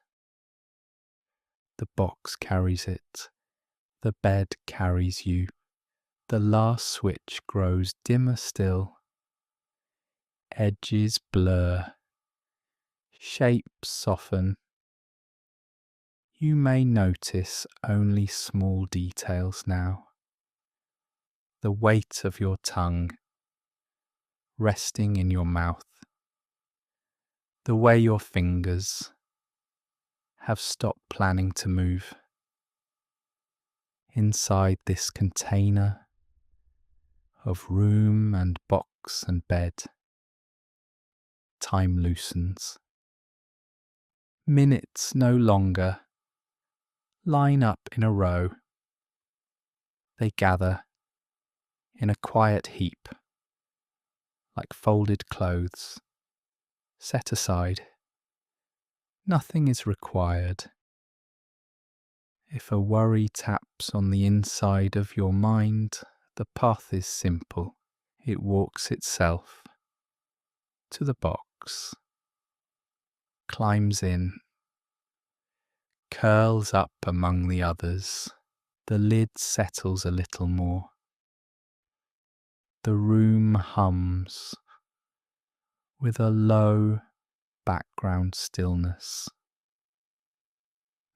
The box carries it. The bed carries you. The last switch grows dimmer still. Edges blur. Shapes soften. You may notice only small details now. The weight of your tongue resting in your mouth. The way your fingers have stopped planning to move. Inside this container of room and box and bed, time loosens. Minutes no longer line up in a row. They gather in a quiet heap, like folded clothes, set aside. Nothing is required. If a worry taps on the inside of your mind, the path is simple. It walks itself to the box, climbs in, curls up among the others. The lid settles a little more. The room hums with a low background stillness.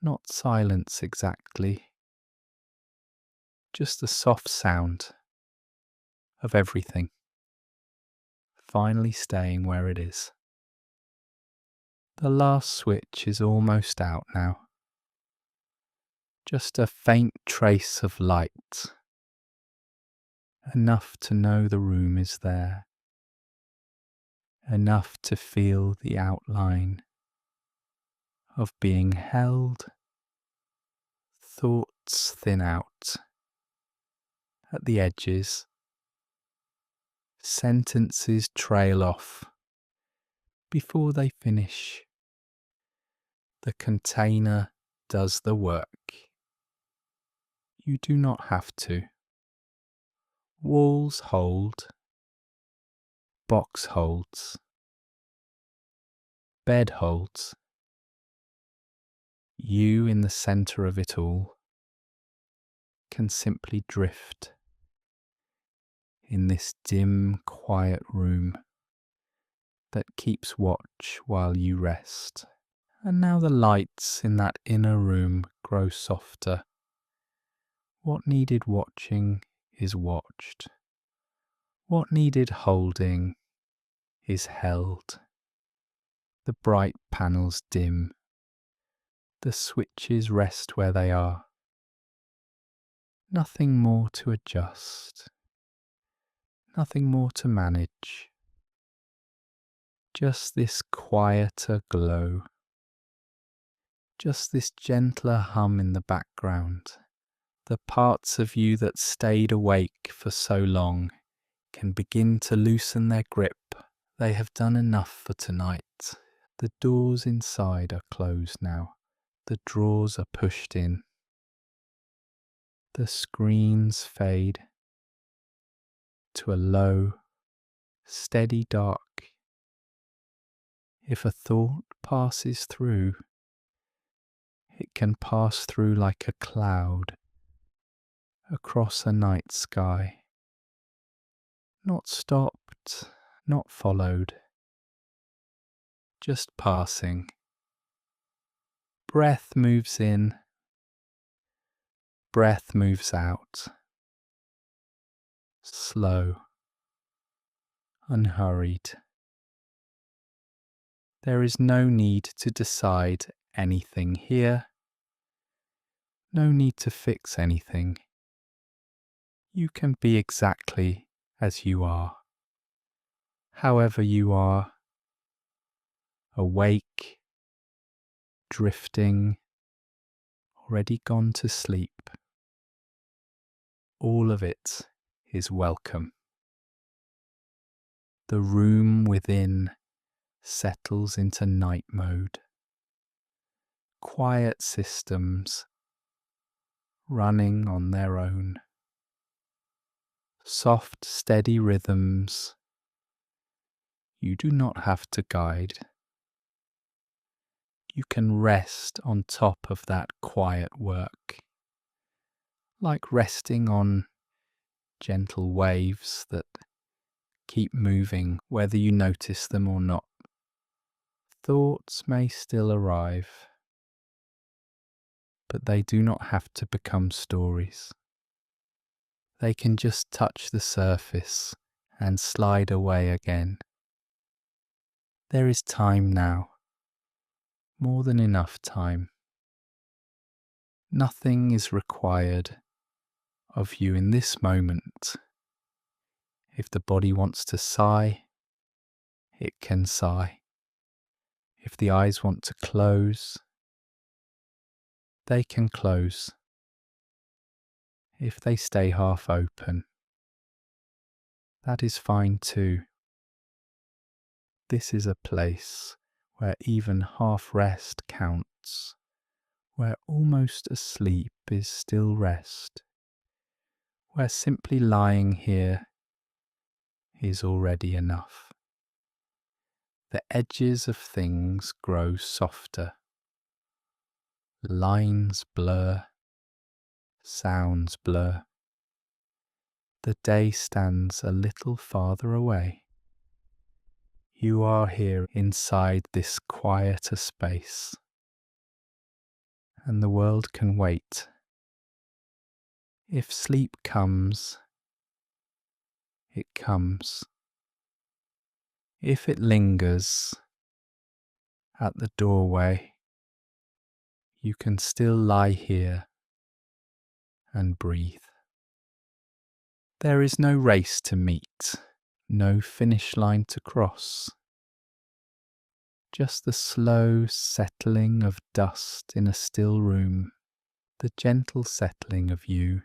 Not silence exactly, just the soft sound of everything finally staying where it is. The last switch is almost out now. Just a faint trace of light, enough to know the room is there, enough to feel the outline of being held. Thoughts thin out at the edges. Sentences trail off before they finish. The container does the work. You do not have to. Walls hold. Box holds. Bed holds. You in the centre of it all can simply drift in this dim, quiet room that keeps watch while you rest. And now the lights in that inner room grow softer. What needed watching is watched. What needed holding is held. The bright panels dim. The switches rest where they are. Nothing more to adjust. Nothing more to manage. Just this quieter glow. Just this gentler hum in the background. The parts of you that stayed awake for so long can begin to loosen their grip. They have done enough for tonight. The doors inside are closed now. The drawers are pushed in. The screens fade to a low, steady dark. If a thought passes through, it can pass through like a cloud across a night sky. Not stopped, not followed, just passing. Breath moves in, breath moves out. Slow, unhurried. There is no need to decide anything here. No need to fix anything. You can be exactly as you are. However you are, awake, drifting, already gone to sleep. All of it is welcome. The room within settles into night mode. Quiet systems running on their own. Soft, steady rhythms you do not have to guide. You can rest on top of that quiet work, like resting on gentle waves that keep moving whether you notice them or not. Thoughts may still arrive, but they do not have to become stories. They can just touch the surface and slide away again. There is time now, more than enough time. Nothing is required of you in this moment. If the body wants to sigh, it can sigh. If the eyes want to close, they can close. If they stay half open, that is fine too. This is a place where even half rest counts, where almost asleep is still rest, where simply lying here is already enough. The edges of things grow softer. Lines blur, sounds blur. The day stands a little farther away. You are here inside this quieter space, and the world can wait. If sleep comes, it comes. If it lingers at the doorway, you can still lie here and breathe. There is no race to meet, no finish line to cross. Just the slow settling of dust in a still room, the gentle settling of you.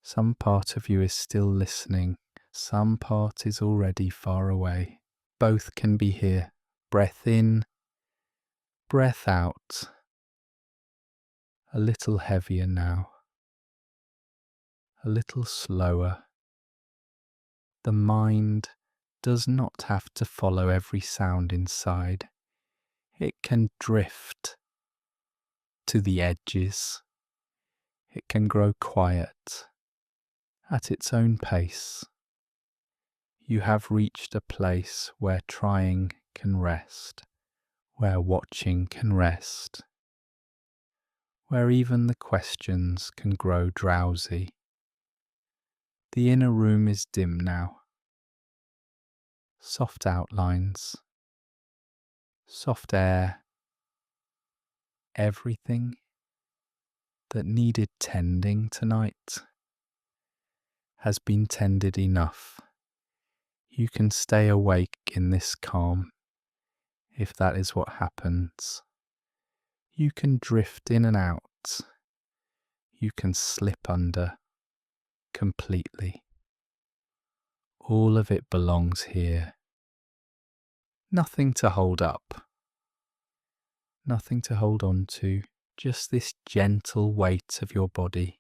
Some part of you is still listening, some part is already far away. Both can be here. Breath in, breath out. A little heavier now, a little slower. The mind does not have to follow every sound inside. It can drift to the edges. It can grow quiet at its own pace. You have reached a place where trying can rest, where watching can rest, where even the questions can grow drowsy. The inner room is dim now. Soft outlines, soft air, everything that needed tending tonight has been tended enough. You can stay awake in this calm if that is what happens. You can drift in and out. You can slip under completely. All of it belongs here. Nothing to hold up. Nothing to hold on to. Just this gentle weight of your body.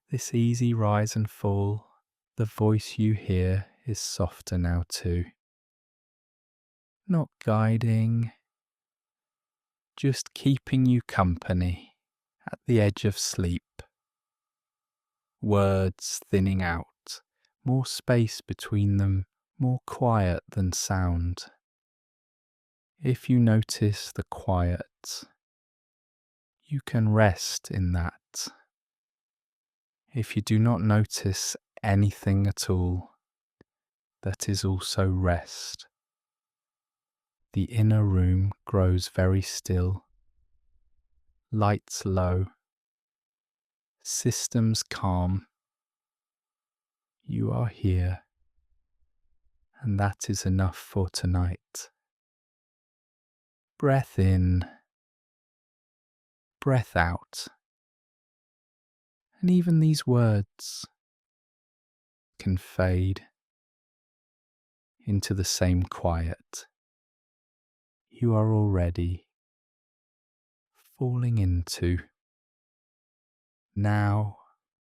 This easy rise and fall. The voice you hear is softer now too. Not guiding, just keeping you company at the edge of sleep. Words thinning out, more space between them, more quiet than sound. If you notice the quiet, you can rest in that. If you do not notice anything at all, that is also rest. The inner room grows very still, lights low, systems calm. You are here, and that is enough for tonight. Breath in, breath out, and even these words can fade into the same quiet. You are already falling into. Now